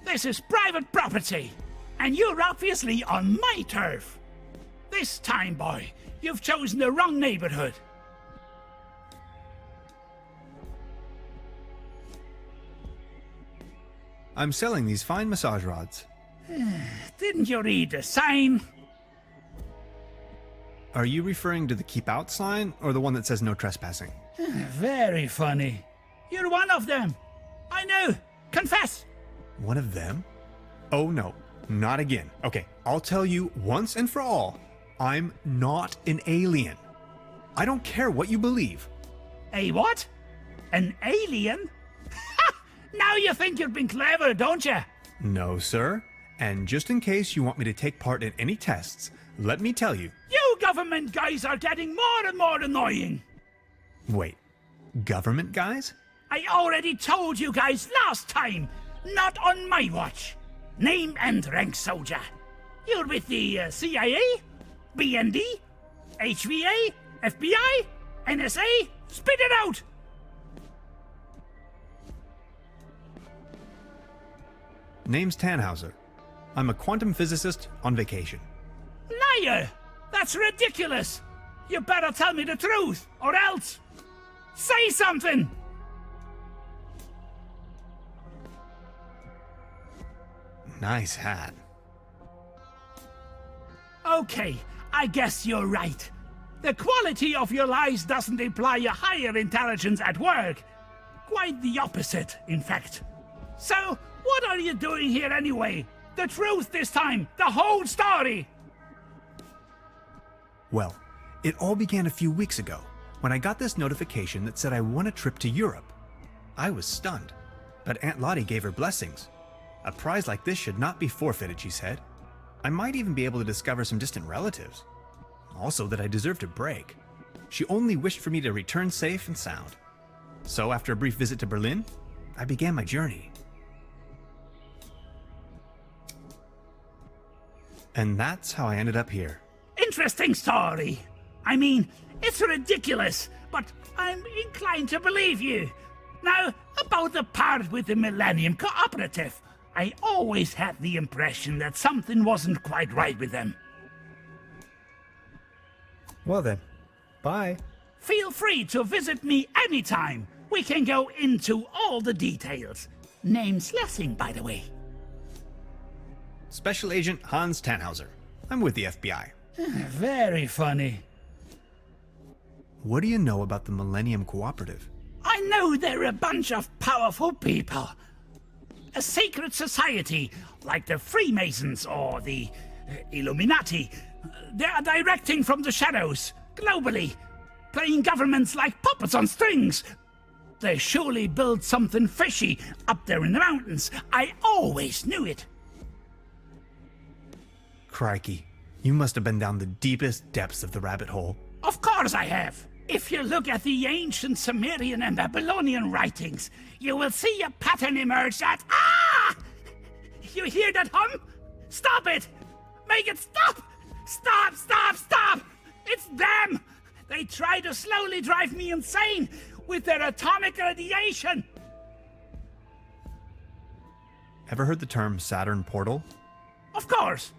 This is private property, and you're obviously on my turf. This time, boy, you've chosen the wrong neighborhood. I'm selling these fine massage rods. Didn't you read the sign? Are you referring to the keep out sign or the one that says no trespassing? Very funny. You're one of them. I know. Confess. One of them? Oh no, not again. Okay, I'll tell you once and for all, I'm not an alien. I don't care what you believe. A what? An alien? Ha! Now you think you've been clever, don't you? No, sir. And just in case you want me to take part in any tests, let me tell you. You government guys are getting more and more annoying. Wait, government guys? I already told you guys last time. Not on my watch. Name and rank soldier. You're with the CIA? BND? HVA? FBI? NSA? Spit it out! Name's Tannhauser. I'm a quantum physicist on vacation. Liar! That's ridiculous! You better tell me the truth, or else... Say something! Nice hat. Okay, I guess you're right. The quality of your lies doesn't imply a higher intelligence at work. Quite the opposite, in fact. So, what are you doing here anyway? The truth this time, the whole story! Well, it all began a few weeks ago, when I got this notification that said I won a trip to Europe. I was stunned, but Aunt Lottie gave her blessings. A prize like this should not be forfeited, she said. I might even be able to discover some distant relatives. Also that I deserved a break. She only wished for me to return safe and sound. So after a brief visit to Berlin, I began my journey. And that's how I ended up here. Interesting story. I mean, it's ridiculous, but I'm inclined to believe you. Now, about the part with the Millennium Cooperative. I always had the impression that something wasn't quite right with them. Well then, bye. Feel free to visit me anytime. We can go into all the details. Name's Lessing, by the way. Special Agent Hans Tannhauser. I'm with the FBI. Very funny. What do you know about the Millennium Cooperative? I know they're a bunch of powerful people. A secret society, like the Freemasons or the Illuminati. They are directing from the shadows, globally, playing governments like puppets on strings. They surely built something fishy up there in the mountains. I always knew it. Crikey, you must have been down the deepest depths of the rabbit hole. Of course I have. If you look at the ancient Sumerian and Babylonian writings, you will see a pattern emerge that... Ah! You hear that hum? Stop it! Make it stop! Stop, stop, stop! It's them! They try to slowly drive me insane with their atomic radiation! Ever heard the term Saturn portal? Of course!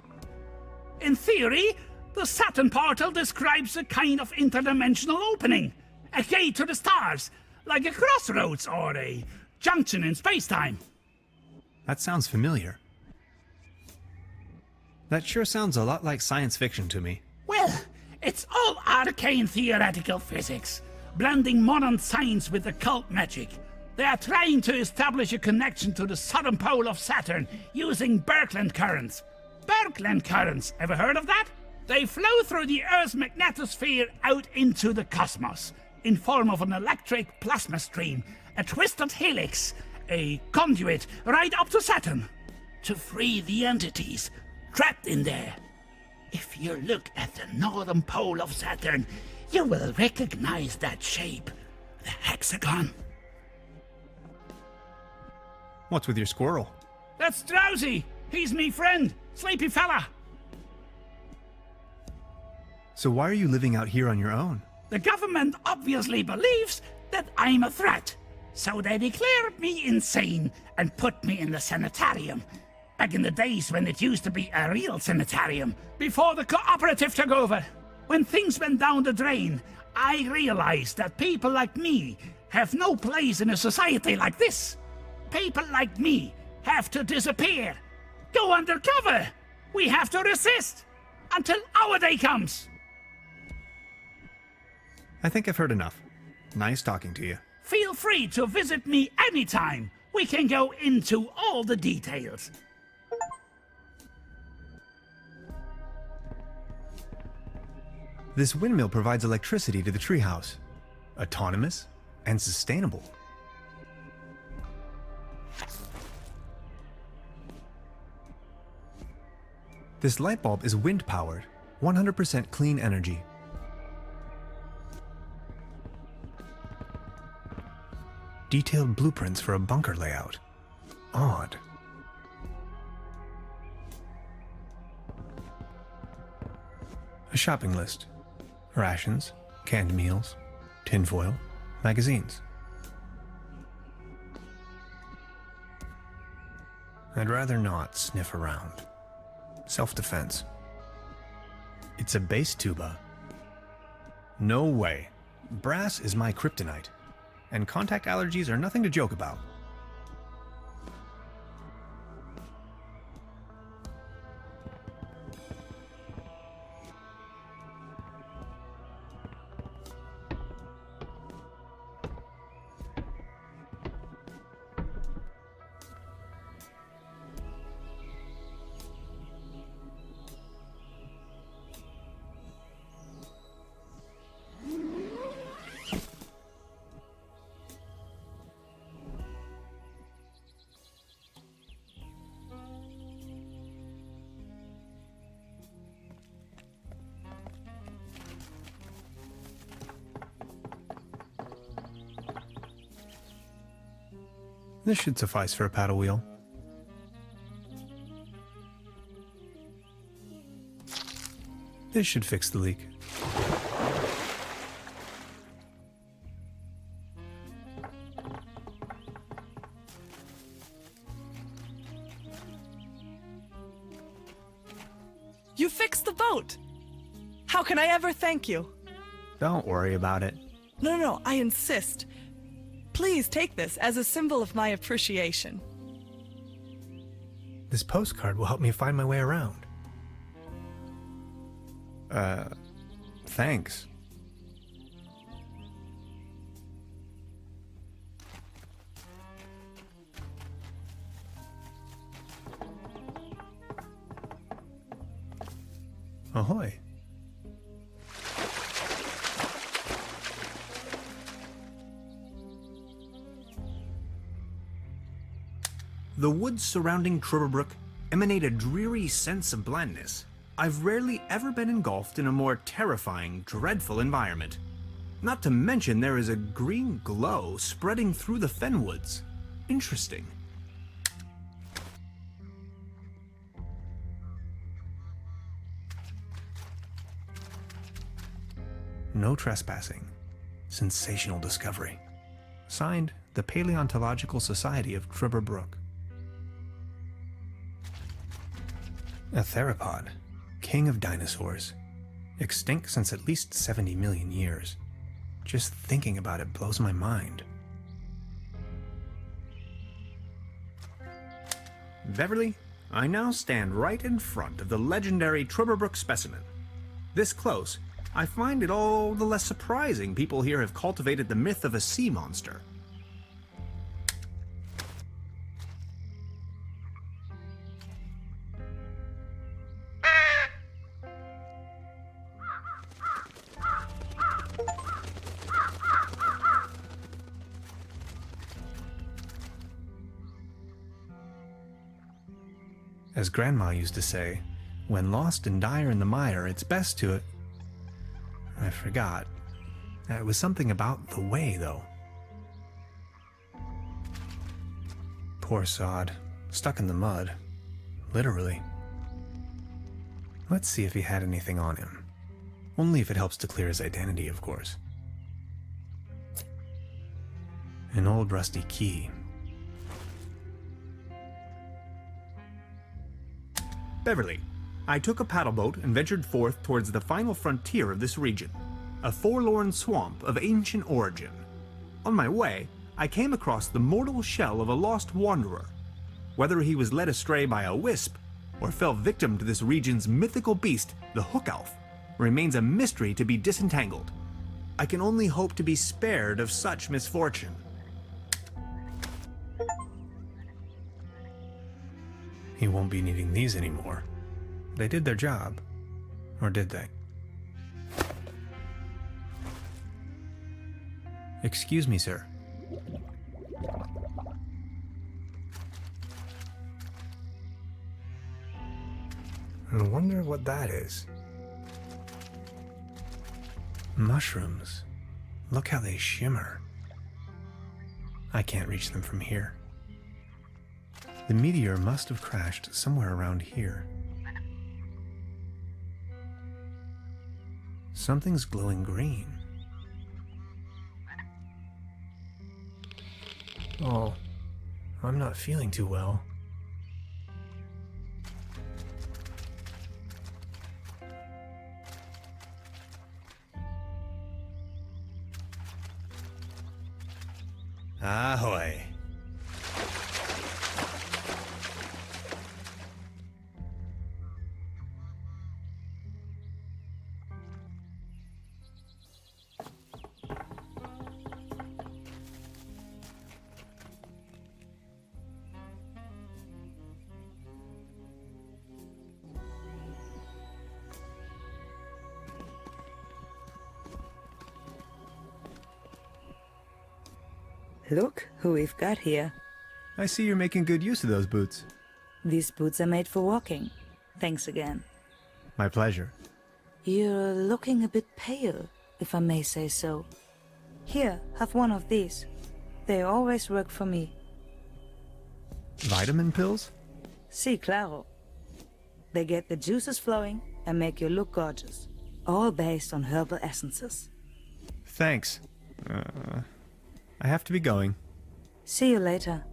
In theory, the Saturn portal describes a kind of interdimensional opening, a gate to the stars, like a crossroads or a junction in space-time. That sounds familiar. That sure sounds a lot like science fiction to me. Well, it's all arcane theoretical physics, blending modern science with occult magic. They are trying to establish a connection to the southern pole of Saturn using Birkeland currents. Birkeland currents, ever heard of that? They flow through the Earth's magnetosphere out into the cosmos, in form of an electric plasma stream, a twisted helix, a conduit right up to Saturn, to free the entities trapped in there. If you look at the northern pole of Saturn, you will recognize that shape, the hexagon. What's with your squirrel? That's Drowsy. He's me friend, sleepy fella. So why are you living out here on your own? The government obviously believes that I'm a threat, so they declared me insane and put me in the sanitarium. Back in the days when it used to be a real sanitarium, before the cooperative took over. When things went down the drain, I realized that people like me have no place in a society like this. People like me have to disappear, go undercover. We have to resist until our day comes. I think I've heard enough. Nice talking to you. Feel free to visit me anytime. We can go into all the details. This windmill provides electricity to the treehouse. Autonomous and sustainable. This light bulb is wind-powered, 100% clean energy. Detailed blueprints for a bunker layout. Odd. A shopping list. Rations, canned meals, tinfoil, magazines. I'd rather not sniff around. Self-defense. It's a bass tuba. No way. Brass is my kryptonite, and contact allergies are nothing to joke about. This should suffice for a paddle wheel. This should fix the leak. You fixed the boat! How can I ever thank you? Don't worry about it. No, I insist. Please take this as a symbol of my appreciation. This postcard will help me find my way around. Thanks. Ahoy. The woods surrounding Trüberbrook emanate a dreary sense of blandness. I've rarely ever been engulfed in a more terrifying, dreadful environment. Not to mention there is a green glow spreading through the fenwoods. Interesting. No trespassing. Sensational discovery. Signed, the Paleontological Society of Trüberbrook. A theropod, king of dinosaurs. Extinct since at least 70 million years. Just thinking about it blows my mind. Beverly, I now stand right in front of the legendary Trüberbrook specimen. This close, I find it all the less surprising people here have cultivated the myth of a sea monster. As Grandma used to say, when lost and dire in the mire, it's best to... I forgot. It was something about the way, though. Poor sod. Stuck in the mud. Literally. Let's see if he had anything on him. Only if it helps to clear his identity, of course. An old rusty key. Beverly, I took a paddle boat and ventured forth towards the final frontier of this region, a forlorn swamp of ancient origin. On my way, I came across the mortal shell of a lost wanderer. Whether he was led astray by a wisp or fell victim to this region's mythical beast, the Hook Elf, remains a mystery to be disentangled. I can only hope to be spared of such misfortune. He won't be needing these anymore. They did their job. Or did they? Excuse me, sir. I wonder what that is. Mushrooms. Look how they shimmer. I can't reach them from here. The meteor must have crashed somewhere around here. Something's glowing green. Oh, I'm not feeling too well. Ahoy. Look who we've got here. I see you're making good use of those boots. These boots are made for walking. Thanks again. My pleasure. You're looking a bit pale, if I may say so. Here, have one of these. They always work for me. Vitamin pills? Sí, claro. They get the juices flowing and make you look gorgeous. All based on herbal essences. Thanks. I have to be going. See you later.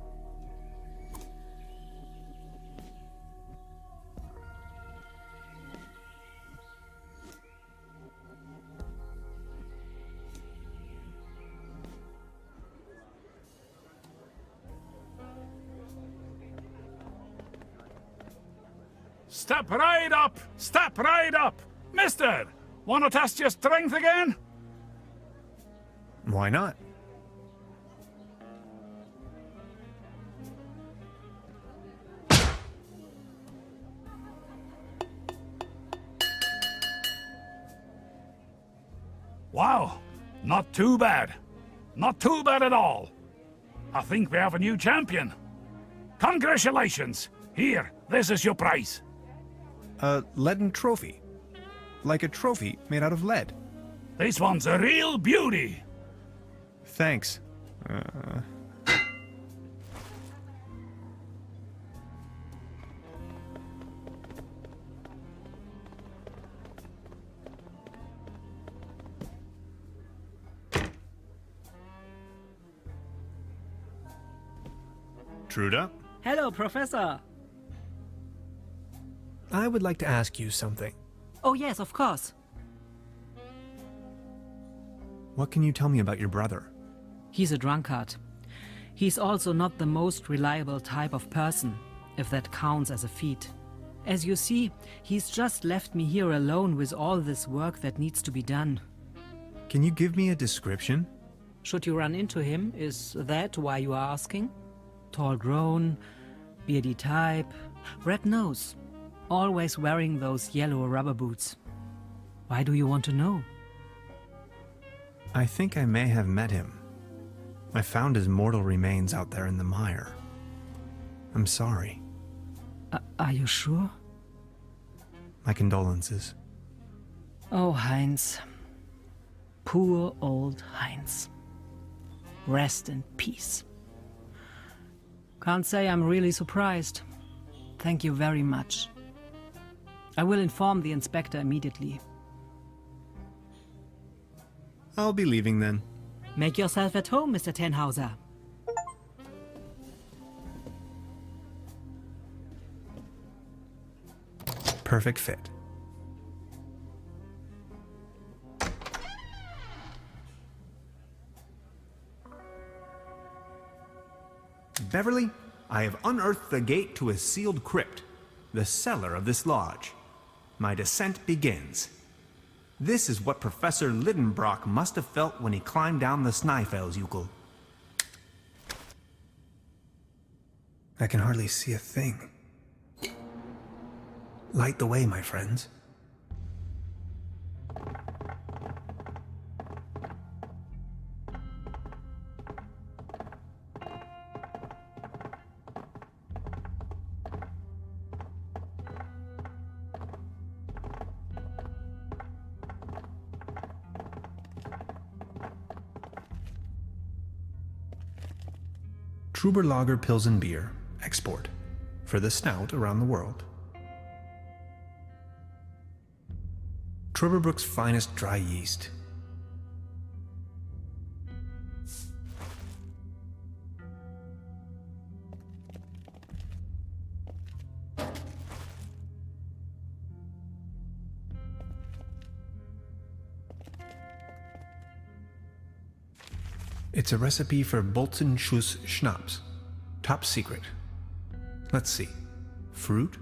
Step right up! Step right up! Mister, wanna test your strength again? Why not? Wow, not too bad. Not too bad at all. I think we have a new champion. Congratulations! Here, this is your prize. A leaden trophy. Like a trophy made out of lead. This one's a real beauty. Thanks. Truda? Hello, Professor. I would like to ask you something. Oh, yes, of course. What can you tell me about your brother? He's a drunkard. He's also not the most reliable type of person, if that counts as a feat. As you see, he's just left me here alone with all this work that needs to be done. Can you give me a description? Should you run into him, is that why you are asking? Tall grown, beardy type, red nose, always wearing those yellow rubber boots. Why do you want to know? I think I may have met him. I found his mortal remains out there in the mire. I'm sorry. Are you sure? My condolences. Oh, Heinz. Poor old Heinz. Rest in peace. Can't say I'm really surprised. Thank you very much. I will inform the inspector immediately. I'll be leaving then. Make yourself at home, Mr. Tannhauser. Perfect fit. Beverly, I have unearthed the gate to a sealed crypt, the cellar of this lodge. My descent begins. This is what Professor Lidenbrock must have felt when he climbed down the Snæfellsjökull. I can hardly see a thing. Light the way, my friends. Trüberlager Pilsen beer, export, for the snout around the world. Trüberbrook's finest dry yeast. It's a recipe for Bolzenschuss schnapps. Top secret. Let's see. Fruit,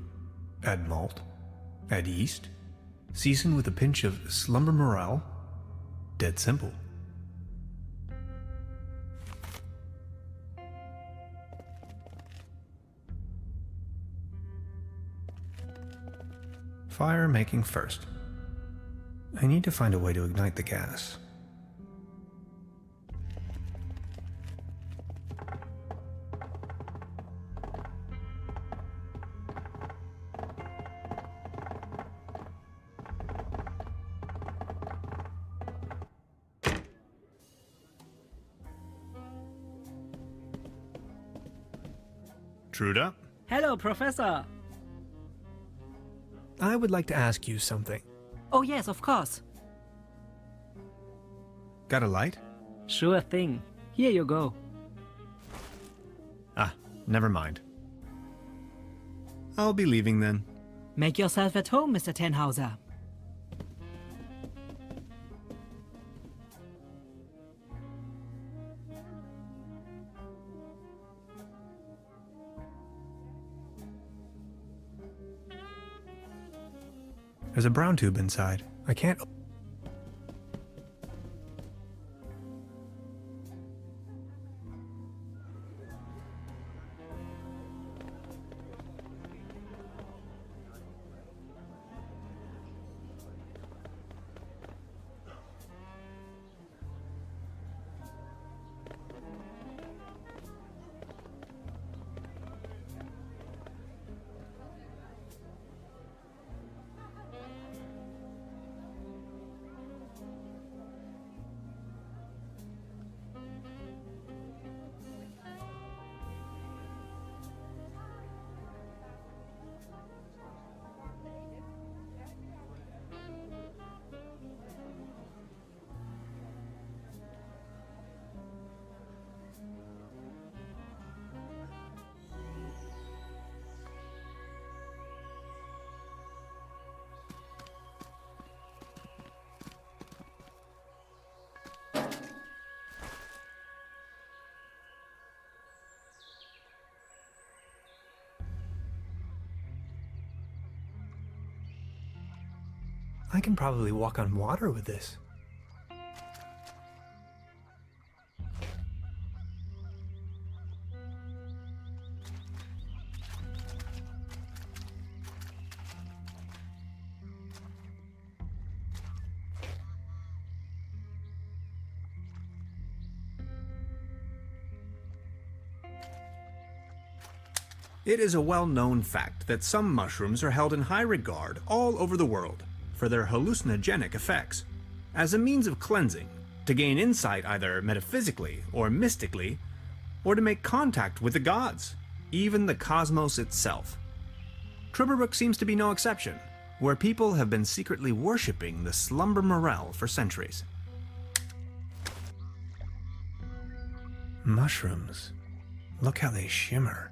add malt, add yeast, season with a pinch of slumber morale. Dead simple. Fire making first. I need to find a way to ignite the gas. Truda? Hello, Professor. I would like to ask you something. Oh, yes, of course. Got a light? Sure thing. Here you go. Ah, never mind. I'll be leaving then. Make yourself at home, Mr. Tannhauser. There's a brown tube inside. I can't... I can probably walk on water with this. It is a well-known fact that some mushrooms are held in high regard all over the world for their hallucinogenic effects. As a means of cleansing, to gain insight either metaphysically or mystically, or to make contact with the gods, even the cosmos itself. Trüberbrook seems to be no exception, where people have been secretly worshipping the slumber morel for centuries. Mushrooms. Look how they shimmer.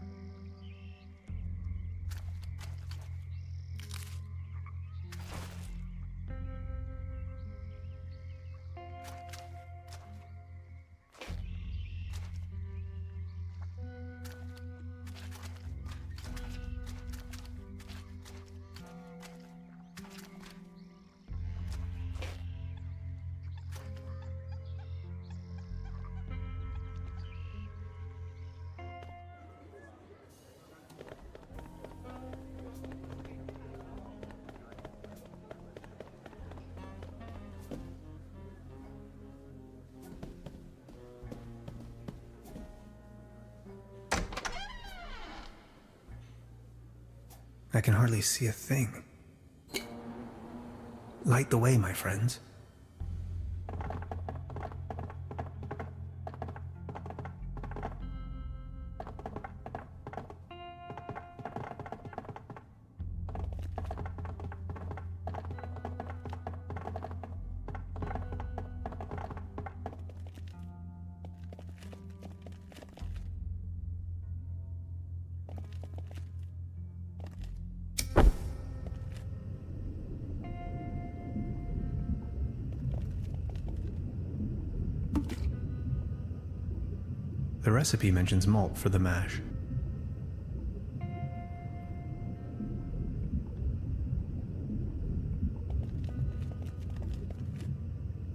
I can hardly see a thing. Light the way, my friends. The recipe mentions malt for the mash.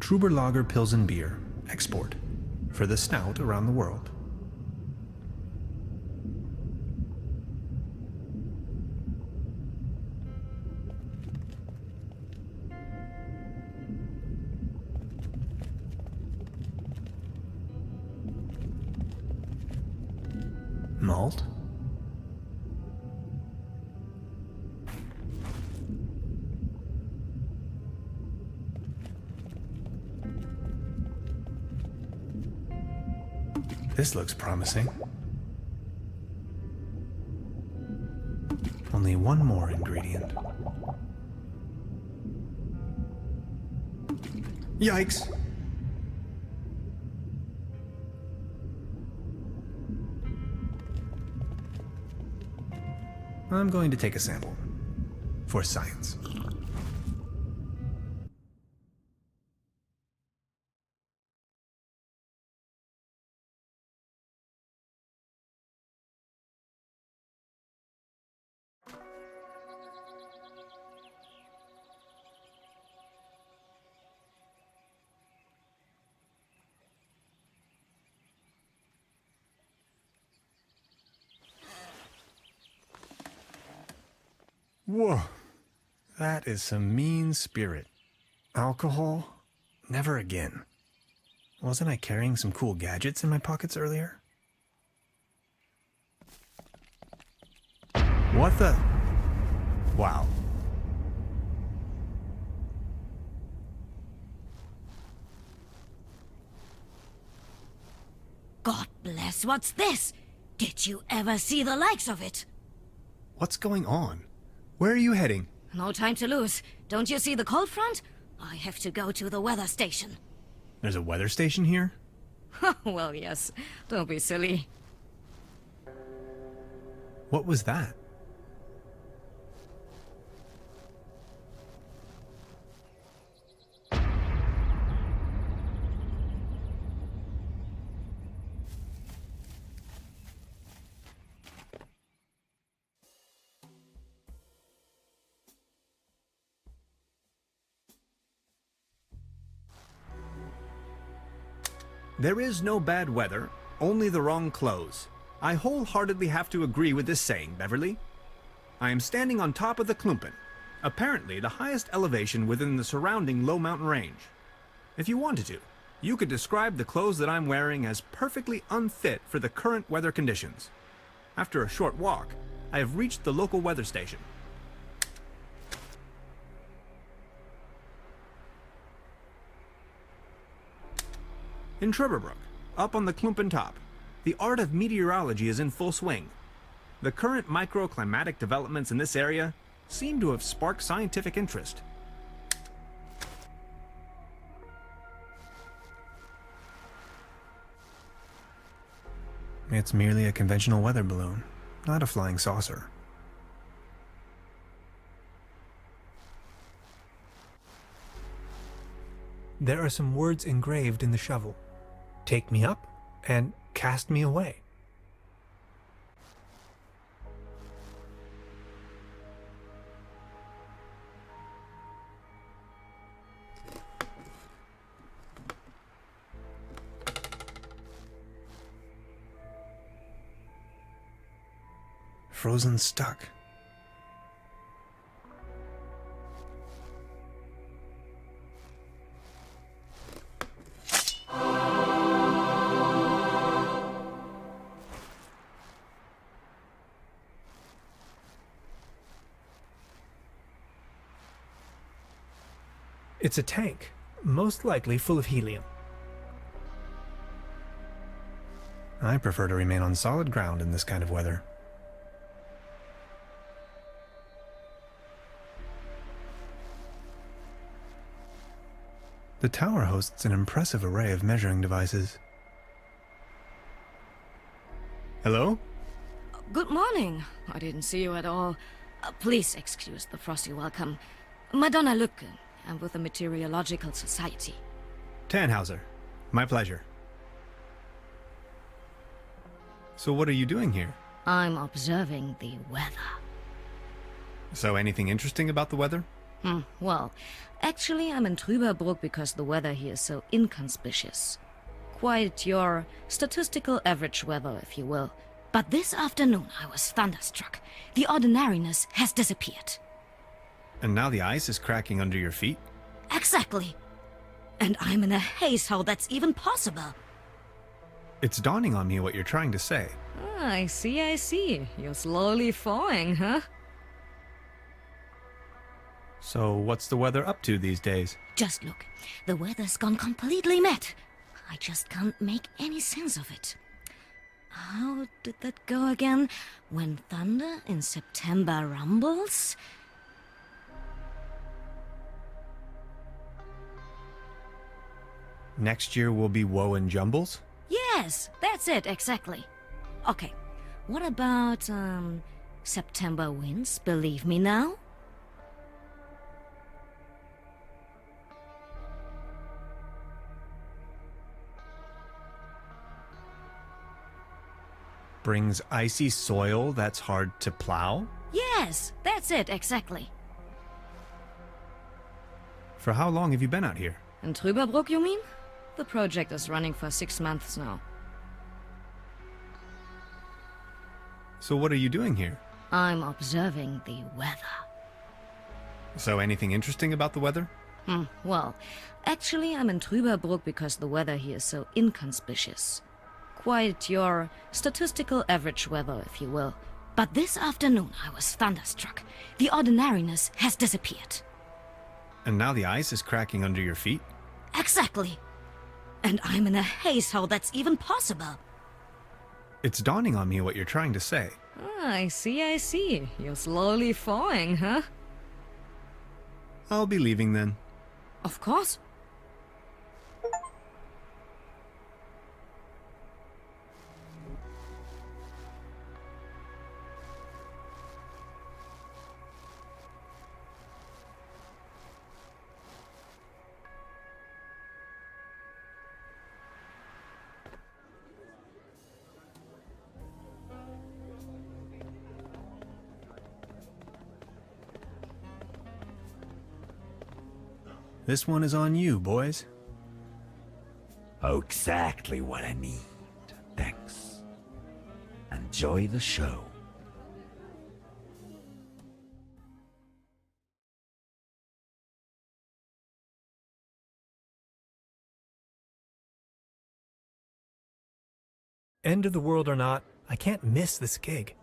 Trüberlager Pilsen beer, export, for the snout around the world. Malt? This looks promising. Only one more ingredient. Yikes! I'm going to take a sample. For science. Whoa, that is some mean spirit. Alcohol? Never again. Wasn't I carrying some cool gadgets in my pockets earlier? What the? Wow. God bless, what's this? Did you ever see the likes of it? What's going on? Where are you heading? No time to lose. Don't you see the cold front? I have to go to the weather station. There's a weather station here? Well, yes. Don't be silly. What was that? There is no bad weather, only the wrong clothes. I wholeheartedly have to agree with this saying, Beverly. I am standing on top of the Klumpen, apparently the highest elevation within the surrounding low mountain range. If you wanted to, you could describe the clothes that I'm wearing as perfectly unfit for the current weather conditions. After a short walk, I have reached the local weather station. In Trüberbrook, up on the Klumpen top, the art of meteorology is in full swing. The current microclimatic developments in this area seem to have sparked scientific interest. It's merely a conventional weather balloon, not a flying saucer. There are some words engraved in the shovel. Take me up and cast me away. Frozen stuck. It's a tank, most likely full of helium. I prefer to remain on solid ground in this kind of weather. The tower hosts an impressive array of measuring devices. Hello? Good morning. I didn't see you at all. Please excuse the frosty welcome. Madonna Lücke. I'm with the Meteorological Society. Tannhauser. My pleasure. So what are you doing here? I'm observing the weather. So anything interesting about the weather? Well, actually I'm in Trüberbrook because the weather here is so inconspicuous. Quite your statistical average weather, if you will. But this afternoon I was thunderstruck. The ordinariness has disappeared. And now the ice is cracking under your feet? Exactly. And I'm in a haze how that's even possible. It's dawning on me what you're trying to say. I see. You're slowly falling, huh? So what's the weather up to these days? Just look. The weather's gone completely mad. I just can't make any sense of it. How did that go again? When thunder in September rumbles? Next year will be woe and jumbles? Yes, that's it, exactly. Okay, what about, September winds, believe me now? Brings icy soil that's hard to plow? Yes, that's it, exactly. For how long have you been out here? In Trüberbrook, you mean? The project is running for 6 months now. So what are you doing here? I'm observing the weather. So anything interesting about the weather? Well, actually I'm in Trüberbrook because the weather here is so inconspicuous. Quite your statistical average weather, if you will. But this afternoon I was thunderstruck. The ordinariness has disappeared. And now the ice is cracking under your feet? Exactly. And I'm in a haze how that's even possible. It's dawning on me what you're trying to say. I see. You're slowly falling, huh? I'll be leaving then. Of course. This one is on you, boys. Oh, exactly what I need. Thanks. Enjoy the show. End of the world or not, I can't miss this gig.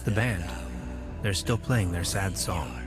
The band, they're still playing their sad song.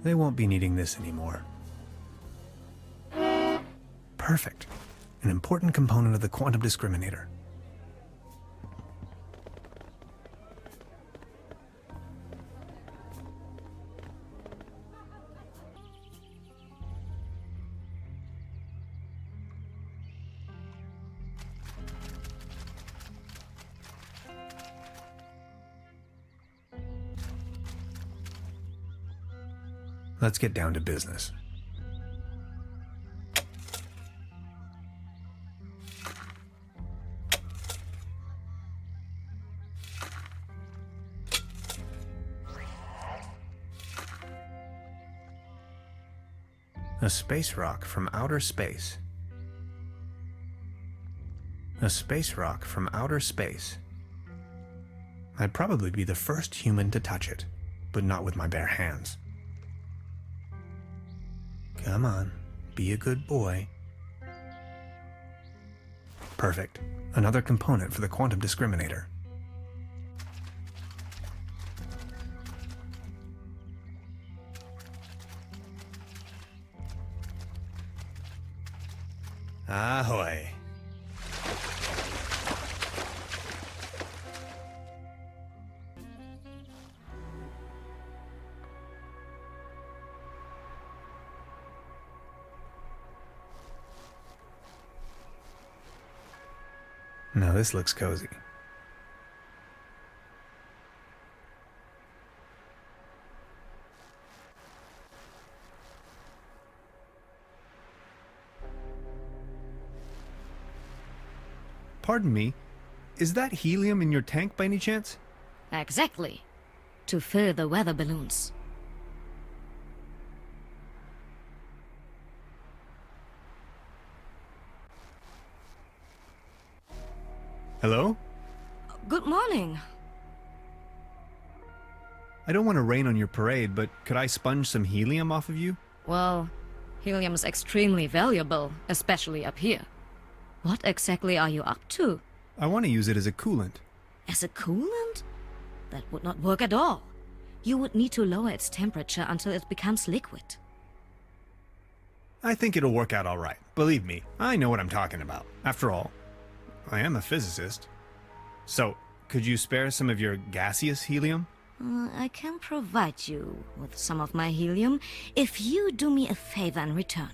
They won't be needing this anymore. Perfect. An important component of the quantum discriminator. Let's get down to business. A space rock from outer space. A space rock from outer space. I'd probably be the first human to touch it, but not with my bare hands. Come on, be a good boy. Perfect. Another component for the quantum discriminator. Ahoy. Now this looks cozy. Pardon me, is that helium in your tank by any chance? Exactly. To fill the weather balloons. Hello? Good morning. I don't want to rain on your parade, but could I sponge some helium off of you? Well, helium is extremely valuable, especially up here. What exactly are you up to? I want to use it as a coolant. As a coolant? That would not work at all. You would need to lower its temperature until it becomes liquid. I think it'll work out all right. Believe me, I know what I'm talking about. After all, I am a physicist. So, could you spare some of your gaseous helium? I can provide you with some of my helium if you do me a favor in return.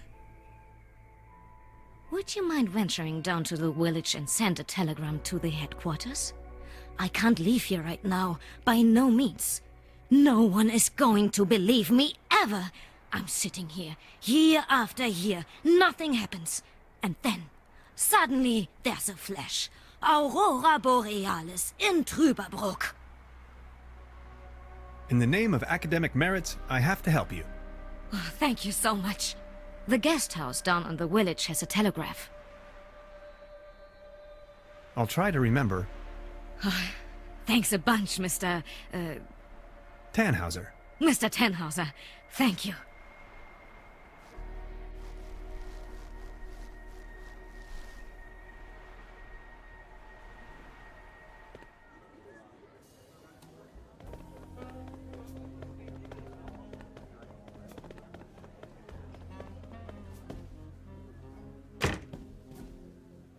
Would you mind venturing down to the village and send a telegram to the headquarters? I can't leave here right now, by no means. No one is going to believe me ever. I'm sitting here, year after year, nothing happens. And then, suddenly, there's a flash. Aurora Borealis in Trüberbrook. In the name of academic merits, I have to help you. Oh, thank you so much. The guest house down in the village has a telegraph. I'll try to remember. Thanks a bunch, Mr. Tannhauser. Mr. Tannhauser. Thank you.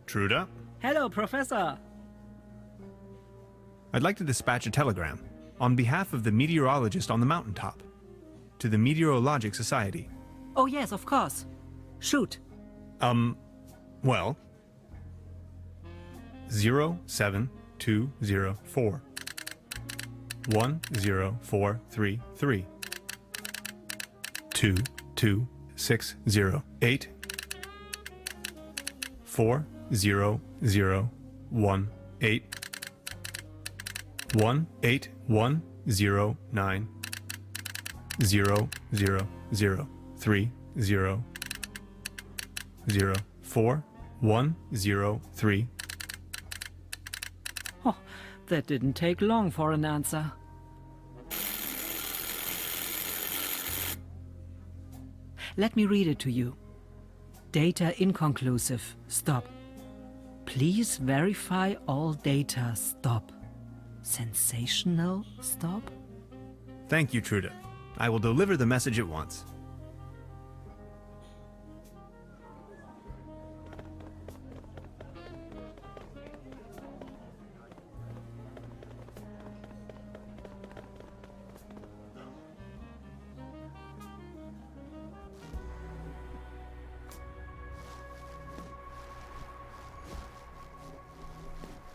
Truda? Hello, Professor. I'd like to dispatch a telegram on behalf of the meteorologist on the mountaintop to the Meteorologic Society. Oh, yes, of course. Shoot. Well, 07204 10433 22608 40018 18109 0003004 Oh, that didn't take long for an answer. Let me read it to you. Data inconclusive. Stop. Please verify all data. Stop. Sensational. Stop. Thank you, Truda. I will deliver the message at once.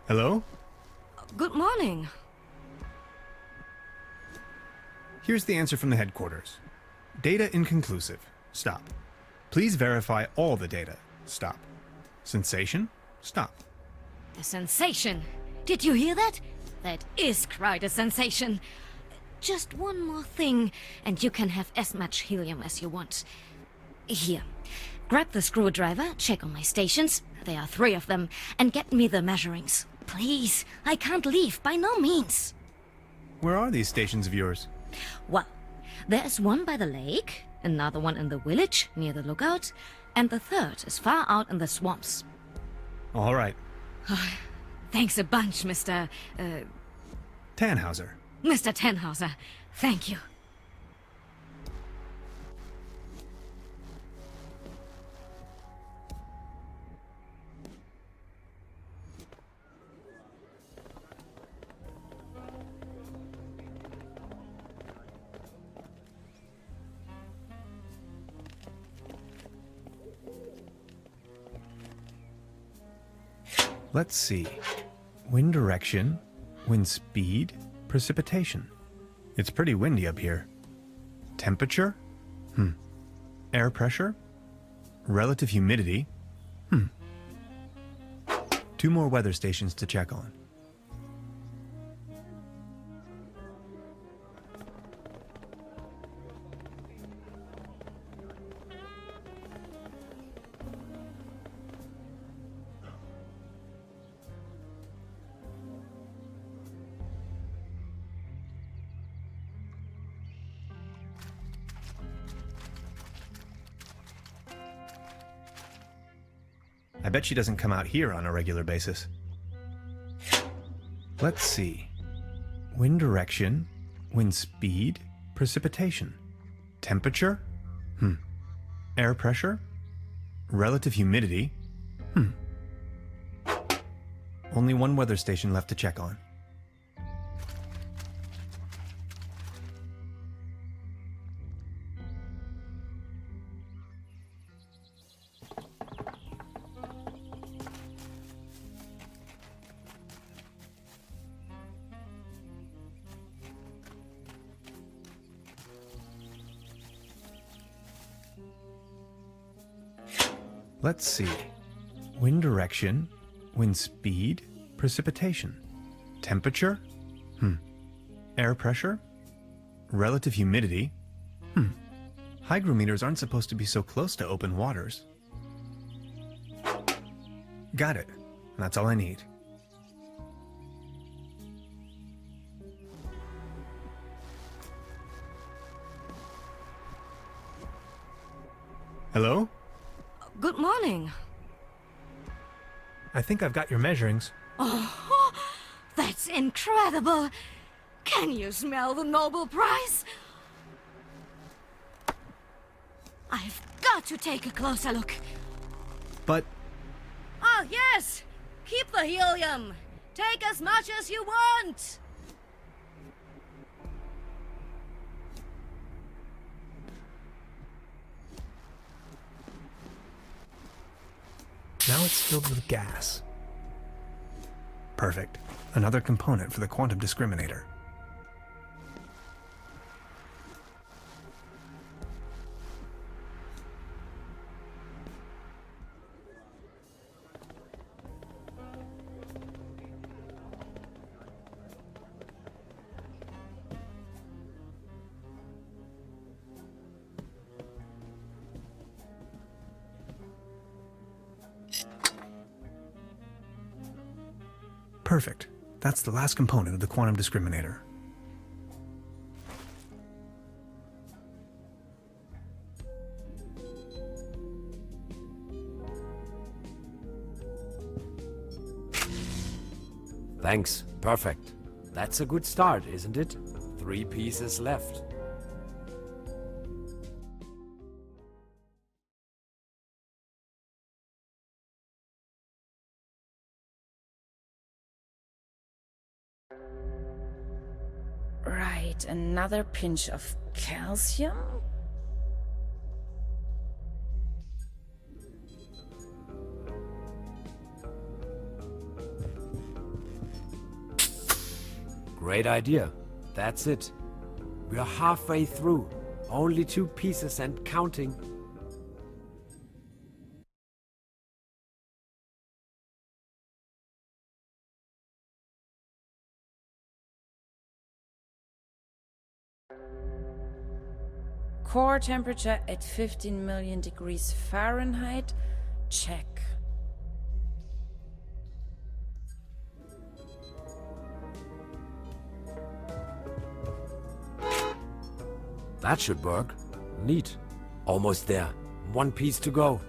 Hello? Good morning. Here's the answer from the headquarters. Data inconclusive. Stop. Please verify all the data. Stop. Sensation? Stop. A sensation. Did you hear that? That is quite a sensation. Just one more thing, and you can have as much helium as you want. Here. Grab the screwdriver, check on my stations, there are 3 of them, and get me the measurings. Please, I can't leave, by no means. Where are these stations of yours? Well, there's one by the lake, another one in the village, near the lookout, and the 3rd is far out in the swamps. All right. Thanks a bunch, Mr. Tannhauser. Mr. Tannhauser. Thank you. Let's see. Wind direction, wind speed, precipitation. It's pretty windy up here. Temperature? Air pressure? Relative humidity? 2 more weather stations to check on. I bet she doesn't come out here on a regular basis. Let's see. Wind direction, wind speed, precipitation. Temperature? Air pressure? Relative humidity? Only 1 weather station left to check on. Let's see. Wind direction, wind speed, precipitation. Temperature? Air pressure? Relative humidity? Hygrometers aren't supposed to be so close to open waters. Got it. That's all I need. Hello? Good morning. I think I've got your measurings. Oh, that's incredible. Can you smell the Nobel Prize? I've got to take a closer look. But... Oh, yes! Keep the helium! Take as much as you want! Now it's filled with gas. Perfect. Another component for the quantum discriminator. Perfect. That's the last component of the quantum discriminator. Thanks. Perfect. That's a good start, isn't it? 3 pieces left. Right, another pinch of calcium. Great idea. That's it. We're halfway through. Only 2 pieces and counting. Core temperature at 15 million degrees Fahrenheit. Check. That should work. Neat. Almost there. 1 piece to go.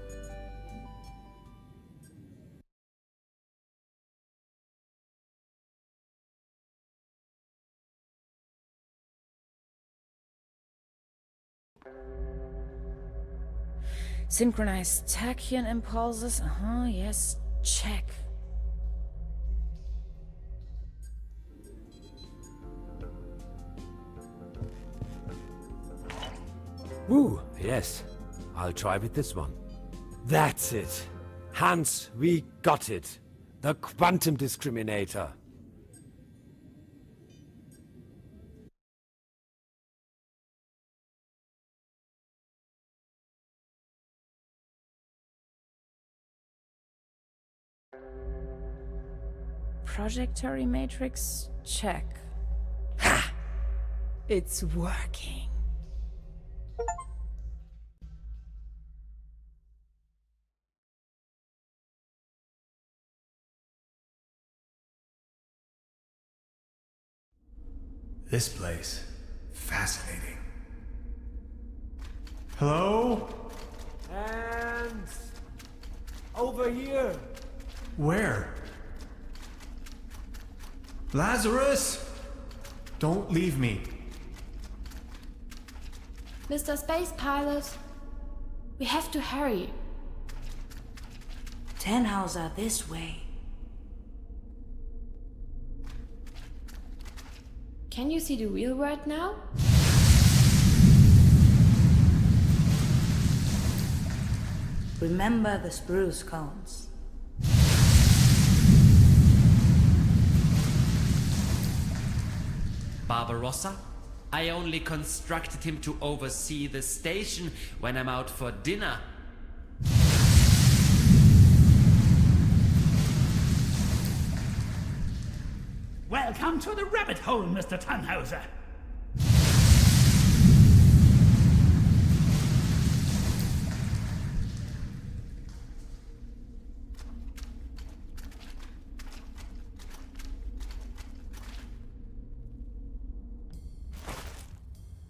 Synchronized tachyon impulses. Yes. Check. Woo, yes. I'll try with this one. That's it. Hans, we got it. The quantum discriminator. Projectory matrix. Check. Ha! It's working. This place. Fascinating. Hello? Hans! Over here! Where? Lazarus! Don't leave me. Mr. Space Pilot, we have to hurry. Tannhauser, this way. Can you see the real world now? Remember the spruce cones. Barbarossa? I only constructed him to oversee the station when I'm out for dinner. Welcome to the rabbit hole, Mr. Tannhauser.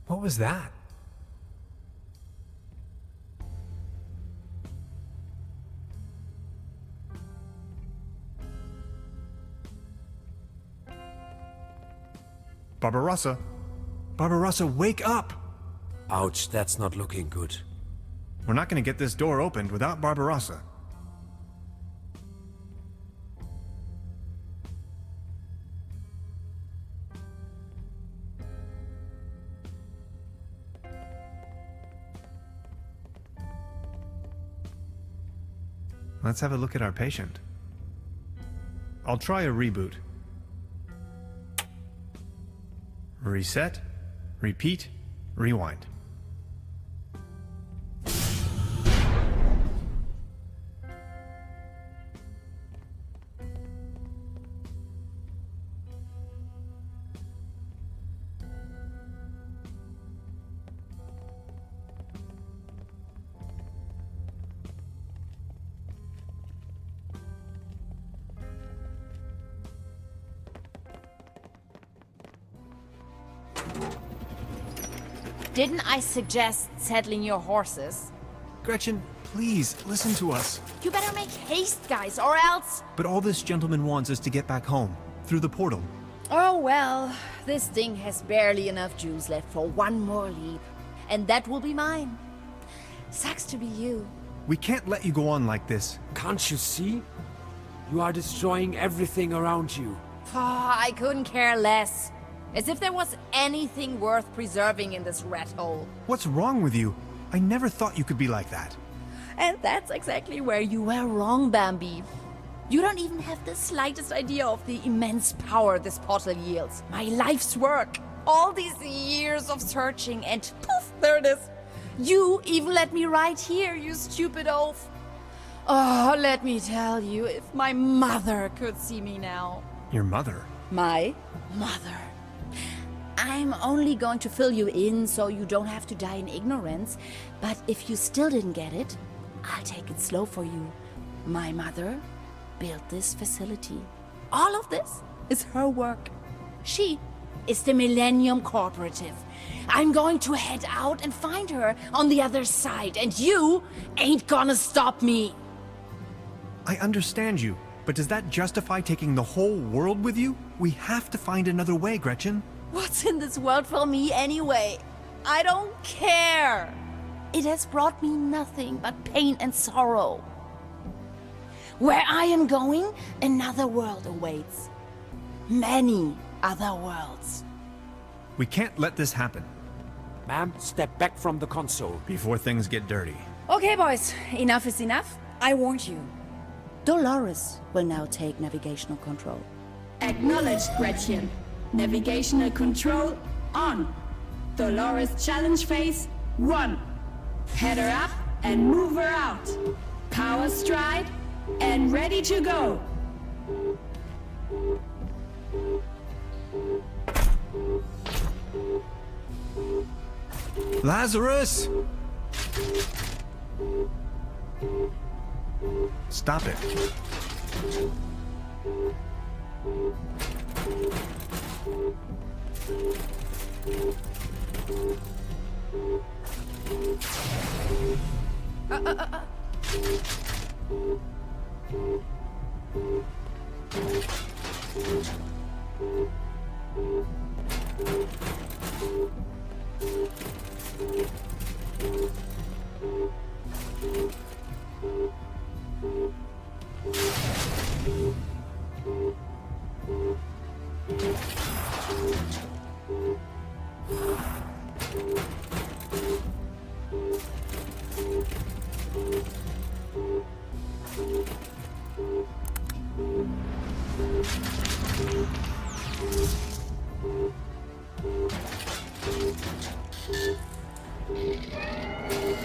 What was that? Barbarossa! Barbarossa, wake up! Ouch, that's not looking good. We're not going to get this door opened without Barbarossa. Let's have a look at our patient. I'll try a reboot. Reset, repeat, rewind. Didn't I suggest settling your horses? Gretchen, please, listen to us. You better make haste, guys, or else... But all this gentleman wants is to get back home, through the portal. Oh well, this thing has barely enough juice left for one more leap. And that will be mine. Sucks to be you. We can't let you go on like this. Can't you see? You are destroying everything around you. I couldn't care less. As if there was anything worth preserving in this rat hole. What's wrong with you? I never thought you could be like that. And that's exactly where you were wrong, Bambi. You don't even have the slightest idea of the immense power this portal yields. My life's work. All these years of searching and poof, there it is. You even let me right here, you stupid oaf. Oh, let me tell you, if my mother could see me now. Your mother? My mother. I'm only going to fill you in so you don't have to die in ignorance. But if you still didn't get it, I'll take it slow for you. My mother built this facility. All of this is her work. She is the Millennium Cooperative. I'm going to head out and find her on the other side, and you ain't gonna stop me. I understand you, but does that justify taking the whole world with you? We have to find another way, Gretchen. What's in this world for me anyway? I don't care. It has brought me nothing but pain and sorrow. Where I am going, another world awaits. Many other worlds. We can't let this happen. Ma'am, step back from the console. Before things get dirty. Okay, boys. Enough is enough. I warned you. Dolores will now take navigational control. Acknowledged, Gretchen. Navigational control on. Dolores challenge phase 1. Head her up and move her out. Power stride and ready to go. Lazarus! Stop it.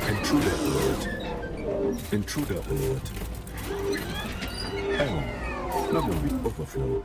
Intruder alert. Intruder alert. Error. Memory overflow.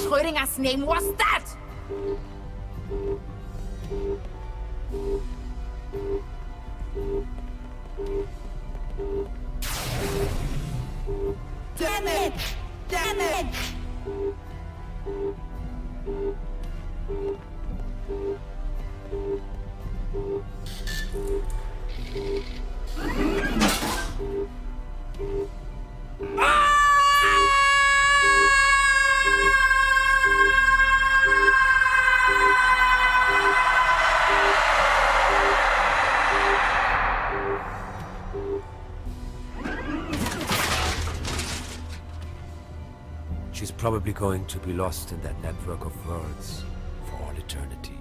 What in Schrödinger's name was that? Damn it! Damn it! She's probably going to be lost in that network of worlds for all eternity.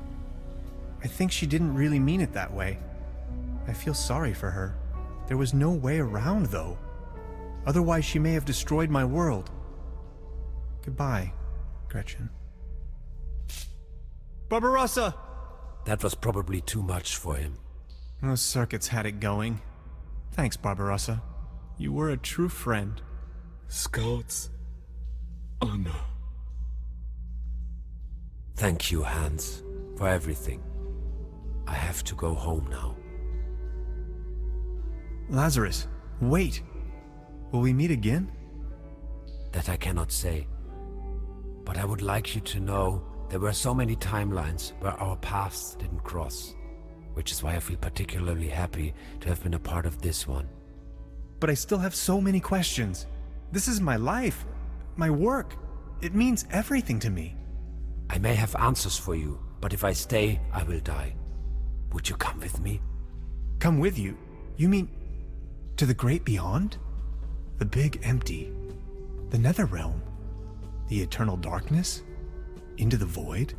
I think she didn't really mean it that way. I feel sorry for her. There was no way around, though. Otherwise, she may have destroyed my world. Goodbye, Gretchen. Barbarossa! That was probably too much for him. Those circuits had it going. Thanks, Barbarossa. You were a true friend. Scouts. Honor. Thank you, Hans, for everything. I have to go home now. Lazarus, wait. Will we meet again? That I cannot say. But I would like you to know there were so many timelines where our paths didn't cross, which is why I feel particularly happy to have been a part of this one. But I still have so many questions. This is my life, my work. It means everything to me. I may have answers for you, but if I stay, I will die. Would you come with me? Come with you? You mean to the great beyond? The big empty? The nether realm? The eternal darkness? Into the void?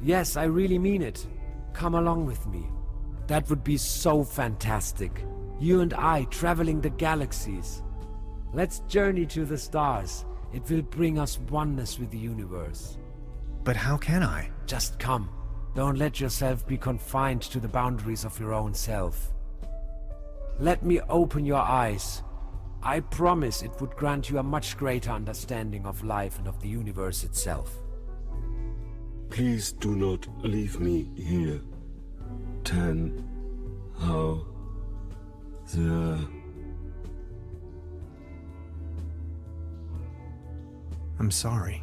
Yes, I really mean it. Come along with me. That would be so fantastic. You and I traveling the galaxies. Let's journey to the stars. It will bring us oneness with the universe. But how can I? Just come. Don't let yourself be confined to the boundaries of your own self. Let me open your eyes. I promise it would grant you a much greater understanding of life and of the universe itself. Please do not leave me here. Tannhauser. I'm sorry.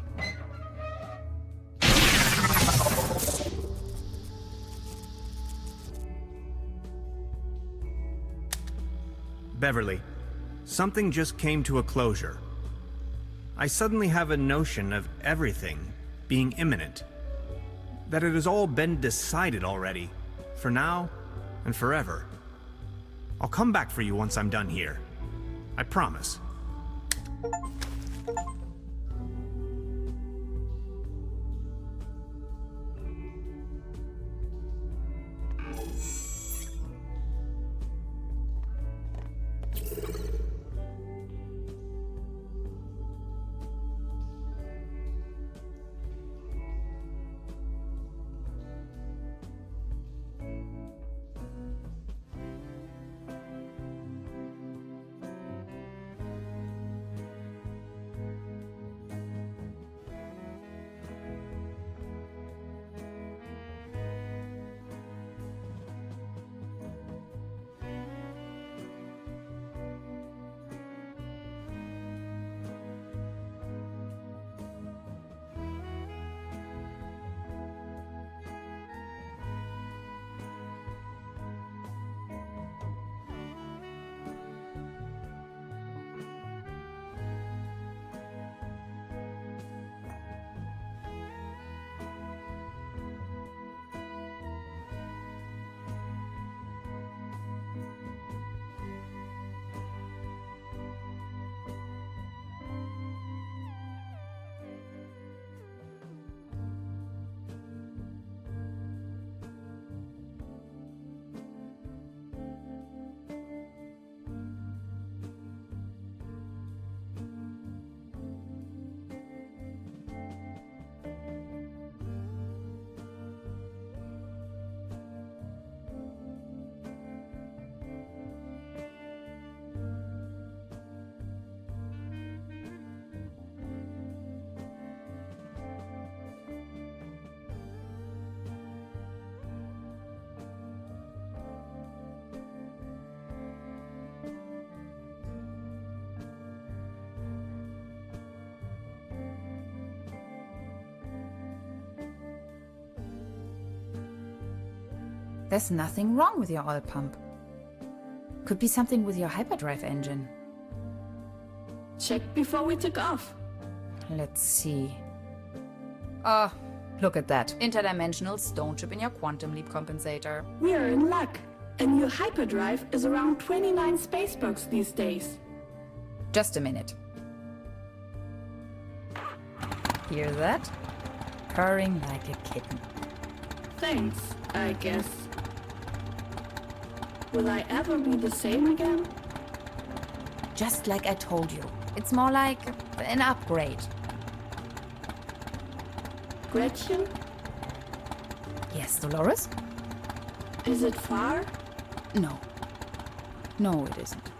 Beverly, something just came to a closure. I suddenly have a notion of everything being imminent. That it has all been decided already, for now and forever. I'll come back for you once I'm done here. I promise. There's nothing wrong with your oil pump. Could be something with your hyperdrive engine. Check before we took off. Let's see. Oh, look at that. Interdimensional stone chip in your quantum leap compensator. We are in luck. A new hyperdrive is around 29 spacebucks these days. Just a minute. Hear that? Purring like a kitten. Thanks, I guess. Will I ever be the same again? Just like I told you. It's more like an upgrade. Gretchen? Yes, Dolores? Is it far? No. No, it isn't.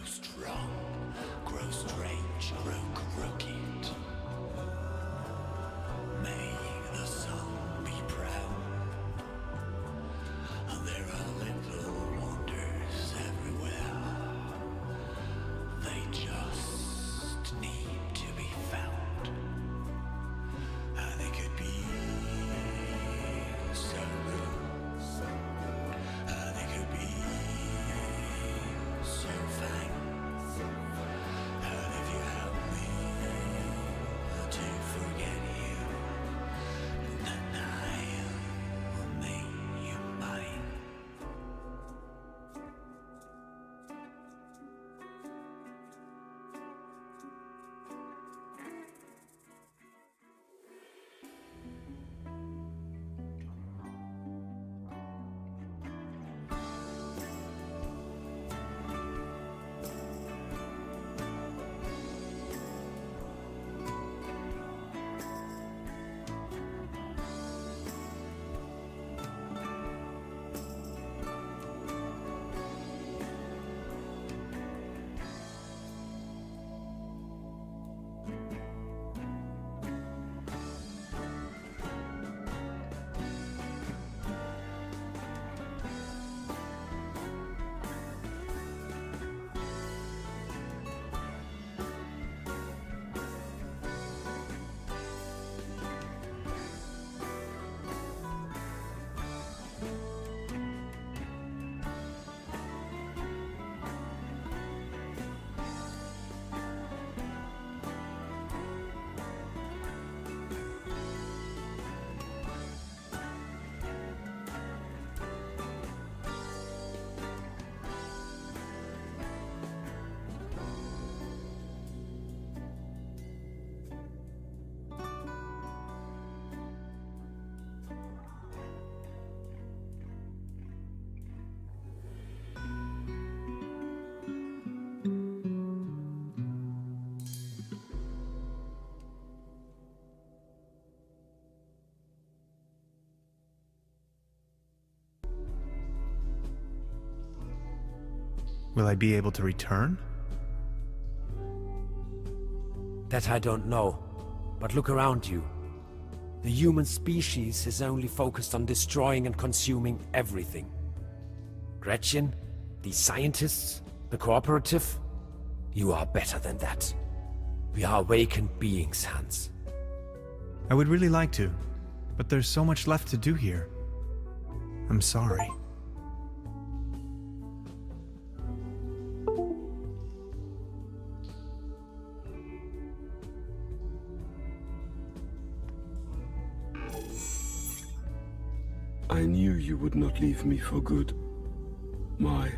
grow strong, grow strange, grow crooked. May the sun be proud. And there are little wonders everywhere. They just need to be found. And they could be so good. And they could be so fine. And if you help me to forget you, then I will make you mine. Will I be able to return? That I don't know. But look around you. The human species is only focused on destroying and consuming everything. Gretchen, these scientists, the cooperative, you are better than that. We are awakened beings, Hans. I would really like to, but there's so much left to do here. I'm sorry. I knew you would not leave me for good. My